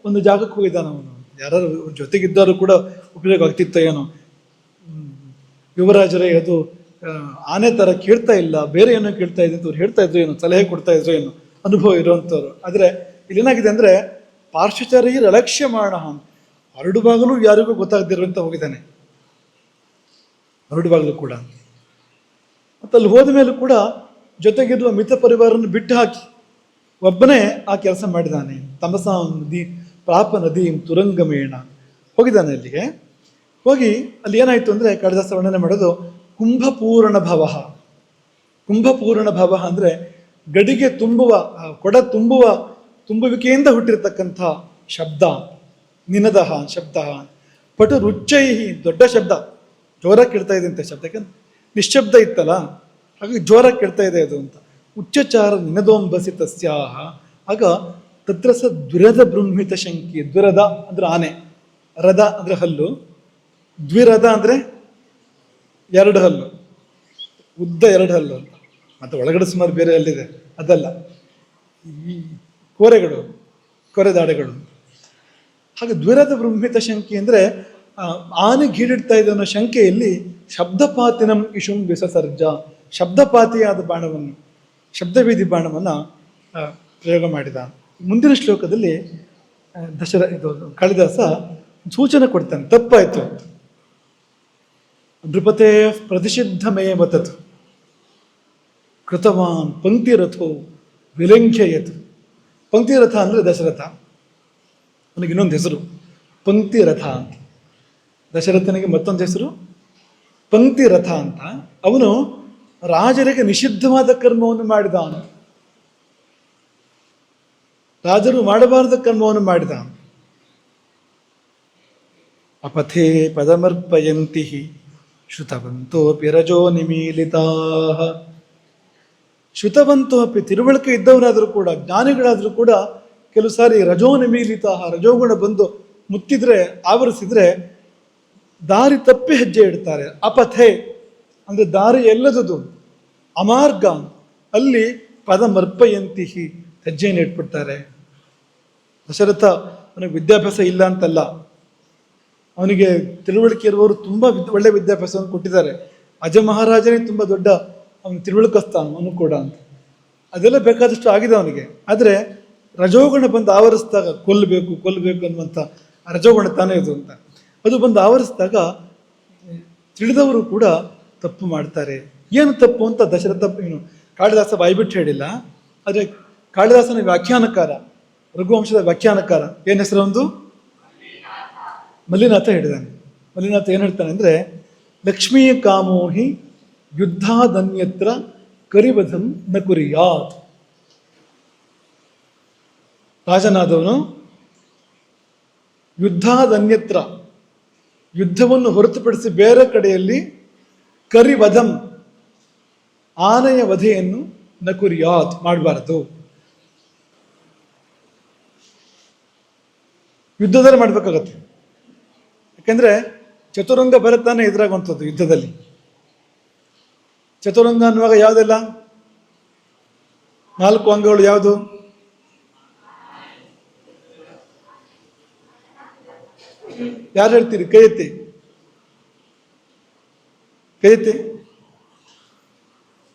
ಒಂದು ಜಾಗಕ್ಕೆ ಹೋಗಿದ್ದಾನ ಅವನು. ಯಾರು ಜೊತೆಗಿದ್ದವರು ಕೂಡ ಉಪಯೋಗ ಆಗ್ತಿತ್ತ ಏನೋ. ಯುವರಾಜರೇ ಅದು ಆನೆ ಥರ ಕೇಳ್ತಾ ಇಲ್ಲ, ಬೇರೆ ಏನೋ ಕೇಳ್ತಾ ಇದೆ ಅಂತ ಅವ್ರು ಹೇಳ್ತಾ ಇದ್ರು ಏನು, ಸಲಹೆ ಕೊಡ್ತಾ ಇದ್ರು ಏನು, ಅನುಭವ ಇರುವಂಥವ್ರು. ಆದರೆ ಇಲ್ಲೇನಾಗಿದೆ ಅಂದರೆ ಪಾರ್ಶ್ವಚರೀರ ಅಲಕ್ಷ್ಯಮಾಣ ಅಂತ, ಹರಡು ಬಾಗಲು ಯಾರಿಗೂ ಗೊತ್ತಾಗದಿರುವಂತ ಹೋಗಿದ್ದಾನೆ, ಹರಡು ಬಾಗಲು ಕೂಡ. ಮತ್ತು ಅಲ್ಲಿ ಹೋದ ಮೇಲೂ ಕೂಡ ಜೊತೆಗಿರುವ ಮಿತ ಪರಿವಾರವನ್ನು ಬಿಟ್ಟು ಹಾಕಿ ಒಬ್ಬನೇ ಆ ಕೆಲಸ ಮಾಡಿದ್ದಾನೆ. ತಮಸಾ ನದಿ ಪ್ರಾಪ ನದಿ ತುರಂಗಮೇಣ ಹೋಗಿದ್ದಾನೆ. ಅಲ್ಲಿಗೆ ಹೋಗಿ ಅಲ್ಲಿ ಏನಾಯಿತು ಅಂದರೆ ಕಾಳಿದಾಸ ವರ್ಣನೆ ಮಾಡೋದು ಕುಂಭಪೂರ್ಣ ಭವ. ಕುಂಭಪೂರ್ಣ ಭವ ಅಂದರೆ ಗಡಿಗೆ ತುಂಬುವ, ಕೊಡ ತುಂಬುವಿಕೆಯಿಂದ ಹುಟ್ಟಿರ್ತಕ್ಕಂಥ ಶಬ್ದ. ನಿನದ ಶಬ್ದ ಪಟು ರುಚ್ಚೈಹಿ, ದೊಡ್ಡ ಶಬ್ದ, ಜೋರಾಗಿ ಕೇಳ್ತಾ ಇದೆ ಅಂತ ಶಬ್ದ, ಯಾಕಂದ್ರೆ ನಿಶ್ಶಬ್ದ ಇತ್ತಲ್ಲ ಹಾಗಾಗಿ ಜೋರಾಗಿ ಕೇಳ್ತಾ ಇದೆ ಅದು ಅಂತ. ಉಚ್ಚಚಾರ ನಿನದೋಂಬಸಿ ತಸ್ಯಾಹ. ಆಗ ತತ್ರ ಸ ದ್ವಿರದ ಬೃಂಹಿತ ಶಂಕಿ. ದ್ವಿರದ ಅಂದ್ರೆ ಆನೆ, ರಥ ಅಂದ್ರೆ ಹಲ್ಲು, ದ್ವಿರದ ಅಂದ್ರೆ ಎರಡು ಹಲ್ಲು, ಉದ್ದ ಎರಡು ಹಲ್ಲು ಅಂತ. ಮತ್ತೆ ಒಳಗಡೆ ಸುಮಾರು ಬೇರೆ ಹಲ್ಲಿದೆ, ಅದಲ್ಲ, ಈ ಕೋರೆಗಳು, ಕೊರೆದಾಡೆಗಳು. ಹಾಗೆ ದ್ವಿರದ ಬೃಂಹಿತ ಶಂಕಿ ಅಂದರೆ ಆನೆ ಗೀಡಿಡ್ತಾ ಇದೆ ಅನ್ನೋ ಶಂಕೆಯಲ್ಲಿ ಶಬ್ದಪಾತಿನಂ ಇಶುಂ ವಿಸಸರ್ಜ, ಶಬ್ದಪಾತಿಯಾದ ಬಾಣವನ್ನು, ಶಬ್ದವೀಧಿ ಬಾಣವನ್ನು ಪ್ರಯೋಗ ಮಾಡಿದ. ಮುಂದಿನ ಶ್ಲೋಕದಲ್ಲಿ ಕಾಳಿದಾಸ ಸೂಚನೆ ಕೊಡ್ತಾನೆ, ತಪ್ಪಾಯಿತು. ನೃಪತೆ ಪ್ರತಿಷಿದ್ಧಮೇ ಮತತ್ ಕೃತವಾನ್ ಪಂಕ್ತಿರಥೋ ವಿಲಂಘ್ಯಯತ್. ಪಂಕ್ತಿರಥ ಅಂದರೆ ದಶರಥ, ಅವನಿಗೆ ಇನ್ನೊಂದು ಹೆಸರು ಪಂಕ್ತಿರಥ ಅಂತ. ದಶರಥನಿಗೆ ಮತ್ತೊಂದು ಹೆಸರು ಪಂಕ್ತಿರಥ ಅಂತ. ಅವನು ರಾಜರಿಗೆ ನಿಷಿದ್ಧವಾದ ಕರ್ಮವನ್ನು ಮಾಡಿದ, ರಾಜರು ಮಾಡಬಾರದ ಕರ್ಮವನ್ನು ಮಾಡಿದ. ಅಪಥೇ ಪದಮರ್ಪಯಂತಿ ಶ್ರುತವಂತೋಪಿ ರಜೋ ನಿಮೀಲಿತಾ. ಶ್ರುತವಂತೋಪಿ, ತಿಳುವಳಿಕೆ ಇದ್ದವರಾದರೂ ಕೂಡ, ಜ್ಞಾನಿಗಳಾದರೂ ಕೂಡ ಕೆಲವು ಸಾರಿ ರಜೋ ನಿಮೀಲಿತಾ, ರಜೋಗುಣ ಬಂದು ಮುತ್ತಿದ್ರೆ, ಆವರಿಸಿದ್ರೆ ದಾರಿ ತಪ್ಪಿ ಹೆಜ್ಜೆ ಇಡ್ತಾರೆ. ಅಪಥೆ ಅಂದರೆ ದಾರಿ ಎಲ್ಲದುದು, ಅಮಾರ್ಗ, ಅಲ್ಲಿ ಪದಮರ್ಪಯಂತಿ, ಹೆಜ್ಜೆಯನ್ನು ಇಟ್ಬಿಡ್ತಾರೆ. ದಶರಥ ಅವನಿಗೆ ವಿದ್ಯಾಭ್ಯಾಸ ಇಲ್ಲ ಅಂತಲ್ಲ, ಅವನಿಗೆ ತಿಳುವಳಿಕೆ ಇರುವವರು ತುಂಬ ಒಳ್ಳೆ ವಿದ್ಯಾಭ್ಯಾಸವನ್ನು ಕೊಟ್ಟಿದ್ದಾರೆ. ಅಜ ಮಹಾರಾಜನೇ ತುಂಬ ದೊಡ್ಡ ಅವನು ತಿಳುವಳಿಕಸ್ತಾನ ಅವನು ಕೂಡ ಅಂತ. ಅದೆಲ್ಲ ಬೇಕಾದಷ್ಟು ಆಗಿದೆ ಅವನಿಗೆ. ಆದರೆ ರಜೋಗುಣ ಬಂದು ಆವರಿಸಿದಾಗ ಕೊಲ್ಲಬೇಕು ಅನ್ನುವಂಥ ರಜೋಗುಣ ತಾನೇ ಇದು ಅಂತ, ಅದು ಬಂದು ಆವರಿಸಿದಾಗ ತಿಳಿದವರು ಕೂಡ ತಪ್ಪು ಮಾಡ್ತಾರೆ. ಏನು ತಪ್ಪು ಅಂತ ದಶರಥ ಕಾಳಿದಾಸ ಬಾಯ್ಬಿಟ್ಟು ಹೇಳಿಲ್ಲ. ಆದರೆ ಕಾಳಿದಾಸನ ವ್ಯಾಖ್ಯಾನಕಾರ, ರಘುವಂಶದ ವ್ಯಾಖ್ಯಾನಕಾರ, ಏನು ಹೆಸರು ಒಂದು ಮಲ್ಲಿನಾಥ ಹೇಳಿದ್ದಾನೆ. ಮಲ್ಲಿನಾಥ ಏನು ಹೇಳ್ತಾನೆ ಅಂದರೆ, ಲಕ್ಷ್ಮೀ ಕಾಮೋಹಿ ಯುದ್ಧಾದನ್ಯತ್ರ ಕರಿವಧಂ ನ ಕುರಿಯಾತ್. ರಾಜನಾದವನು ಯುದ್ಧಾದನ್ಯತ್ರ, ಯುದ್ಧವನ್ನು ಹೊರತುಪಡಿಸಿ ಬೇರೆ ಕಡೆಯಲ್ಲಿ ಕರಿವಧಂ, ಆನೆಯ ವಧೆಯನ್ನು ನ ಕುರಿಯಾತ್, ಮಾಡಬಾರದು. ಯುದ್ಧದಲ್ಲಿ ಮಾಡಬೇಕಾಗತ್ತೆ. ಯಾಕೆಂದ್ರೆ ಚತುರಂಗ ಬರುತ್ತಾನೆ ಎದುರಾಗುವಂಥದ್ದು ಯುದ್ಧದಲ್ಲಿ. ಚತುರಂಗ ಅನ್ನುವಾಗ ಯಾವುದೆಲ್ಲ 4 ಅಂಗಗಳು ಯಾವುದು? ಯಾರು ಹೇಳ್ತೀರಿ? ಕೈ ಎತ್ತಿ, ಕೈ ಎತ್ತಿ,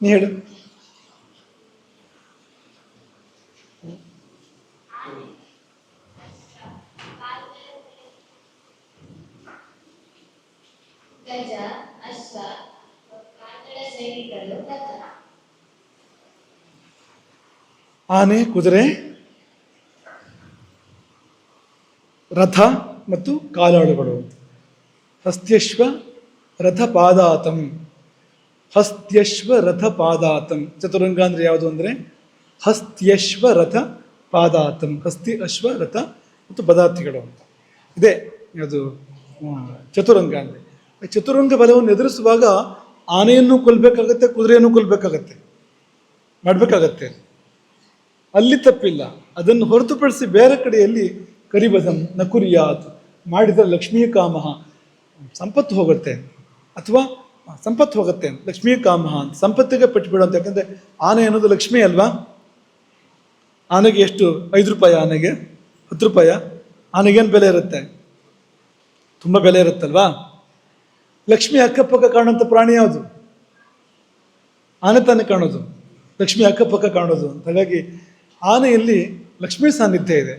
ನೀ ಹೇಳು. ಗಜ, ಅಶ್ವ, ಕಾಲ್ನಡ ಸೈನಿಕರು, ರಥ. ಆನೆ, ಕುದುರೆ, ರಥ ಮತ್ತು ಕಾಲಾಳುಗಳು. ಹಸ್ತ್ಯಶ್ವ ರಥ ಪಾದಾತಂ, ಹಸ್ತ್ಯಶ್ವ ರಥ ಪಾದಾತಂ. ಚತುರಂಗ ಅಂದ್ರೆ ಯಾವುದು ಅಂದರೆ ಹಸ್ತ್ಯಶ್ವ ರಥ ಪಾದಾತಂ, ಹಸ್ತಿ ಅಶ್ವ ರಥ ಮತ್ತು ಪದಾರ್ಥಗಳು ಅಂತ ಇದೆ ಅದು ಚತುರಂಗ ಅಂದರೆ. ಚತುರಂಗ ಬಲವನ್ನು ಎದುರಿಸುವಾಗ ಆನೆಯನ್ನು ಕೊಲ್ಲಬೇಕಾಗತ್ತೆ, ಕುದುರೆಯನ್ನು ಕೊಲ್ಲಬೇಕಾಗತ್ತೆ, ಮಾಡಬೇಕಾಗತ್ತೆ. ಅಲ್ಲಿ ತಪ್ಪಿಲ್ಲ. ಅದನ್ನು ಹೊರತುಪಡಿಸಿ ಬೇರೆ ಕಡೆಯಲ್ಲಿ ಕರಿಬದಂ ನಕುರಿಯಾತ್ ಮಾಡಿದರೆ ಲಕ್ಷ್ಮೀ ಕಾಮ, ಸಂಪತ್ತು ಹೋಗುತ್ತೆ, ಅಥವಾ ಸಂಪತ್ತು ಹೋಗುತ್ತೆ, ಲಕ್ಷ್ಮೀ ಕಾಮ ಅಂತ ಸಂಪತ್ತಿಗೆ ಪೆಟ್ಟು ಬಿಡುವಂತ. ಯಾಕಂದರೆ ಆನೆ ಅನ್ನೋದು ಲಕ್ಷ್ಮಿ ಅಲ್ವಾ, ಆನೆಗೆ ಎಷ್ಟು? 5 ರೂಪಾಯಿ ಆನೆಗೆ? 10 ರೂಪಾಯಿ? ಆನೆಗೇನು ಬೆಲೆ ಇರುತ್ತೆ? ತುಂಬ ಬೆಲೆ ಇರುತ್ತಲ್ವಾ? ಲಕ್ಷ್ಮಿ ಅಕ್ಕಪಕ್ಕ ಕಾಣುವಂಥ ಪ್ರಾಣಿ ಯಾವುದು? ಆನೆ ತಾನೇ ಕಾಣೋದು, ಲಕ್ಷ್ಮಿ ಅಕ್ಕಪಕ್ಕ ಕಾಣೋದು ಅಂತ. ಹಾಗಾಗಿ ಆನೆಯಲ್ಲಿ ಲಕ್ಷ್ಮೀ ಸಾನ್ನಿಧ್ಯ ಇದೆ,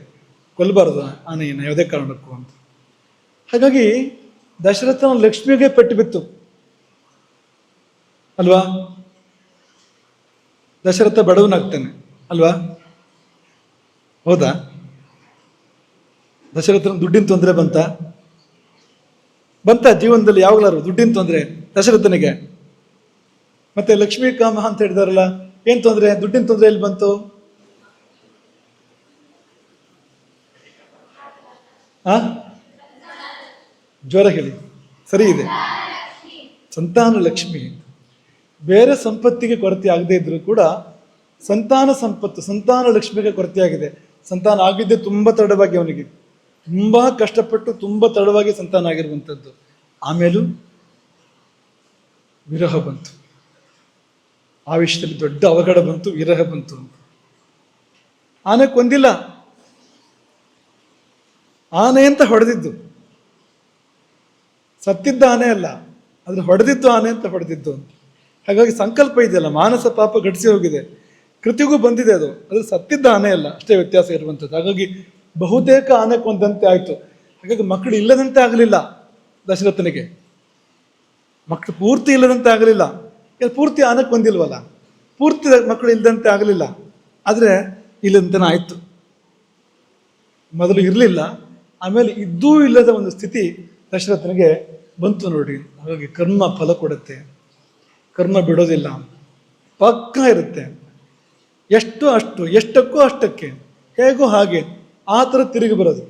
ಕೊಲ್ಲಬಾರದು ಆನೆಯನ್ನು ಯಾವುದೇ ಕಾರಣಕ್ಕೂ ಅಂತ. ಹಾಗಾಗಿ ದಶರಥನ ಲಕ್ಷ್ಮಿಗೆ ಪೆಟ್ಟು ಬಿತ್ತು ಅಲ್ವಾ? ದಶರಥ ಬಡವನಾಗ್ತಾನೆ ಅಲ್ವಾ? ಹೌದಾ? ದಶರಥನ ದುಡ್ಡಿನ ತೊಂದರೆ ಬಂತ ಜೀವನದಲ್ಲಿ ಯಾವಾಗಲಾರು ದುಡ್ಡಿನ ತೊಂದರೆ ದಶರಥನಿಗೆ? ಮತ್ತೆ ಲಕ್ಷ್ಮೀ ಕಾಮ ಅಂತ ಹೇಳಿದಾರಲ್ಲ, ಏನ್ ತೊಂದರೆ? ದುಡ್ಡಿನ ತೊಂದರೆ ಎಲ್ಲಿ ಬಂತು? ಆ ಜ್ವರ ಹೇಳಿ, ಸರಿ ಇದೆ. ಸಂತಾನ ಲಕ್ಷ್ಮಿ. ಬೇರೆ ಸಂಪತ್ತಿಗೆ ಕೊರತೆ ಆಗದೆ ಇದ್ರೂ ಕೂಡ ಸಂತಾನ ಸಂಪತ್ತು, ಸಂತಾನ ಲಕ್ಷ್ಮಿಗೆ ಕೊರತೆ ಆಗಿದೆ. ಸಂತಾನ ಆಗಿದ್ದೆ ತುಂಬ ತಡವಾಗಿ, ಅವನಿಗೆ ತುಂಬ ಕಷ್ಟಪಟ್ಟು ತುಂಬ ತಡವಾಗಿ ಸಂತಾನ ಆಗಿರುವಂಥದ್ದು. ಆಮೇಲೂ ವಿರಹ ಬಂತು, ಆ ವಿಷಯದಲ್ಲಿ ದೊಡ್ಡ ಅವಘಡ ಬಂತು, ವಿರಹ ಬಂತು ಅಂತ. ಆನೆ ಕೊಂದಿಲ್ಲ, ಆನೆ ಅಂತ ಹೊಡೆದಿದ್ದು, ಸತ್ತಿದ್ದ ಆನೆ ಅಲ್ಲ, ಆದ್ರೆ ಹೊಡೆದಿದ್ದು ಆನೆ ಅಂತ ಹೊಡೆದಿದ್ದು ಅಂತ. ಹಾಗಾಗಿ ಸಂಕಲ್ಪ ಇದೆಯಲ್ಲ, ಮಾನಸ ಪಾಪ ಘಟಿಸಿ ಹೋಗಿದೆ, ಕೃತಿಗೂ ಬಂದಿದೆ ಅದು, ಅದ್ರ ಸತ್ತಿದ್ದ ಆನೆ ಅಲ್ಲ, ಅಷ್ಟೇ ವ್ಯತ್ಯಾಸ ಇರುವಂಥದ್ದು. ಹಾಗಾಗಿ ಬಹುತೇಕ ಆನೆ ಕೊಂದಂತೆ ಆಯ್ತು. ಹಾಗಾಗಿ ಮಕ್ಕಳು ಇಲ್ಲದಂತೆ ಆಗಲಿಲ್ಲ ದಶರಥನಿಗೆ, ಮಕ್ಕಳು ಪೂರ್ತಿ ಇಲ್ಲದಂತೆ ಆಗಲಿಲ್ಲ. ಪೂರ್ತಿ ಆನೆ ಕೊಂದಿಲ್ವಲ್ಲ, ಪೂರ್ತಿ ಮಕ್ಕಳು ಇಲ್ಲದಂತೆ ಆಗಲಿಲ್ಲ, ಆದರೆ ಇಲ್ಲದಂತೆನ ಆಯ್ತು. ಮೊದಲು ಇರಲಿಲ್ಲ, ಆಮೇಲೆ ಇದ್ದೂ ಇಲ್ಲದ ಒಂದು ಸ್ಥಿತಿ ದಶರಥನಿಗೆ ಬಂತು ನೋಡಿ. ಹಾಗಾಗಿ ಕರ್ಮ ಫಲ ಕೊಡುತ್ತೆ, ಕರ್ಮ ಬಿಡೋದಿಲ್ಲ, ಪಕ್ಕ ಇರುತ್ತೆ. ಎಷ್ಟು ಅಷ್ಟು, ಎಷ್ಟಕ್ಕೂ ಅಷ್ಟಕ್ಕೆ, ಹೇಗೋ ಹಾಗೆ ಆ ಥರ ತಿರುಗಿ ಬರೋದು.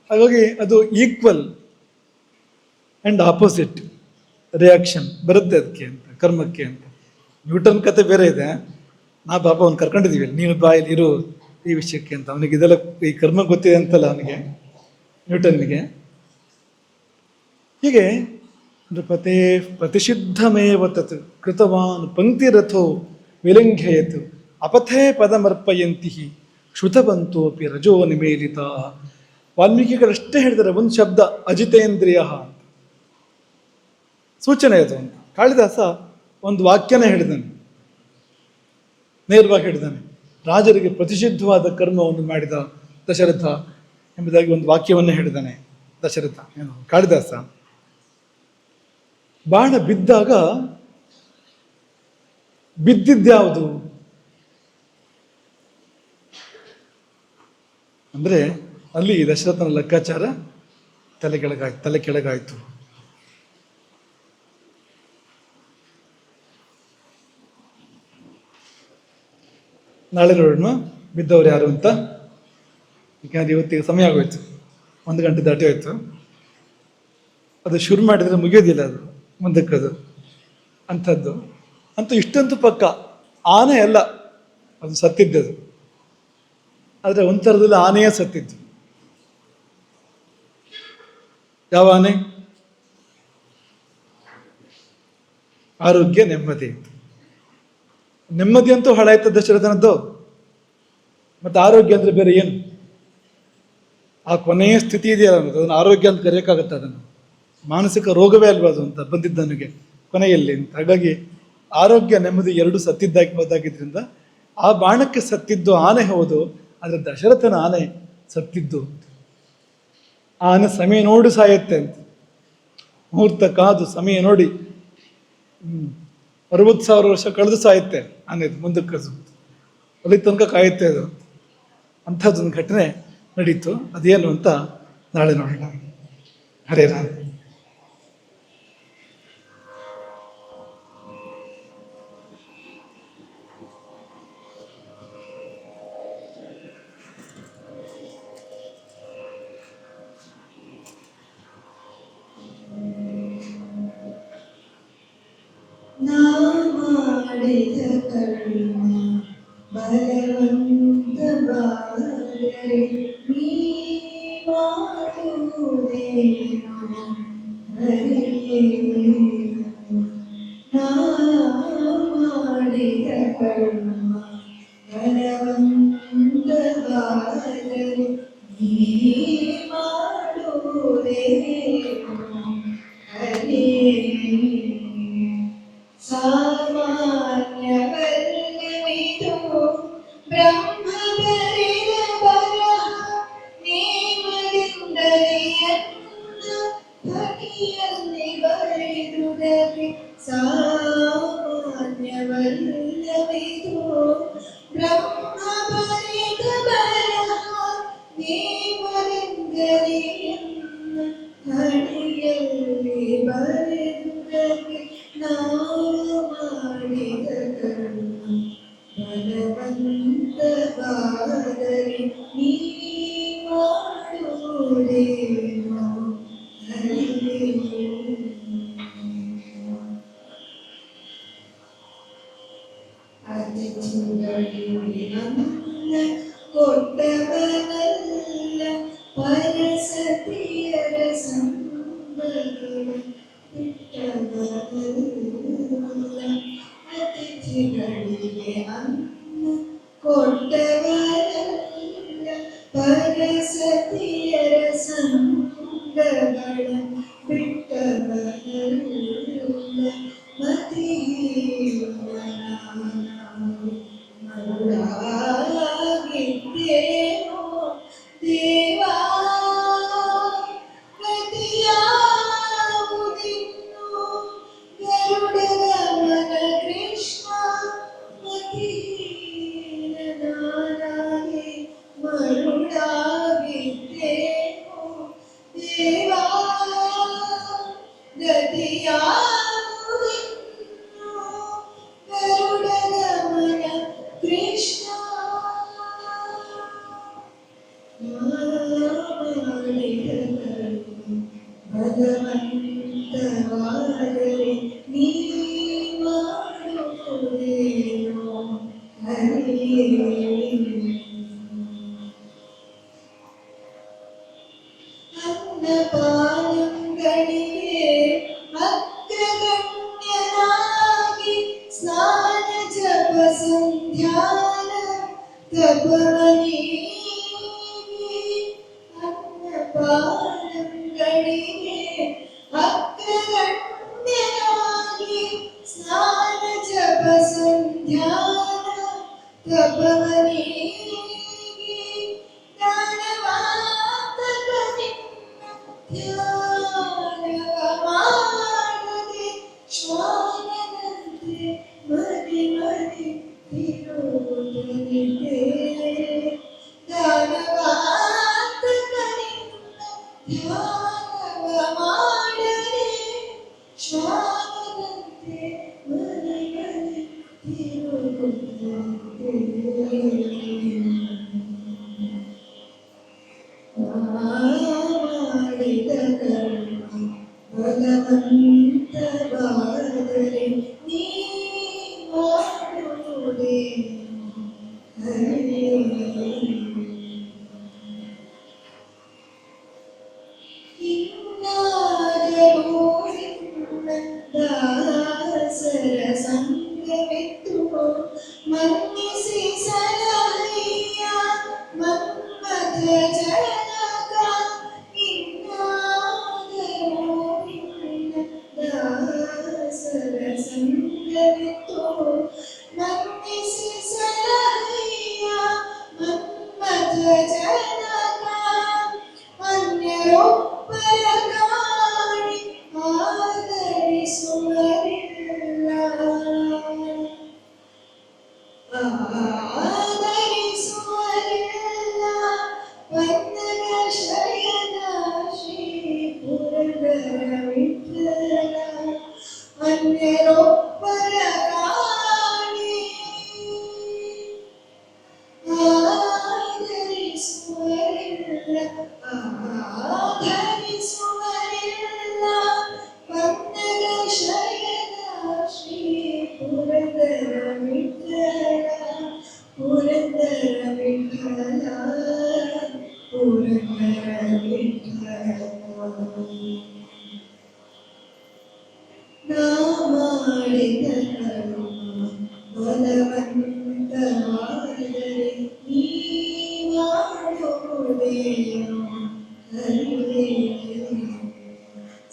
ಹಾಗಾಗಿ ಅದು ಈಕ್ವಲ್ ಆ್ಯಂಡ್ ಆಪೋಸಿಟ್ ರಿಯಾಕ್ಷನ್ ಬರುತ್ತೆ ಅದಕ್ಕೆ ಅಂತ, ಕರ್ಮಕ್ಕೆ ಅಂತ. ನ್ಯೂಟನ್ ಕತೆ ಬೇರೆ ಇದೆ, ನಾ ಪಾಪ ಅವ್ನು ಕರ್ಕೊಂಡಿದ್ದೀವಿ, ನೀನು ಬಾಯಲ್ಲಿ ಇರು ಈ ವಿಷಯಕ್ಕೆ ಅಂತ. ಅವನಿಗೆ ಇದೆಲ್ಲ ಈ ಕರ್ಮ ಗೊತ್ತಿದೆ ಅಂತಲ್ಲ ಅವನಿಗೆ, ನ್ಯೂಟನ್ನಿಗೆ. ಹೀಗೆ ನೃಪತೆ ಪ್ರತಿಷಿದ್ಧಮೇವ ತತ್ ಕೃತವಾನ್ ಪಂಕ್ತಿರಥೋ ವಿಲಂಘಯತ್ ಅಪಥೇ ಪದಮರ್ಪಯಂತಿ ಶ್ರುತವಂತೋಪಿ ರಜೋ ನಿಮೇಲಿತ. ವಾಲ್ಮೀಕಿಗಳಷ್ಟೇ ಹೇಳಿದ್ದಾರೆ ಒಂದು ಶಬ್ದ, ಅಜಿತೇಂದ್ರಿಯ ಅಂತ ಸೂಚನೆ ಅದು ಅಂತ. ಕಾಳಿದಾಸ ಒಂದು ವಾಕ್ಯನೇ ಹೇಳಿದ್ದಾನೆ, ನೇರವಾಗಿ ಹೇಳಿದ್ದಾನೆ. ರಾಜರಿಗೆ ಪ್ರತಿಷಿದ್ಧವಾದ ಕರ್ಮವನ್ನು ಮಾಡಿದ ದಶರಥ ಎಂಬುದಾಗಿ ಒಂದು ವಾಕ್ಯವನ್ನೇ ಹೇಳಿದ್ದಾನೆ ದಶರಥ, ಏನು ಕಾಳಿದಾಸ. ಬಾಣ ಬಿದ್ದಾಗ ಬಿದ್ದಿದ್ಯಾವುದು ಅಂದ್ರೆ ಅಲ್ಲಿ ದಶರಥನ ಲೆಕ್ಕಾಚಾರ ತಲೆ ಕೆಳಗಾಯ್ತು. ನಾಳೆ ನೋಡೋಣ ಬಿದ್ದವ್ರು ಯಾರು ಅಂತ. ಯಾಕಂದ್ರೆ ಇವತ್ತಿಗೆ ಸಮಯ ಆಗೋಯ್ತು, 1 ಗಂಟೆ ದಾಟಿ ಹೋಯ್ತು. ಅದು ಶುರು ಮಾಡಿದರೆ ಮುಗಿಯೋದಿಲ್ಲ, ಅದು ಮುಂದಕ್ಕದು ಅಂಥದ್ದು. ಅಂತೂ ಇಷ್ಟಂತೂ ಪಕ್ಕ ಆನೆ ಅಲ್ಲ ಅದು ಸತ್ತಿದ್ದದು, ಆದರೆ ಒಂಥರದಲ್ಲಿ ಆನೆಯೇ ಸತ್ತಿದ್ದು. ಯಾವ ಆನೆ? ಆರೋಗ್ಯ ನೆಮ್ಮದಿ. ನೆಮ್ಮದಿ ಅಂತೂ ಹಾಳಾಯ್ತು ದಶರಥನದ್ದು, ಮತ್ತು ಆರೋಗ್ಯ ಅಂದರೆ ಬೇರೆ ಏನು? ಆ ಕೊನೆಯ ಸ್ಥಿತಿ ಇದೆಯಲ್ಲ ಅನ್ನೋದು, ಅದನ್ನು ಆರೋಗ್ಯ ಅಂತ ಕರೆಯೋಕ್ಕಾಗತ್ತೆ? ಅದನ್ನು ಮಾನಸಿಕ ರೋಗವೇ ಅಲ್ವಾ ಅದು ಅಂತ ಬಂದಿದ್ದು ನನಗೆ ಕೊನೆಯಲ್ಲಿ ಅಂತ. ಹಾಗಾಗಿ ಆರೋಗ್ಯ ನೆಮ್ಮದಿ ಎರಡು ಹೋದಾಗಿದ್ರಿಂದ ಆ ಬಾಣಕ್ಕೆ ಸತ್ತಿದ್ದು ಆನೆ ಹೌದು, ಆದರೆ ದಶರಥನ ಆನೆ ಸತ್ತಿದ್ದು. ಆನೆ ಸಮಯ ನೋಡಿ ಸಾಯುತ್ತೆ ಅಂತ, ಮುಹೂರ್ತ ಕಾದು ಸಮಯ ನೋಡಿ 60,000 ವರ್ಷ ಕಳೆದು ಸಾಯುತ್ತೆ ಆನೆ, ಮುಂದಕ್ಕೆ ಅಲ್ಲಿ ತನಕ ಕಾಯುತ್ತೆ ಅದು. ಅಂಥದ್ದೊಂದು ಘಟನೆ ನಡೀತು. ಅದೇನು ಅಂತ ನಾಳೆ ನೋಡೋಣ. ಹರೇ ರಾಮ. ಮಾಡಿದ ಕರ್ಮ ಬಲವಂತ ಬಾರರೆ ನೀ ಮಾಡುವುದೇನು ಹರಿಯೇನು. ನಾ ಮಾಡಿದ ಕರ್ಮ ಬಲವಂತ ಹರೇ ಸಾಮಾನ್ಯವಲ್ಲವಿದು ಬ್ರಹ್ಮ ಬರೆದ ಬರಹ ನೇಮದಿಂದಲೇ ಹನಿಯಲ್ಲಿ ಬರೆದುದಕ್ಕೆ ಸಾಮಾನ್ಯವಲ್ಲವಿದು ಬ್ರಹ್ಮ ಬರೆದ ಬರಹ ನೇಮದಿಂದಲೇ ಹಣಿಯಲ್ಲಿ ಬರೆದುದಕ್ಕೆ ನಾವು ಮಾಡಿದ ಕರ್ಮ ಬಲವಂತವಾದರೆ ನೀ ಮಾಡುವುದೇನೋ ಹರಿಯೇ. ಅತಿಥಿಗಳಿಗೆ ಅನ್ನ ಕೊಟ್ಟವನಲ್ಲ ಪರಸತಿಯರ ಸಂಬಗಳ ಬಿಟ್ಟವನಲ್ಲ. ಅತಿಥಿಗಳಿಗೆ ಅನ್ನ ಕೊಟ್ಟವನಲ್ಲ ಪರಸತಿಯರ ಸಂಗಗಳ ಬಿಟ್ಟವನಲ್ಲ. ಮರುಳಾಗಿದ್ದೇನೋ ದೇವಾ ಗತಿಯಾವುದಿನ್ನು ಗರುಡಗಮನ ಕೃಷ್ಣ ಮತಿಹೀನನಾಗಿ ಮರುಳಾಗಿದ್ದೇನೋ ದೇವಾ ಗತಿಯಾವುದಿನ್ನು ಗರುಡಗಮನ ಕೃಷ್ಣ. ಮಾಡಿದ ಭಗವಂತವಾದರೆ ನೀ ಮಾಡುವುದೇನೋ ಹರಿಯೇ. ಅನ್ನಪಾನಗಳಿಗೆ ಅಗ್ರಗಣ್ಯನಾಗಿ ಸ್ನಾನ ಜಪ ಸಂಧ್ಯಾನ ತಪವನೀಗಿ. ಅನ್ನಪಾನಗಳಿಗೆ ಅಗ್ರಗಣ್ಯನಾಗಿ ಸ್ನಾನ ಜಪ ಸಂಧ್ಯಾನ ತಪವನೀಗಿ. ಧ್ಯಾನವ ಮಾಡದೆ ಶ್ವಾನದಂತೆ ಮದಿ ಮದಿ ತಿರುವುದನಿಗೆ. ಧ್ಯಾನವ ಮಾಡದೆ ಶ್ವಾನದಂತೆ ಮದಿ ಮದಿ ತಿರುವುದನಿಗೆ. ಮಾಡಿದ ಕರ್ಮ ಭಗವಂತವಾದರೆ ನೀ ಮಾಡುವುದೇನೋ ಹರಿಯೇ. ಇನ್ನಾದರೂ ನಿನ್ನ ದಾಸರ ಸಂಗವಿತ್ತು ಮನ್ನಿಸಿ ಸಲಹಯ್ಯ ಮನ್ಮಥ ಜನಕ. ಇನ್ನಾದರೂ ನಿನ್ನ ದಾಸರ ಸಂಗವಿತ್ತು ಮನ್ನಿಸಿ ಸಲಹಯ್ಯ ಮನ್ಮಥ ಜನಕ. ಅನ್ಯರೊಬ್ಬರ ಕಾಣಿ ಆದರಿಸುವರಿಲ್ಲ ಆದರಿಸುವರಿಲ್ಲ. ವಂದನ ಶಯನ ಶ್ರೀ ಪುರಂದರ ವಿಠ್ಠಲ. ಅನ್ಯರೊಬ್ಬರ ಕಾಣಿ ಆದರಿಸುವರಿಲ್ಲ ಆಧರಿಸುವರಿಲ್ಲ. ವಂದನ ಶಯನ ಶ್ರೀ ಪುರಂದರ ವಿಠ್ಠಲ. ಪುರಂದರ ವಿಠ್ಠಲ ಪುರಂದರ ವಿಠ್ಠಲ. ನಾಮ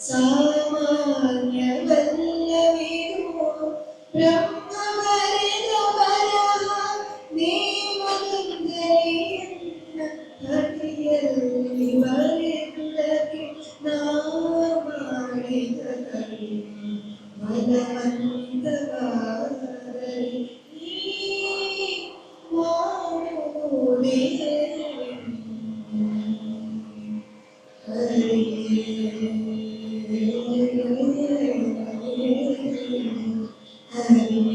ಸಾಮಾನ್ಯವಲ್ಲವಿದು ಬ್ರಹ್ಮ ಬರೆದ ಬರಹ ದೇವದುಂದರಿಯನ್ನ ಹರಿಯಲ್ಲಿ ಬರೆದುದಕ್ಕೆ ನಾ ಮಾಡಿದ ಕರುಣೆ ಬಲವಂತವಾದರೆ ನೀ ಮಾಡುವುದೇ ಹರಿ